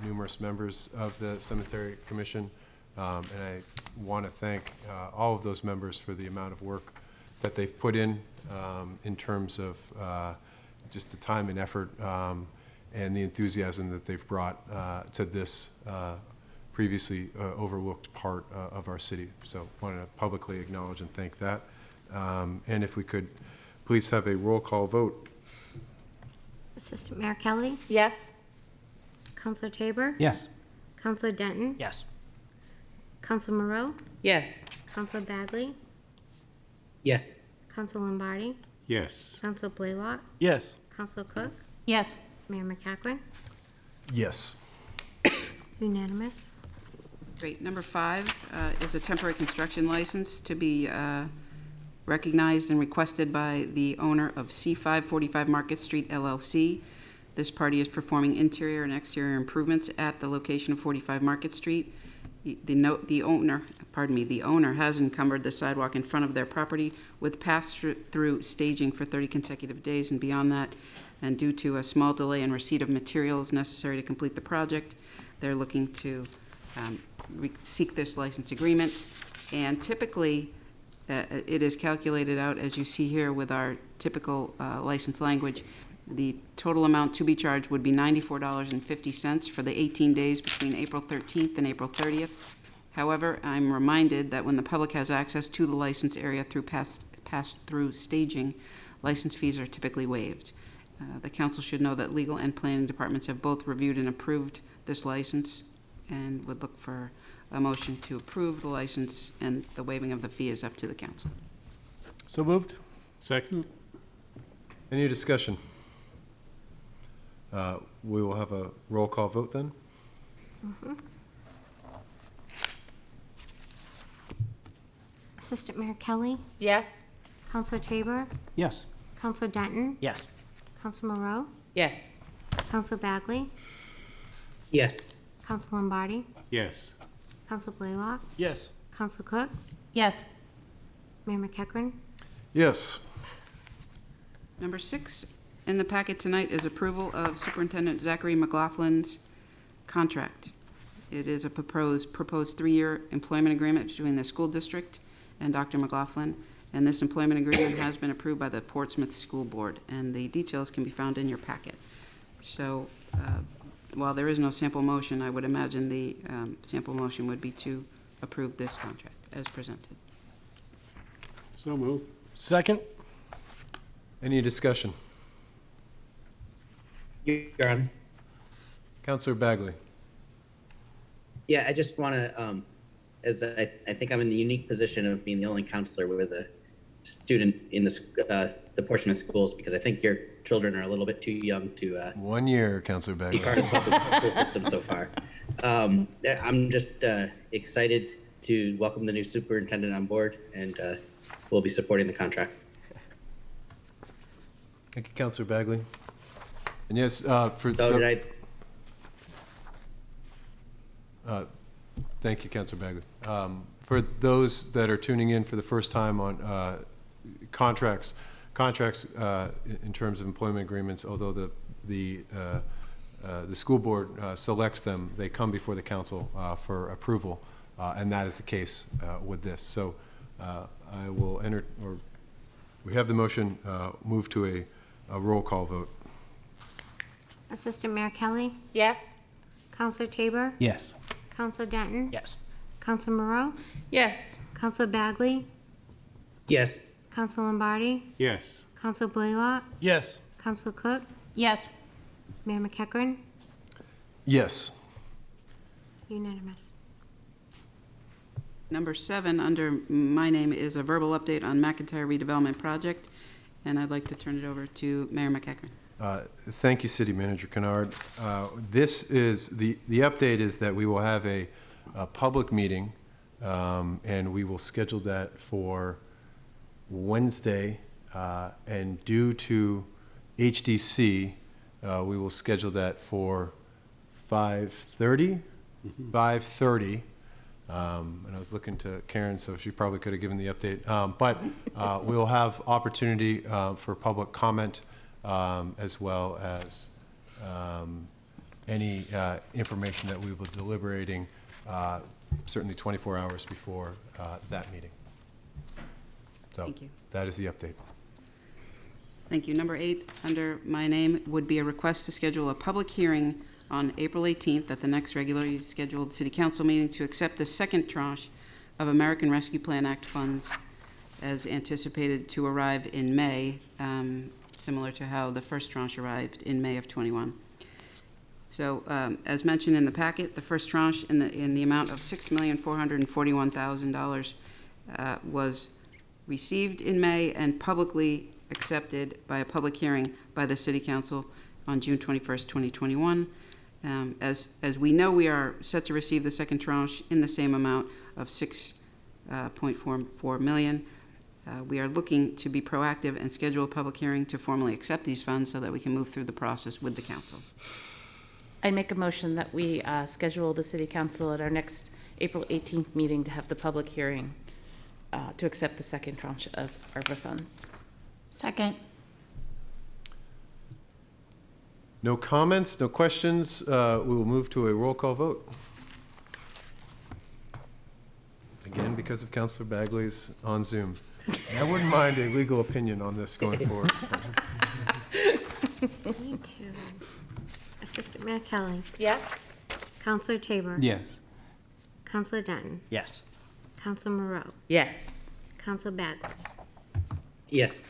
numerous members of the Cemetery Commission. And I want to thank all of those members for the amount of work that they've put in terms of just the time and effort and the enthusiasm that they've brought to this previously overlooked part of our city. So I wanted to publicly acknowledge and thank that. And if we could please have a roll call vote. Assistant Mayor Kelly? Yes. Counselor Tabor? Yes. Counselor Denton? Yes. Counselor Moreau? Yes. Counselor Bagley? Yes. Counselor Lombardi? Yes. Counselor Blaylock? Yes. Counselor Cook? Yes. Mayor McEachran? Yes. Unanimous. Great. Number 5 is a temporary construction license to be recognized and requested by the owner of C545 Market Street LLC. This party is performing interior and exterior improvements at the location of 45 Market Street. The owner has encumbered the sidewalk in front of their property with pass-through staging for 30 consecutive days and beyond that. And due to a small delay in receipt of materials necessary to complete the project, they're looking to seek this license agreement. And typically, it is calculated out, as you see here with our typical license language. The total amount to be charged would be $94.50 for the 18 days between April 13th and April 30th. However, I'm reminded that when the public has access to the license area through pass-through staging, license fees are typically waived. The council should know that legal and planning departments have both reviewed and approved this license and would look for a motion to approve the license, and the waiving of the fee is up to the council. So moved. Second? Any discussion? We will have a roll call vote then. Assistant Mayor Kelly? Yes. Counselor Tabor? Yes. Counselor Denton? Yes. Counselor Moreau? Yes. Counselor Bagley? Yes. Counselor Lombardi? Yes. Counselor Blaylock? Yes. Counselor Cook? Yes. Mayor McEachran? Yes. Number 6 in the packet tonight is approval of Superintendent Zachary McLaughlin's contract. It is a proposed 3-year employment agreement between the school district and Dr. McLaughlin, and this employment agreement has been approved by the Portsmouth School Board, and the details can be found in your packet. So while there is no sample motion, I would imagine the sample motion would be to approve this contract as presented. So move. Second. Any discussion? Your Honor. Councilor Bagley. Yeah, I just want to, as I think I'm in the unique position of being the only counselor with a student in the Portsmouth schools, because I think your children are a little bit too young to 1 year, Councilor be Bagley. part of the public school system so far. I'm just excited to welcome the new superintendent on board, and we'll be supporting the contract. Thank you, Councilor Bagley. And yes, thank you, Councilor Bagley. For those that are tuning in for the first time on contracts in terms of employment agreements, although the school board selects them, they come before the council for approval, and that is the case with this. So I will we have the motion, move to a roll call vote. Assistant Mayor Kelly? Yes. Counselor Tabor? Yes. Counselor Denton? Yes. Counselor Moreau? Yes. Counselor Bagley? Yes. Counselor Lombardi? Yes. Counselor Blaylock? Yes. Counselor Cook? Yes. Mayor McEachran? Yes. Unanimous. Number 7 under my name is a verbal update on McIntyre redevelopment project, and I'd like to turn it over to Mayor McEachran. Thank you, City Manager Kennard. This is, the update is that we will have a public meeting, and we will schedule that for Wednesday, and due to HDC, we will schedule that for 5:30. And I was looking to Karen, so she probably could have given the update. But we'll have opportunity for public comment as well as any information that we will be deliberating certainly 24 hours before that meeting. So Thank you. that is the update. Thank you. Number 8, under my name, would be a request to schedule a public hearing on April 18th at the next regularly scheduled City Council meeting to accept the second tranche of American Rescue Plan Act funds as anticipated to arrive in May, similar to how the first tranche arrived in May of '21. So, as mentioned in the packet, the first tranche in the amount of $6,441,000 was received in May and publicly accepted by a public hearing by the City Council on June 21st, 2021. As we know, we are set to receive the second tranche in the same amount of $6.44 million. We are looking to be proactive and schedule a public hearing to formally accept these funds so that we can move through the process with the council. I make a motion that we schedule the city council at our next April 18th meeting to have the public hearing to accept the second tranche of ARPA funds. Second. No comments, no questions. We will move to a roll call vote. Again, because of Councilor Bagley's on Zoom. I wouldn't mind a legal opinion on this going forward. Me too. Assistant Mayor Kelly. Yes. Counselor Tabor. Yes. Counselor Denton. Yes. Counselor Moreau. Yes. Counselor Bagley. Yes.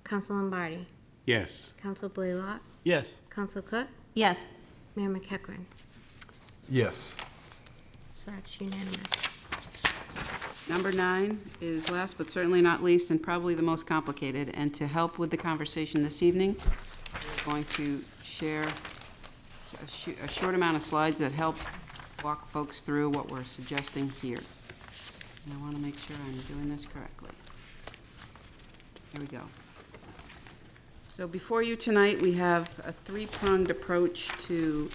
Counselor Lombardi. Yes. Counselor Blaylock. Yes. Counselor Cook. Yes. Mayor McEachran. Yes. So that's unanimous. Number 9 is last but certainly not least, and probably the most complicated. And to help with the conversation this evening, we're going to share a short amount of slides that help walk folks through what we're suggesting here. And I want to make sure I'm doing this correctly. Here we go. So before you tonight, we have a 3-pronged approach to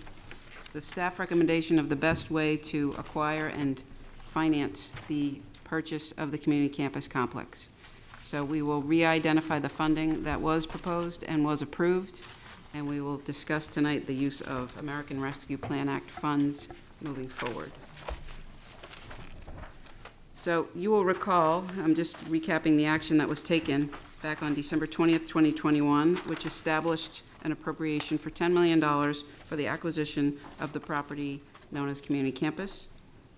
the staff recommendation of the best way to acquire and finance the purchase of the community campus complex. So we will re-identify the funding that was proposed and was approved, and we will discuss tonight the use of American Rescue Plan Act funds moving forward. So you will recall, I'm just recapping the action that was taken back on December 20th, 2021, which established an appropriation for $10 million for the acquisition of the property known as Community Campus.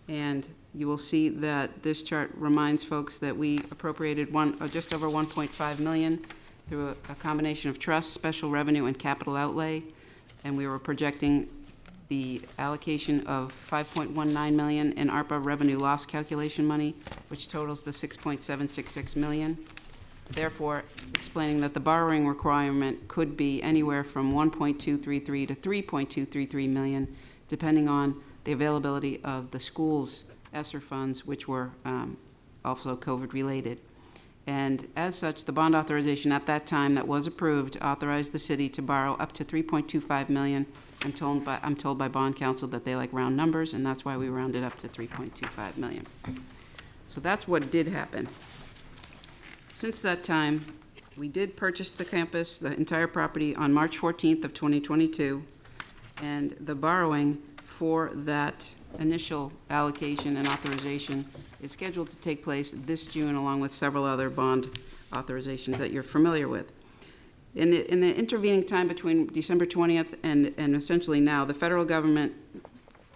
And you will see that this chart reminds folks that we appropriated just over $1.5 million through a combination of trust, special revenue, and capital outlay. And we were projecting the allocation of $5.19 million in ARPA revenue loss calculation money, which totals the $6.766 million. Therefore, explaining that the borrowing requirement could be anywhere from $1.233 to $3.233 million, depending on the availability of the school's ESSER funds, which were also COVID-related. And as such, the bond authorization at that time that was approved authorized the city to borrow up to $3.25 million. I'm told by bond counsel that they like round numbers, and that's why we rounded up to $3.25 million. So that's what did happen. Since that time, we did purchase the campus, the entire property, on March 14th of 2022, and the borrowing for that initial allocation and authorization is scheduled to take place this June, along with several other bond authorizations that you're familiar with. In the intervening time between December 20th and essentially now, the federal government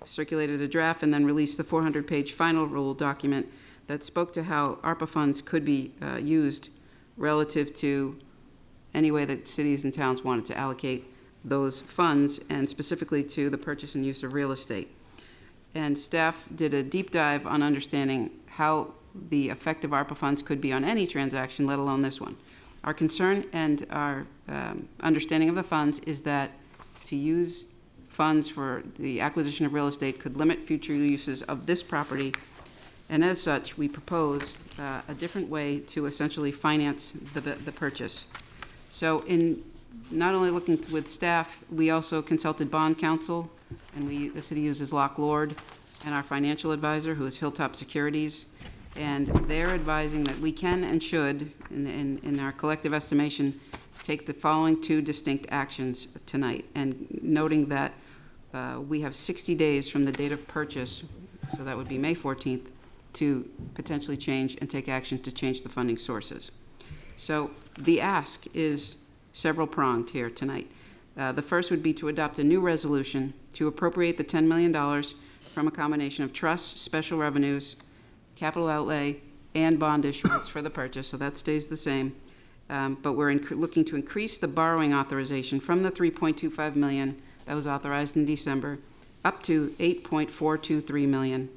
circulated a draft and then released the 400-page final rule document that spoke to how ARPA funds could be used relative to any way that cities and towns wanted to allocate those funds, and specifically to the purchase and use of real estate. And staff did a deep dive on understanding how the effect of ARPA funds could be on any transaction, let alone this one. Our concern and our understanding of the funds is that to use funds for the acquisition of real estate could limit future uses of this property, and as such, we propose a different way to essentially finance the purchase. So in not only looking with staff, we also consulted bond counsel, and the city uses Lock Lord and our financial advisor, who is Hilltop Securities. And they're advising that we can and should, in our collective estimation, take the following two distinct actions tonight. And noting that we have 60 days from the date of purchase, so that would be May 14th, to potentially change and take action to change the funding sources. So the ask is several pronged here tonight. The first would be to adopt a new resolution to appropriate the $10 million from a combination of trusts, special revenues, capital outlay, and bond issuance for the purchase, so that stays the same. But we're looking to increase the borrowing authorization from the $3.25 million that was authorized in December up to $8.423 million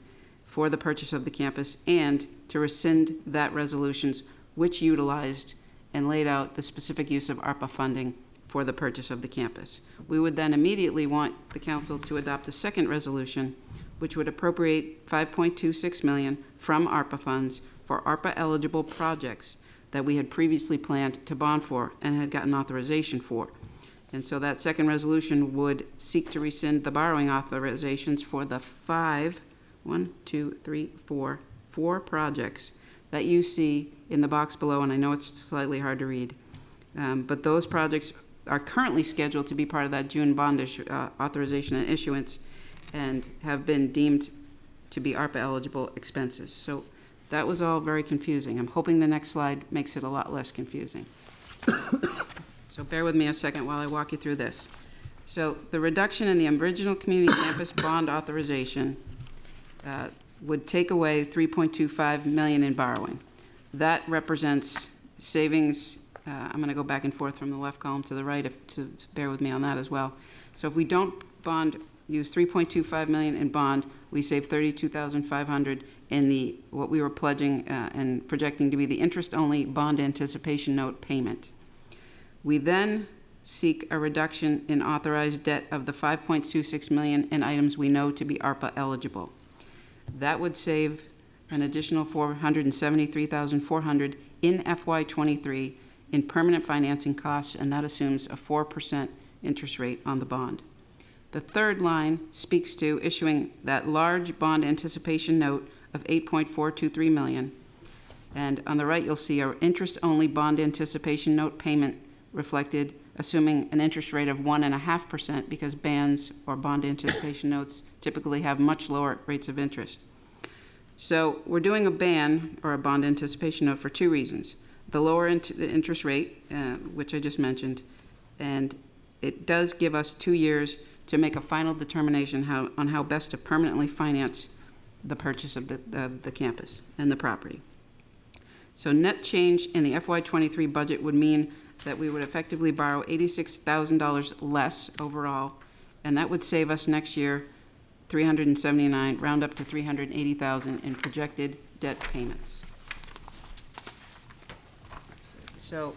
for the purchase of the campus, and to rescind that resolutions which utilized and laid out the specific use of ARPA funding for the purchase of the campus. We would then immediately want the council to adopt a second resolution, which would appropriate $5.26 million from ARPA funds for ARPA-eligible projects that we had previously planned to bond for and had gotten authorization for. And so that second resolution would seek to rescind the borrowing authorizations for the four projects that you see in the box below, and I know it's slightly hard to read. But those projects are currently scheduled to be part of that June bond authorization and issuance, and have been deemed to be ARPA-eligible expenses. So that was all very confusing. I'm hoping the next slide makes it a lot less confusing. So bear with me a second while I walk you through this. So the reduction in the original community campus bond authorization would take away $3.25 million in borrowing. That represents savings. I'm going to go back and forth from the left column to the right, to bear with me on that as well. So if we don't use $3.25 million in bond, we save $32,500 in what we were pledging and projecting to be the interest-only bond anticipation note payment. We then seek a reduction in authorized debt of the $5.26 million in items we know to be ARPA eligible. That would save an additional $473,400 in FY23 in permanent financing costs, and that assumes a 4% interest rate on the bond. The third line speaks to issuing that large bond anticipation note of $8.423 million. And on the right, you'll see our interest-only bond anticipation note payment reflected, assuming an interest rate of 1.5%, because bands or bond anticipation notes typically have much lower rates of interest. So we're doing a ban or a bond anticipation note for two reasons. The lower interest rate, which I just mentioned, and it does give us 2 years to make a final determination on how best to permanently finance the purchase of the campus and the property. So net change in the FY23 budget would mean that we would effectively borrow $86,000 less overall, and that would save us next year $379,000, round up to $380,000 in projected debt payments. So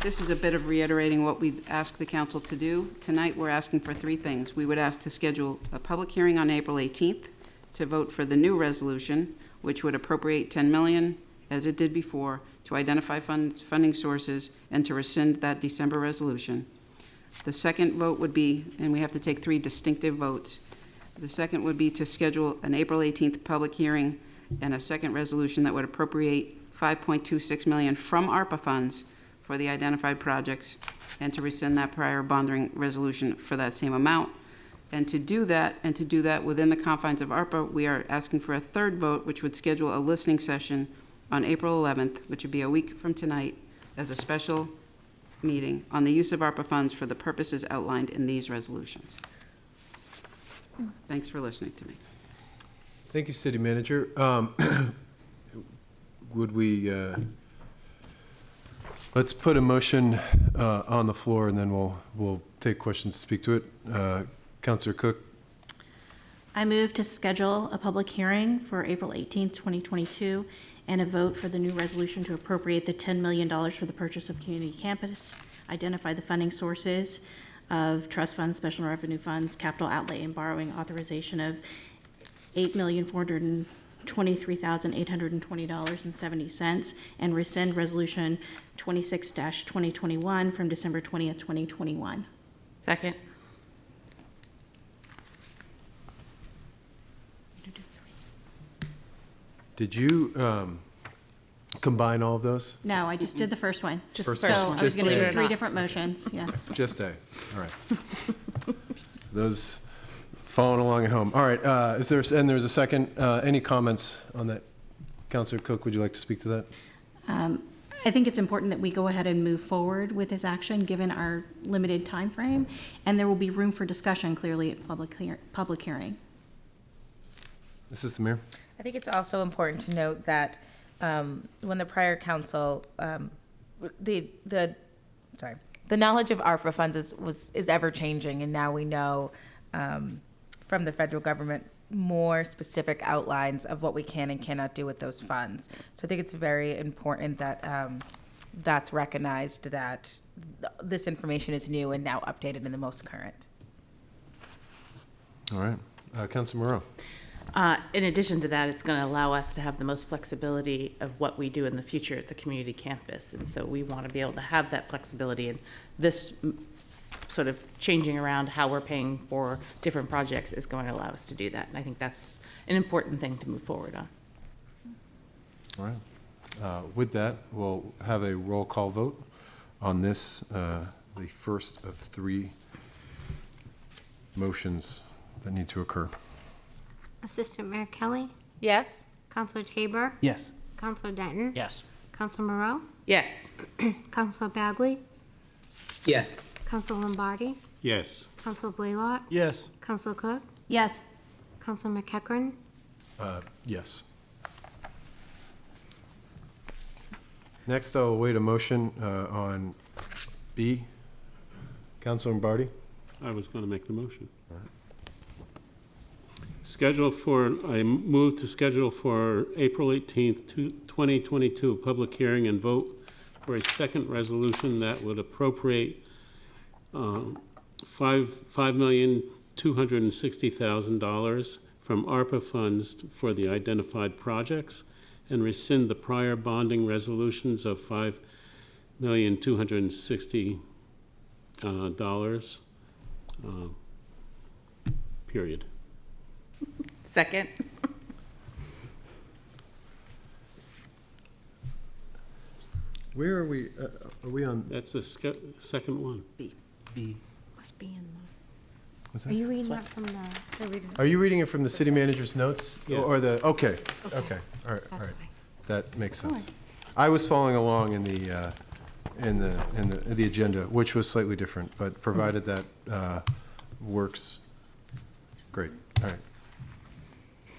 this is a bit of reiterating what we asked the council to do. Tonight, we're asking for three things. We would ask to schedule a public hearing on April 18th to vote for the new resolution, which would appropriate $10 million, as it did before, to identify funding sources and to rescind that December resolution. The second vote would be, and we have to take three distinctive votes. The second would be to schedule an April 18th public hearing and a second resolution that would appropriate $5.26 million from ARPA funds for the identified projects, and to rescind that prior bonding resolution for that same amount. And to do that within the confines of ARPA, we are asking for a third vote, which would schedule a listening session on April 11th, which would be a week from tonight, as a special meeting on the use of ARPA funds for the purposes outlined in these resolutions. Thanks for listening to me. Thank you, City Manager. Would we, let's put a motion on the floor, and then we'll take questions to speak to it. Councilor Cook. I move to schedule a public hearing for April 18th, 2022, and a vote for the new resolution to appropriate the $10 million for the purchase of community campus, identify the funding sources of trust funds, special revenue funds, capital outlay, and borrowing authorization of $8,423,820.70, and rescind resolution 26-2021 from December 20th, 2021. Second. Did you combine all of those? No, I just did the first one. Just the So first I one. was Just going to A. do 3 different motions, yes. Just A, all right. Those following along at home. All right, there's a second, any comments on that? Counselor Cook, would you like to speak to that? I think it's important that we go ahead and move forward with this action, given our limited time frame, and there will be room for discussion clearly at public hearing. Assistant Mayor? I think it's also important to note that when the prior council, the knowledge of ARPA funds is ever changing, and now we know from the federal government more specific outlines of what we can and cannot do with those funds. So I think it's very important that that's recognized, that this information is new and now updated in the most current. All right, Councilor Moreau? In addition to that, it's going to allow us to have the most flexibility of what we do in the future at the community campus. And so we want to be able to have that flexibility, and this sort of changing around how we're paying for different projects is going to allow us to do that. And I think that's an important thing to move forward on. All right. With that, we'll have a roll call vote on this, the first of 3 motions that need to occur. Assistant Mayor Kelly? Yes. Counselor Tabor? Yes. Counselor Denton? Yes. Counselor Moreau? Yes. Counselor Bagley? Yes. Counselor Lombardi? Yes. Counselor Blaylock? Yes. Counselor Cook? Yes. Counselor McEachran? Yes. Next, I'll await a motion on B. Councilor Lombardi? I was going to make the motion. All right. I move to schedule for April 18th, 2022, public hearing and vote for a second resolution that would appropriate $5,260,000 from ARPA funds for the identified projects and rescind the prior bonding resolutions of $5,260,000, period. Second. Where are we? Are we on? That's the second one. Must be in What's the. that? Are you reading that from the? Are you reading it from the city manager's notes? Yes. Or the, okay, Okay. okay, all right, all That's right. fine. That makes sense. I was following along in the agenda, which was slightly different, but provided that works, great, all right.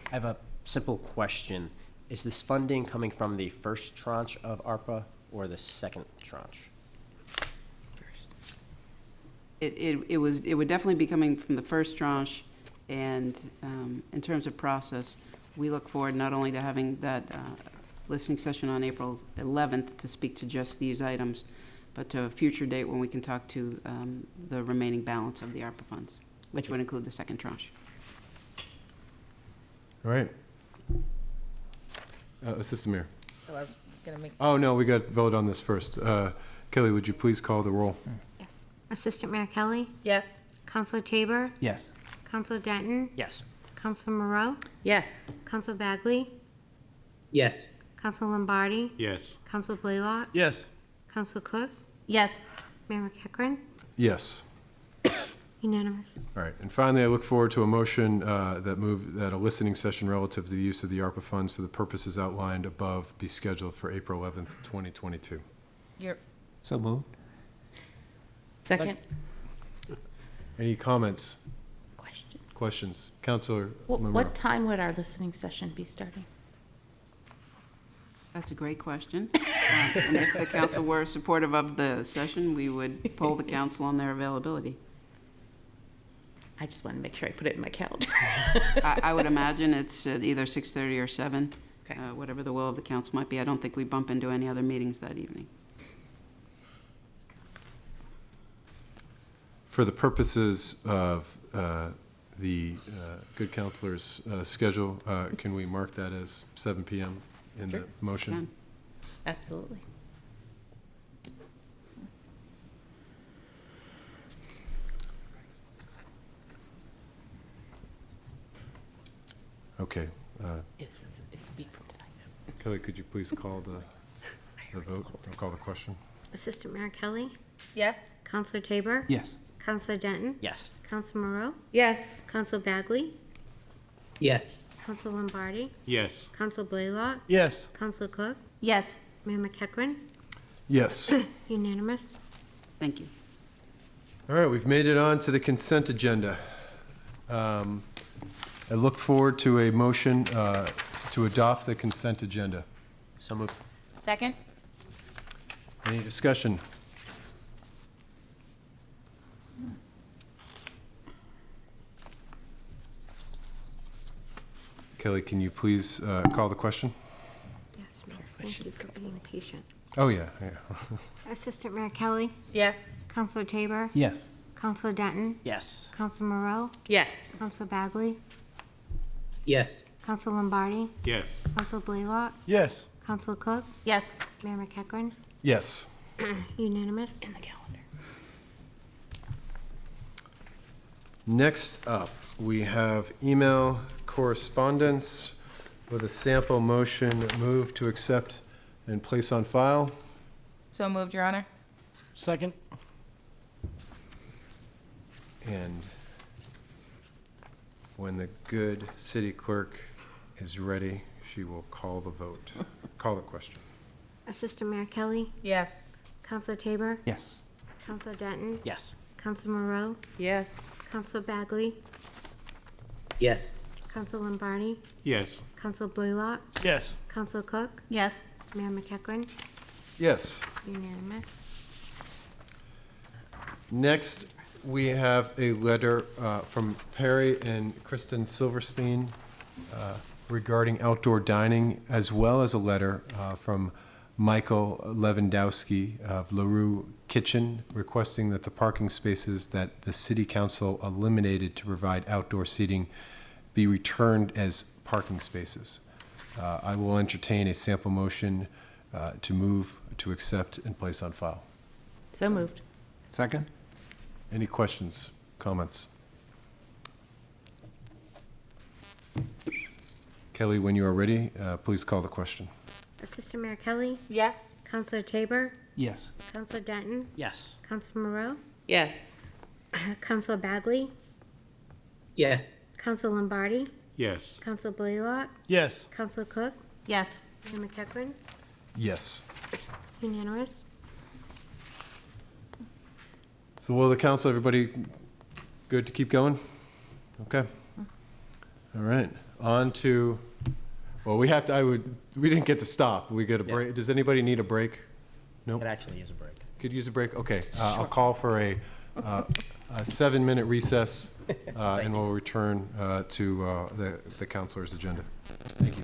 I have a simple question. Is this funding coming from the first tranche of ARPA or the second tranche? It would definitely be coming from the first tranche, and in terms of process, we look forward not only to having that listening session on April 11th to speak to just these items, but to a future date when we can talk to the remaining balance of the ARPA funds, which would include the second tranche. All right. Assistant Mayor. So I was gonna make. Oh, no, we got to vote on this first. Kelly, would you please call the roll? Yes. Assistant Mayor Kelly? Yes. Counselor Tabor? Yes. Counselor Denton? Yes. Counselor Moreau? Yes. Counselor Bagley? Yes. Counselor Lombardi? Yes. Counselor Blaylock? Yes. Counselor Cook? Yes. Mayor McEachran? Yes. Unanimous. All right, and finally, I look forward to a motion that a listening session relative to the use of the ARPA funds for the purposes outlined above be scheduled for April 11th, 2022. So moved. Second. Any comments? Questions? Councilor Monroe. What time would our listening session be starting? That's a great question. And if the council were supportive of the session, we would poll the council on their availability. I just want to make sure I put it in my calendar. I would imagine it's either 6:30 or 7, Okay. whatever the will of the council might be. I don't think we bump into any other meetings that evening. For the purposes of the good counselor's schedule, can we mark that as 7 PM in the motion? Can. Absolutely. Okay. It's a week from tonight. Kelly, could you please call the vote, or call the question? Assistant Mayor Kelly? Yes. Counselor Tabor? Yes. Counselor Denton? Yes. Counselor Moreau? Yes. Counselor Bagley? Yes. Counselor Lombardi? Yes. Counselor Blaylock? Yes. Counselor Cook? Yes. Mayor McEachran? Yes. Unanimous? Thank you. All right, we've made it on to the consent agenda. I look forward to a motion to adopt the consent agenda. So moved. Second? Any discussion? Kelly, can you please call the question? Yes, Mayor. Thank you for being patient. Oh, yeah, yeah. Assistant Mayor Kelly? Yes. Counselor Tabor? Yes. Counselor Denton? Yes. Counselor Moreau? Yes. Counselor Bagley? Yes. Counselor Lombardi? Yes. Counselor Blaylock? Yes. Counselor Cook? Yes. Mayor McEachran? Yes. Unanimous? Next up, we have email correspondence with a sample motion move to accept and place on file. So moved, Your Honor. Second? And when the good city clerk is ready, she will call the vote, call the question. Assistant Mayor Kelly? Yes. Counselor Tabor? Yes. Counselor Denton? Yes. Counselor Moreau? Yes. Counselor Bagley? Yes. Counselor Lombardi? Yes. Counselor Blaylock? Yes. Counselor Cook? Yes. Mayor McEachran? Yes. Unanimous? Next, we have a letter from Perry and Kristen Silverstein regarding outdoor dining, as well as a letter from Michael Lewandowski of LaRue Kitchen requesting that the parking spaces that the city council eliminated to provide outdoor seating be returned as parking spaces. I will entertain a sample motion to move, to accept, and place on file. So moved. Second? Any questions, comments? Kelly, when you are ready, please call the question. Assistant Mayor Kelly? Yes. Counselor Tabor? Yes. Counselor Denton? Yes. Counselor Moreau? Yes. Counselor Bagley? Yes. Counselor Lombardi? Yes. Counselor Blaylock? Yes. Counselor Cook? Yes. Mayor McEachran? Yes. Unanimous? So will the council, everybody good to keep going? Okay. All right, on to, well, we have to, we didn't get to stop. We get a break. Does anybody need a break? No? Could actually use a break. Could use a break? Okay, I'll call for a 7-minute recess, and we'll return to the councilor's agenda. Thank you.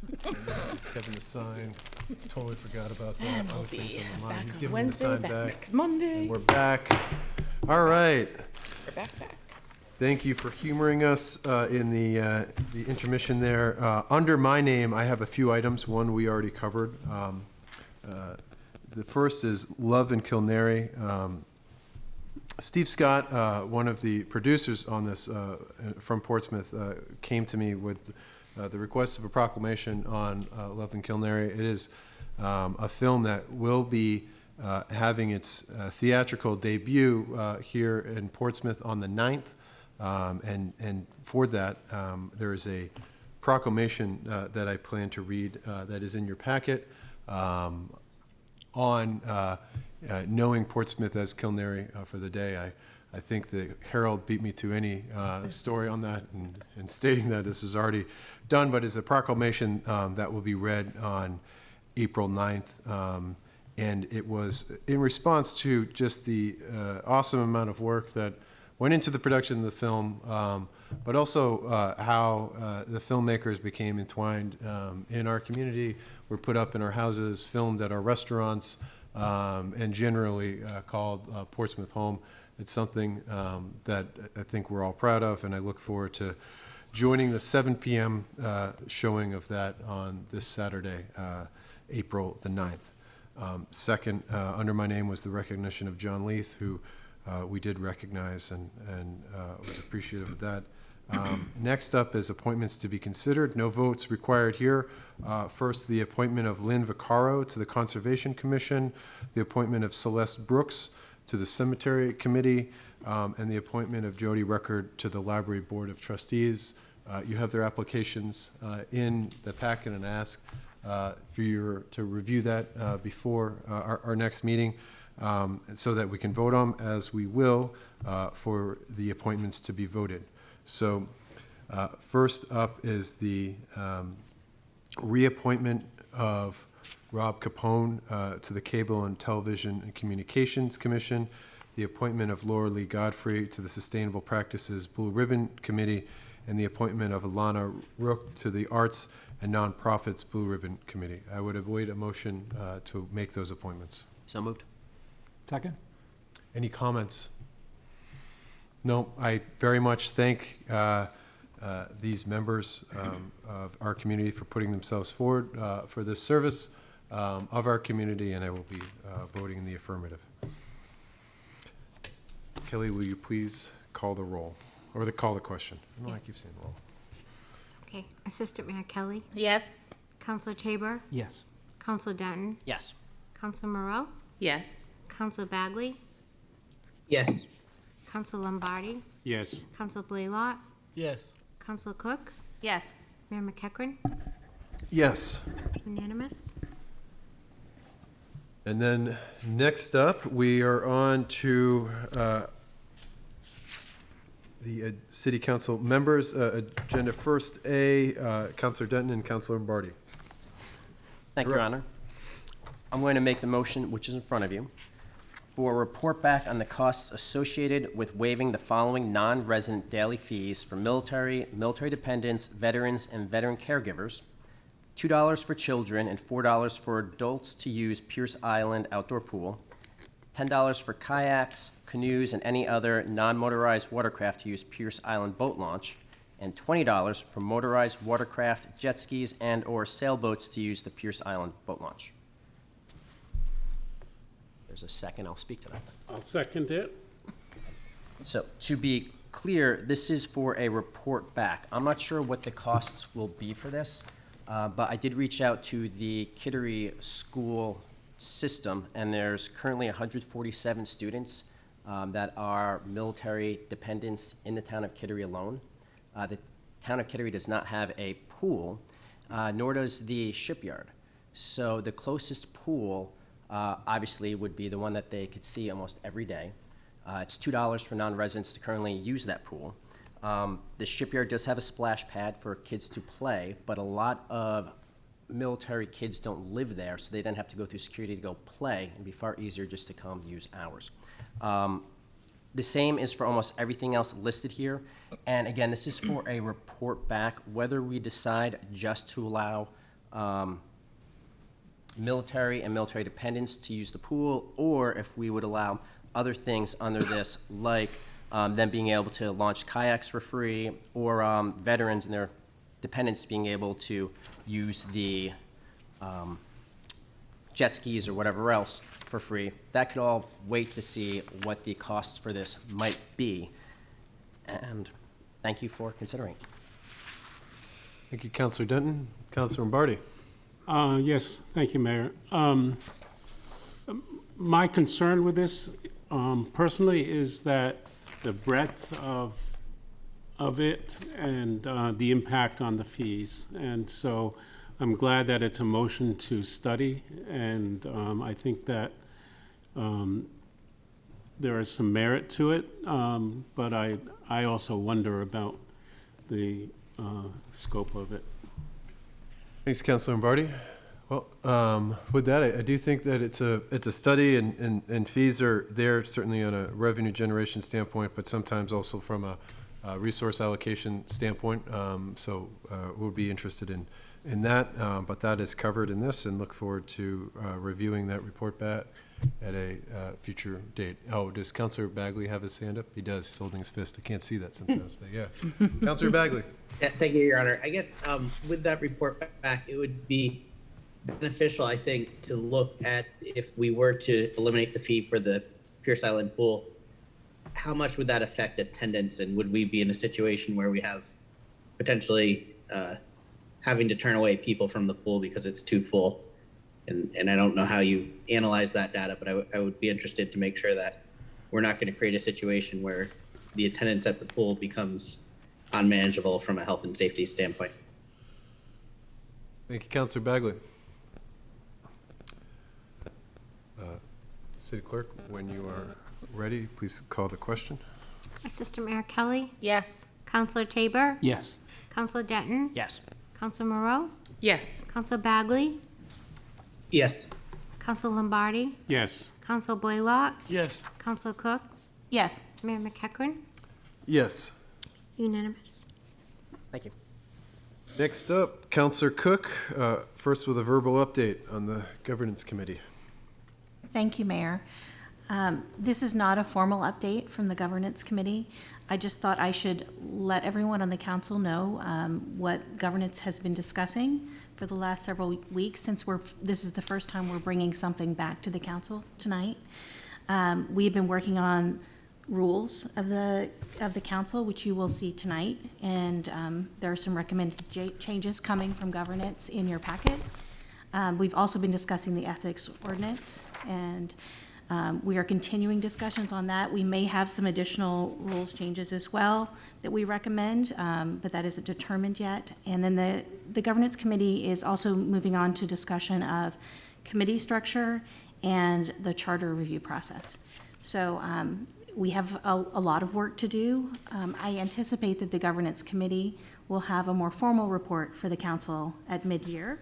Kevin to sign. Totally forgot about that. And we'll Other things be on my mind. back He's on giving me the Wednesday, sign back back. next Monday. And we're back. All right. We're back. Thank you for humoring us in the intermission there. Under my name, I have a few items. One we already covered. The first is Love in Kilnary. Steve Scott, one of the producers on this from Portsmouth, came to me with the request of a proclamation on Love in Kilnary. It is a film that will be having its theatrical debut here in Portsmouth on the 9th. And for that, there is a proclamation that I plan to read that is in your packet on knowing Portsmouth as Kilnary for the day. I think the Herald beat me to any story on that and stating that this is already done, but it's a proclamation that will be read on April 9th. And it was in response to just the awesome amount of work that went into the production of the film, but also how the filmmakers became entwined in our community, were put up in our houses, filmed at our restaurants, and generally called Portsmouth home. It's something that I think we're all proud of, and I look forward to joining the 7 p.m. Showing of that on this Saturday, April the 9th. Second, under my name was the recognition of John Leith, who we did recognize and was appreciative of that. Next up is appointments to be considered. No votes required here. First, the appointment of Lynn Vaccaro to the Conservation Commission, the appointment of Celeste Brooks to the Cemetery Committee, and the appointment of Jody Record to the Library Board of Trustees. You have their applications in the packet, and ask for you to review that before our next meeting. So that we can vote on, as we will, for the appointments to be voted. So first up is the reappointment of Rob Capone to the Cable and Television and Communications Commission, the appointment of Laura Lee Godfrey to the Sustainable Practices Blue Ribbon Committee, and the appointment of Alana Rook to the Arts and Nonprofits Blue Ribbon Committee. I would await a motion to make those appointments. So moved. Second? Any comments? No, I very much thank these members of our community for putting themselves forward for this service of our community, and I will be voting in the affirmative. Kelly, will you please call the roll, or call the question? I know I keep saying roll. Okay. Assistant Mayor Kelly? Yes. Counselor Tabor? Yes. Counselor Denton? Yes. Counselor Moreau? Yes. Counselor Bagley? Yes. Counselor Lombardi? Yes. Counselor Blaylock? Yes. Counselor Cook? Yes. Mayor McEachran? Yes. Unanimous? And then next up, we are on to the city council members. Agenda first A, Councilor Denton and Councilor Lombardi. Thank you, Your Honor. I'm going to make the motion, which is in front of you, for a report back on the costs associated with waiving the following non-resident daily fees for military, military dependents, veterans, and veteran caregivers: $2 for children and $4 for adults to use Pierce Island outdoor pool, $10 for kayaks, canoes, and any other non-motorized watercraft to use Pierce Island boat launch, and $20 for motorized watercraft, jet skis, and/or sailboats to use the Pierce Island boat launch. There's a second, I'll speak to that. I'll second it. So, to be clear, this is for a report back. I'm not sure what the costs will be for this, but I did reach out to the Kittery school system, and there's currently 147 students that are military dependents in the town of Kittery alone. The town of Kittery does not have a pool, nor does the shipyard. So the closest pool obviously would be the one that they could see almost every day. It's $2 for non-residents to currently use that pool. The shipyard does have a splash pad for kids to play, but a lot of military kids don't live there, so they then have to go through security to go play. It'd be far easier just to come use ours. The same is for almost everything else listed here. And again, this is for a report back. Whether we decide just to allow military and military dependents to use the pool, or if we would allow other things under this, like them being able to launch kayaks for free, or veterans and their dependents being able to use the jet skis or whatever else for free. That could all wait to see what the costs for this might be. And thank you for considering. Thank you, Councilor Denton. Councilor Lombardi. Yes, thank you, Mayor. My concern with this personally is that the breadth of it and the impact on the fees. And so I'm glad that it's a motion to study, and I think that there is some merit to it, but I also wonder about the scope of it. Thanks, Councilor Lombardi. Well, with that, I do think that it's a study, and fees are there certainly on a revenue generation standpoint, but sometimes also from a resource allocation standpoint. So we'll be interested in that, but that is covered in this, and look forward to reviewing that report back at a future date. Oh, does Councilor Bagley have his hand up? He does. He's holding his fist. I can't see that sometimes, but yeah. Councilor Bagley. Yeah, thank you, Your Honor. I guess with that report back, it would be beneficial, I think, to look at if we were to eliminate the fee for the Pierce Island pool, how much would that affect attendance, and would we be in a situation where we have potentially having to turn away people from the pool because it's too full? And I don't know how you analyze that data, but I would be interested to make sure that we're not going to create a situation where the attendance at the pool becomes unmanageable from a health and safety standpoint. Thank you, Councilor Bagley. City Clerk, when you are ready, please call the question. Assistant Mayor Kelly? Yes. Counselor Tabor? Yes. Counselor Denton? Yes. Counselor Moreau? Yes. Counselor Bagley? Yes. Counselor Lombardi? Yes. Counselor Blaylock? Yes. Counselor Cook? Yes. Mayor McEachran? Yes. Unanimous. Thank you. Next up, Councilor Cook, first with a verbal update on the Governance Committee. Thank you, Mayor. This is not a formal update from the Governance Committee. I just thought I should let everyone on the council know what governance has been discussing for the last several weeks, since this is the first time we're bringing something back to the council tonight. We've been working on rules of the council, which you will see tonight, and there are some recommended changes coming from governance in your packet. We've also been discussing the ethics ordinance, and we are continuing discussions on that. We may have some additional rules changes as well that we recommend, but that isn't determined yet. And then the Governance Committee is also moving on to discussion of committee structure and the charter review process. So we have a lot of work to do. I anticipate that the Governance Committee will have a more formal report for the council at mid-year.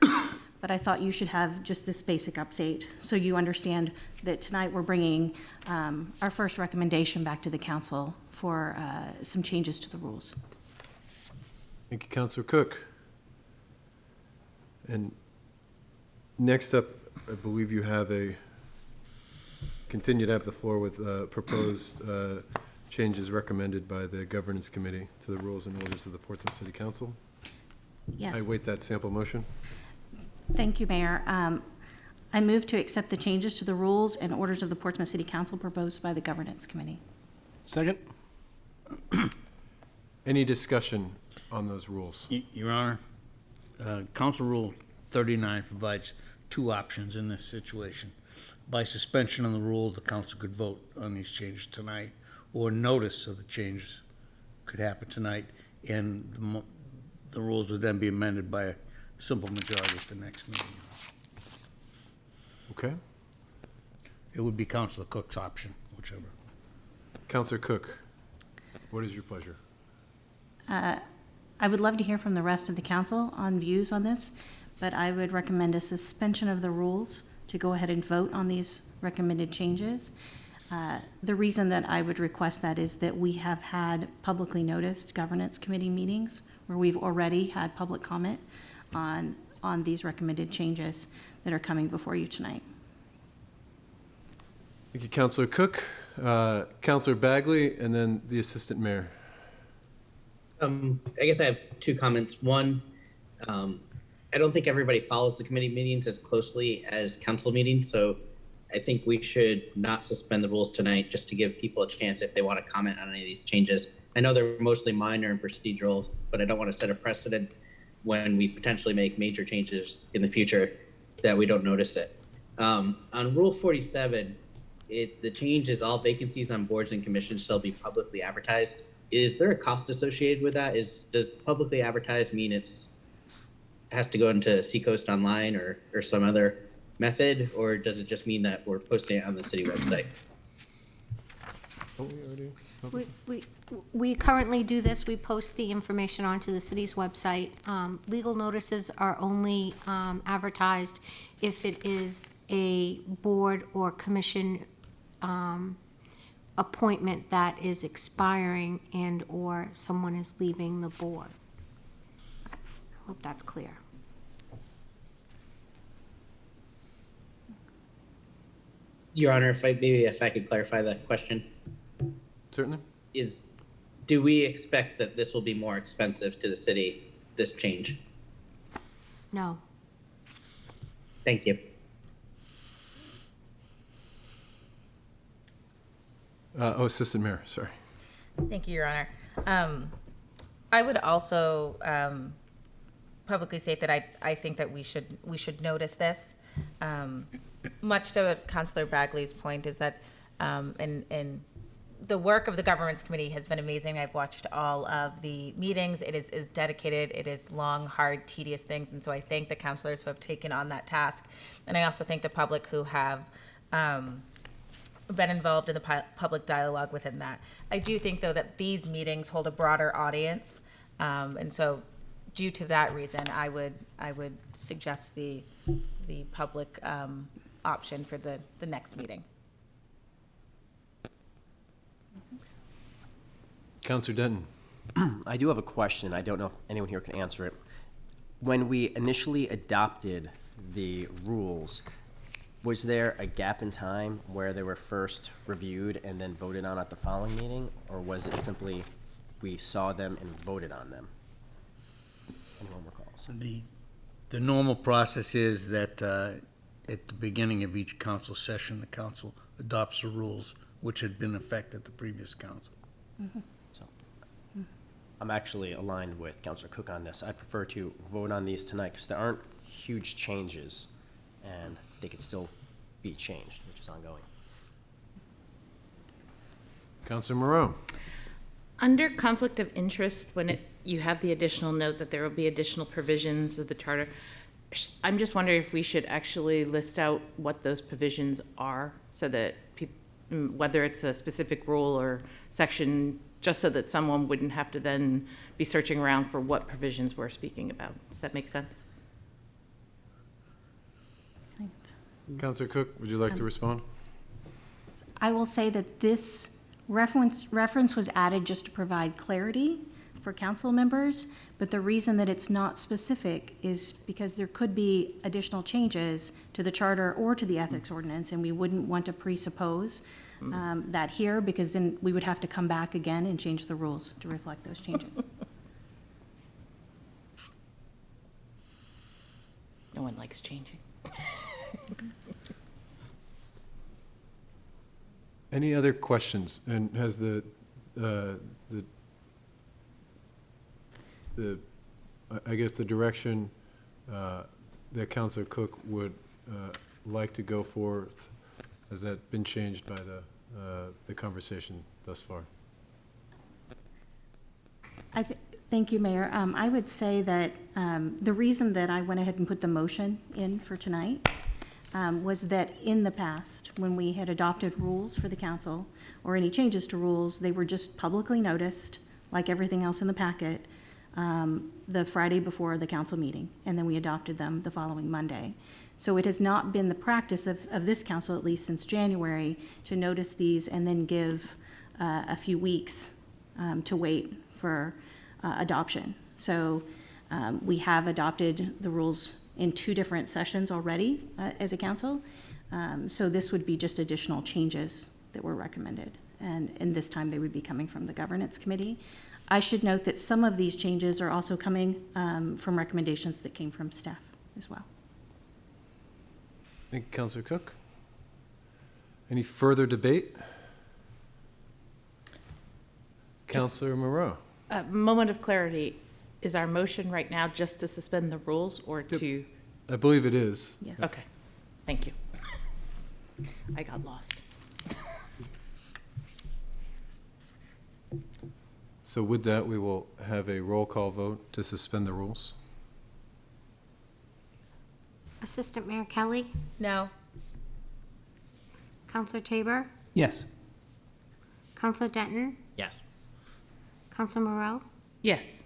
But I thought you should have just this basic update so you understand that tonight we're bringing our first recommendation back to the council for some changes to the rules. Thank you, Councilor Cook. And next up, I believe you have continue to have the floor with proposed changes recommended by the Governance Committee to the rules and orders of the Portsmouth City Council. Yes. I await that sample motion. Thank you, Mayor. I move to accept the changes to the rules and orders of the Portsmouth City Council proposed by the Governance Committee. Second? Any discussion on those rules? Your Honor, Council Rule 39 provides two options in this situation. By suspension of the rule, the council could vote on these changes tonight, or notice of the changes could happen tonight, and the rules would then be amended by a simple majority at the next meeting. Okay. It would be Councilor Cook's option, whichever. Councilor Cook, what is your pleasure? I would love to hear from the rest of the council on views on this, but I would recommend a suspension of the rules to go ahead and vote on these recommended changes. The reason that I would request that is that we have had publicly noticed Governance Committee meetings where we've already had public comment on on these recommended changes that are coming before you tonight. Thank you, Councilor Cook. Councilor Bagley, and then the Assistant Mayor. I guess I have two comments. One, I don't think everybody follows the committee meetings as closely as council meetings, so I think we should not suspend the rules tonight just to give people a chance if they want to comment on any of these changes. I know they're mostly minor and procedural, but I don't want to set a precedent when we potentially make major changes in the future that we don't notice it. On Rule 47, the change is all vacancies on boards and commissions shall be publicly advertised. Is there a cost associated with that? Does publicly advertised mean has to go into Seacoast Online or some other method, or does it just mean that we're posting it on the city website? We currently do this. We post the information onto the city's website. Legal notices are only advertised if it is a board or commission appointment that is expiring and/or someone is leaving the board. I hope that's clear. Your Honor, if I could clarify that question. Certainly. Do we expect that this will be more expensive to the city, this change? No. Thank you. Assistant Mayor, sorry. Thank you, Your Honor. I would also publicly state that I think that we should notice this. Much to Councilor Bagley's point is that in the work of the Governance Committee has been amazing. I've watched all of the meetings. It is dedicated. It is long, hard, tedious things. And so I thank the councilors who have taken on that task. And I also thank the public who have been involved in the public dialogue within that. I do think, though, that these meetings hold a broader audience. And so due to that reason, I would suggest the public option for the next meeting. Councilor Denton. I do have a question. I don't know if anyone here can answer it. When we initially adopted the rules, was there a gap in time where they were first reviewed and then voted on at the following meeting? Or was it simply we saw them and voted on them? Anyone recalls? The normal process is that at the beginning of each council session, the council adopts the rules which had been in effect at the previous council. Mm-hmm. So I'm actually aligned with Councilor Cook on this. I prefer to vote on these tonight because there aren't huge changes and they could still be changed, which is ongoing. Councilor Moreau. Under conflict of interest, when you have the additional note that there will be additional provisions of the charter, I'm just wondering if we should actually list out what those provisions are so that whether it's a specific rule or section, just so that someone wouldn't have to then be searching around for what provisions we're speaking about. Does that make sense? Councilor Cook, would you like to respond? I will say that this reference was added just to provide clarity for council members, but the reason that it's not specific is because there could be additional changes to the charter or to the ethics ordinance, and we wouldn't want to presuppose that here, because then we would have to come back again and change the rules to reflect those changes. No one likes changing. Any other questions? And has I guess the direction that Councilor Cook would like to go forth, has that been changed by the conversation thus far? Thank you, Mayor. I would say that the reason that I went ahead and put the motion in for tonight was that in the past, when we had adopted rules for the council or any changes to rules, they were just publicly noticed, like everything else in the packet, the Friday before the council meeting, and then we adopted them the following Monday. So it has not been the practice of this council, at least since January, to notice these and then give a few weeks to wait for adoption. So we have adopted the rules in 2 different sessions already as a council. So this would be just additional changes that were recommended. And this time they would be coming from the Governance Committee. I should note that some of these changes are also coming from recommendations that came from staff as well. Thank you, Councilor Cook. Any further debate? Councilor Moreau. A moment of clarity. Is our motion right now just to suspend the rules or to? I believe it is. Yes. Okay. Thank you. I got lost. So with that, we will have a roll call vote to suspend the rules. Assistant Mayor Kelly? No. Counselor Tabor? Yes. Counselor Denton? Yes. Counselor Moreau? Yes.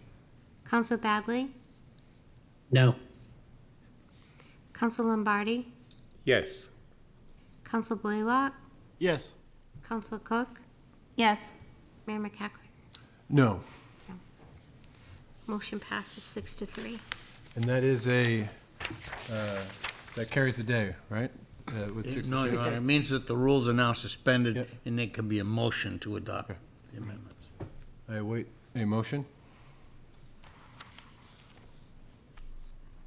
Counselor Bagley? No. Counselor Lombardi? Yes. Counselor Blaylock? Yes. Counselor Cook? Yes. Mayor McEachran? No. Motion passes 6-3. And that is that carries the day, right? With 6 No, to 2. Your Honor, it means that the rules are now suspended, and there can be a motion to adopt the amendments. I await a motion.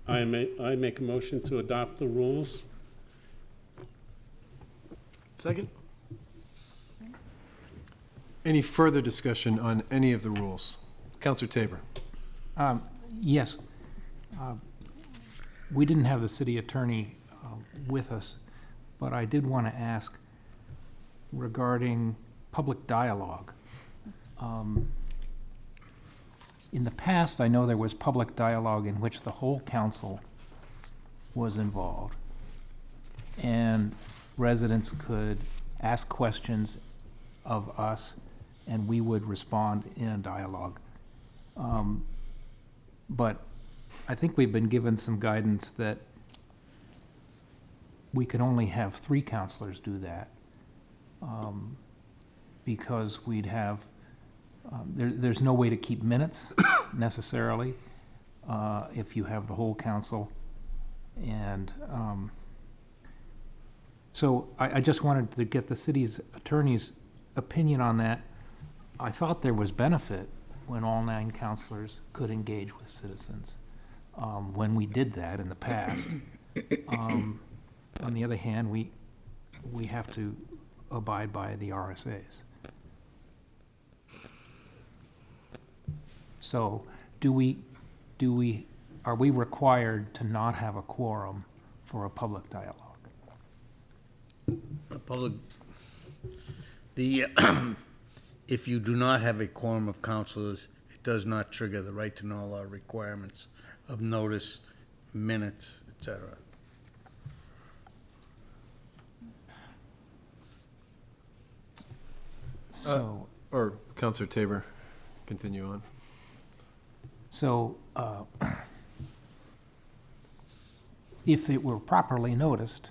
I make a motion to adopt the rules. Second? Any further discussion on any of the rules? Councilor Tabor. Yes. We didn't have the city attorney with us, but I did want to ask regarding public dialogue. In the past, I know there was public dialogue in which the whole council was involved, and residents could ask questions of us, and we would respond in a dialogue. But I think we've been given some guidance that we can only have 3 counselors do that, because we'd have, there's no way to keep minutes necessarily if you have the whole council. And so I just wanted to get the city's attorney's opinion on that. I thought there was benefit when all 9 counselors could engage with citizens, when we did that in the past. On the other hand, we have to abide by the RSAs. So are we required to not have a quorum for a public dialogue? If you do not have a quorum of councilors, it does not trigger the right to know law requirements of notice, minutes, etc. So, or Councilor Tabor, continue on. So, if it were properly noticed,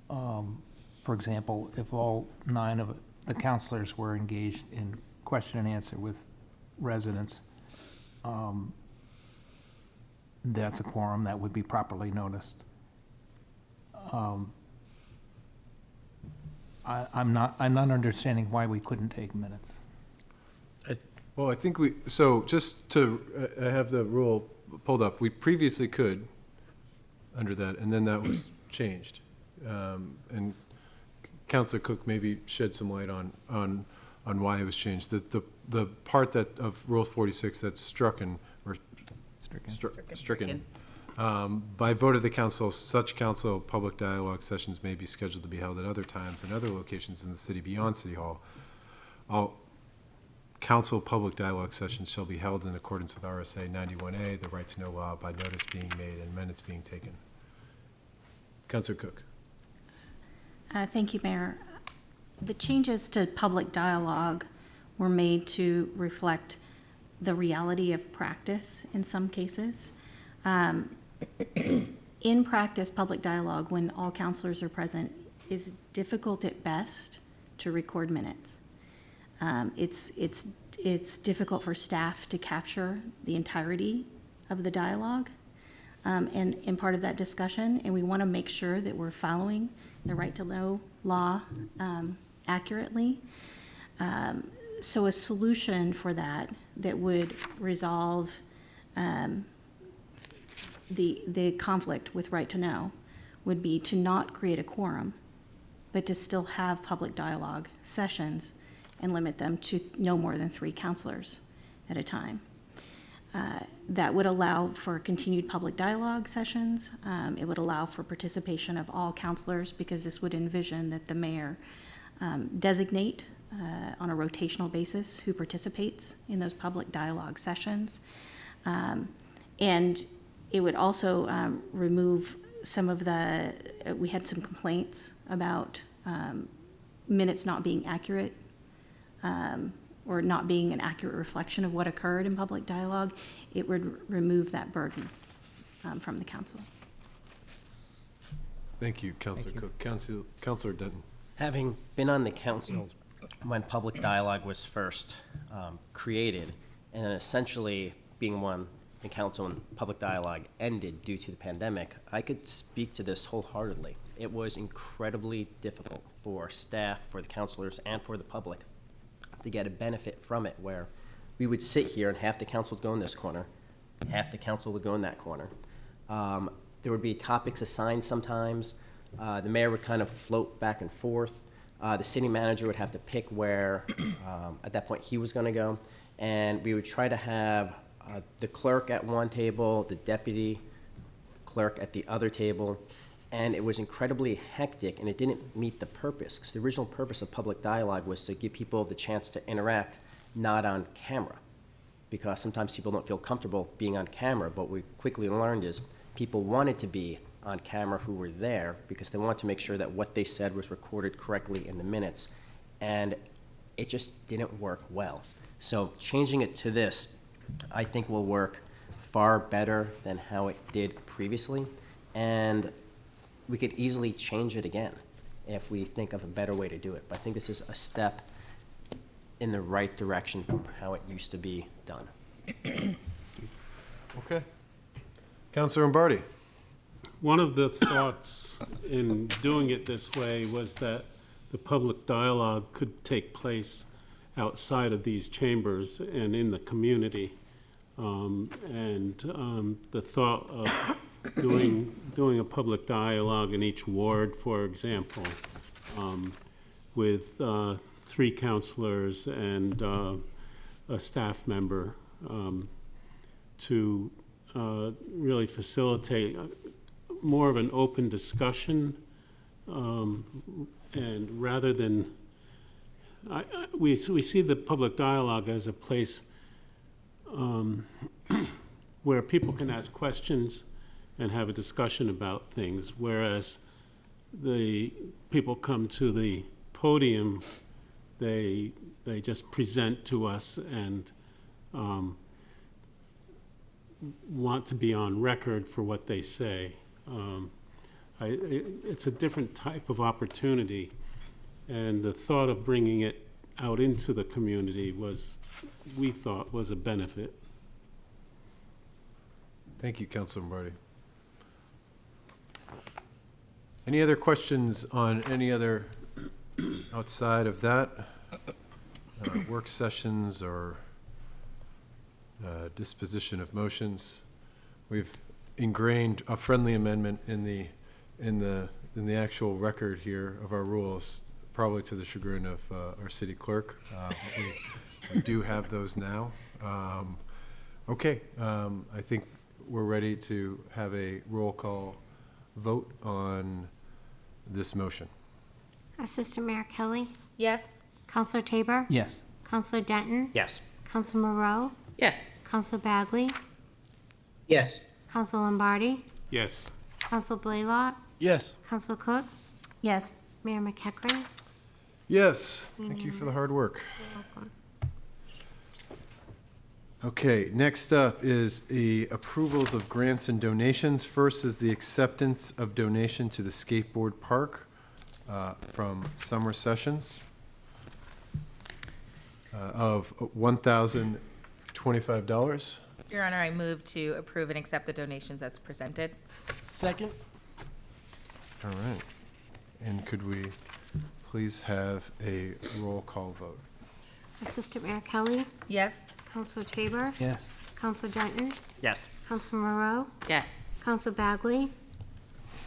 for example, if all 9 of the counselors were engaged in question and answer with residents, that's a quorum that would be properly noticed. I'm not understanding why we couldn't take minutes. Well, I think so just to have the rule pulled up, we previously could under that, and then that was changed. And Councilor Cook maybe shed some light on why it was changed. The part of Rule 46 that's stricken, by vote of the council, such council public dialogue sessions may be scheduled to be held at other times and other locations in the city beyond City Hall. All council public dialogue sessions shall be held in accordance with RSA 91A, the right to know law, by notice being made and minutes being taken. Councilor Cook. Thank you, Mayor. The changes to public dialogue were made to reflect the reality of practice in some cases. In practice, public dialogue, when all counselors are present, is difficult at best to record minutes. It's difficult for staff to capture the entirety of the dialogue. and part of that discussion, and we want to make sure that we're following the right to know law accurately. So a solution for that would resolve the conflict with right to know would be to not create a quorum, but to still have public dialogue sessions and limit them to no more than 3 counselors at a time. That would allow for continued public dialogue sessions. It would allow for participation of all counselors, because this would envision that the mayor designate on a rotational basis who participates in those public dialogue sessions. And it would also remove some of we had some complaints about minutes not being accurate or not being an accurate reflection of what occurred in public dialogue. It would remove that burden from the council. Thank you, Councilor Cook. Councilor Denton. Having been on the council when public dialogue was first created, and then essentially being one the council when public dialogue ended due to the pandemic, I could speak to this wholeheartedly. It was incredibly difficult for staff, for the councilors, and for the public to get a benefit from it, where we would sit here and half the council would go in this corner, half the council would go in that corner. There would be topics assigned sometimes. The mayor would kind of float back and forth. The city manager would have to pick where, at that point, he was going to go. And we would try to have the clerk at one table, the deputy clerk at the other table. And it was incredibly hectic, and it didn't meet the purpose, because the original purpose of public dialogue was to give people the chance to interact, not on camera. Because sometimes people don't feel comfortable being on camera, but what we quickly learned is people wanted to be on camera who were there because they wanted to make sure that what they said was recorded correctly in the minutes. And it just didn't work well. So changing it to this, I think will work far better than how it did previously. And we could easily change it again if we think of a better way to do it. But I think this is a step in the right direction from how it used to be done. Okay. Councilor Lombardi. One of the thoughts in doing it this way was that the public dialogue could take place outside of these chambers and in the community. The thought of doing a public dialogue in each ward, for example, with 3 counselors and a staff member to really facilitate more of an open discussion, and rather than we see the public dialogue as a place where people can ask questions and have a discussion about things, whereas the people come to the podium, they just present to us and want to be on record for what they say. It's a different type of opportunity, and the thought of bringing it out into the community we thought was a benefit. Thank you, Councilor Lombardi. Any other questions on any other outside of that? Work sessions or disposition of motions? We've ingrained a friendly amendment in the actual record here of our rules, probably to the chagrin of our city clerk. We do have those now. Okay, I think we're ready to have a roll call vote on this motion. Assistant Mayor Kelly? Yes. Counselor Tabor? Yes. Counselor Denton? Yes. Counselor Moreau? Yes. Counselor Bagley? Yes. Counselor Lombardi? Yes. Counselor Blaylock? Yes. Counselor Cook? Yes. Mayor McEachran? Yes, thank you for the hard work. You're welcome. Okay, next up is the approvals of grants and donations. First is the acceptance of donation to the skateboard park from Summer Sessions of $1,025. Your Honor, I move to approve and accept the donations as presented. Second? All right. And could we please have a roll call vote? Assistant Mayor Kelly? Yes. Counselor Tabor? Yes. Counselor Denton? Yes. Counselor Moreau? Yes. Counselor Bagley?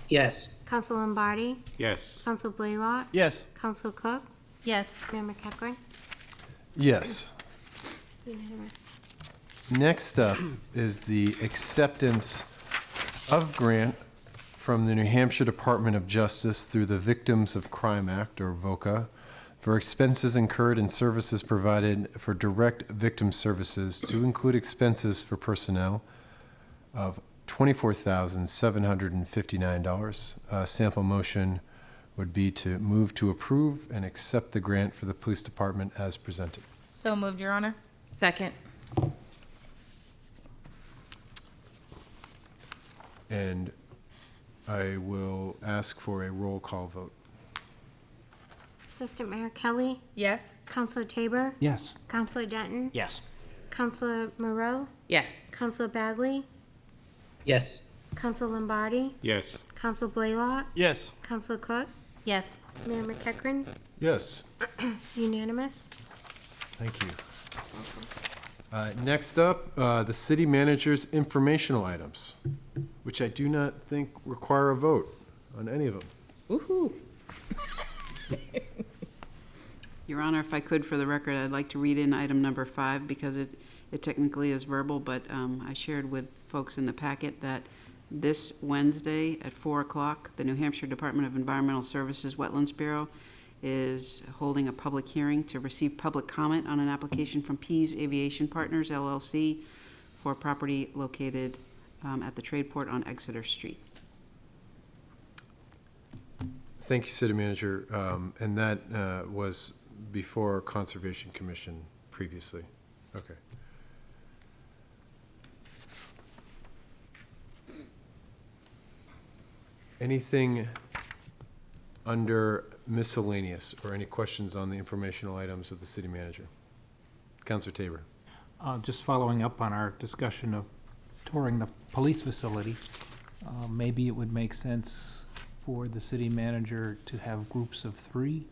Yes. Counselor Lombardi? Yes. Counselor Blaylock? Yes. Counselor Cook? Yes. Mayor McEachran? Yes. Unanimous. Next up is the acceptance of grant from the New Hampshire Department of Justice through the Victims of Crime Act, or VOCA, for expenses incurred and services provided for direct victim services to include expenses for personnel of $24,759. Sample motion would be to move to approve and accept the grant for the police department as presented. So moved, Your Honor. Second. And I will ask for a roll call vote. Assistant Mayor Kelly? Yes. Counselor Tabor? Yes. Counselor Denton? Yes. Counselor Moreau? Yes. Counselor Bagley? Yes. Counselor Lombardi? Yes. Counselor Blaylock? Yes. Counselor Cook? Yes. Mayor McEachran? Yes. Unanimous. Thank you. Next up, the city manager's informational items, which I do not think require a vote on any of them. Woohoo. Your Honor, if I could, for the record, I'd like to read in item number 5 because it technically is verbal, but I shared with folks in the packet that this Wednesday at 4 o'clock, the New Hampshire Department of Environmental Services Wetlands Bureau is holding a public hearing to receive public comment on an application from Pease Aviation Partners, LLC, for property located at the Trade Port on Exeter Street. Thank you, city manager. And that was before Conservation Commission previously. Okay. Anything under miscellaneous or any questions on the informational items of the city manager? Councilor Tabor. Just following up on our discussion of touring the police facility, maybe it would make sense for the city manager to have groups of 3,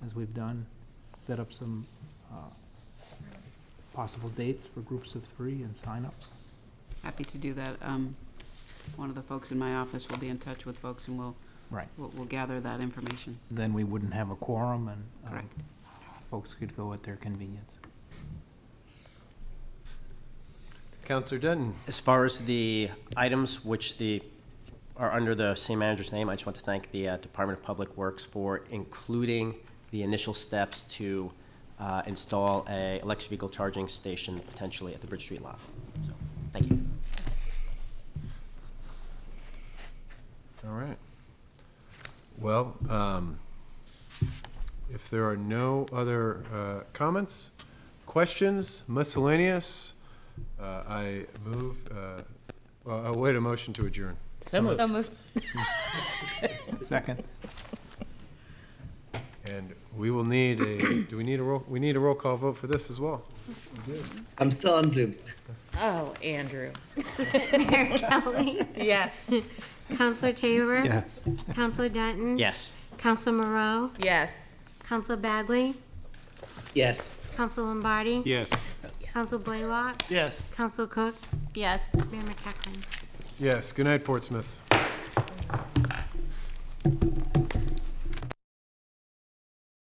as we've done, set up some possible dates for groups of 3 and signups. Happy to do that. One of the folks in my office will be in touch with folks and we'll gather that information. Then we wouldn't have a quorum and Correct. folks could go at their convenience. Councilor Denton. As far as the items which are under the city manager's name, I just want to thank the Department of Public Works for including the initial steps to install a electric vehicle charging station potentially at the Bridge Street lot. So, thank you. All right. Well, if there are no other comments, questions, miscellaneous, I move, I'll wait a motion to adjourn. So moved. Second. And we will need do we need a roll, we need a roll call vote for this as well. We do. I'm still on Zoom. Oh, Andrew. Assistant Mayor Kelly? Yes. Counselor Tabor? Yes. Counselor Denton? Yes. Counselor Moreau? Yes. Counselor Bagley? Yes. Counselor Lombardi? Yes. Counselor Blaylock? Yes. Counselor Cook? Yes. Mayor McEachran? Yes, good night, Portsmouth.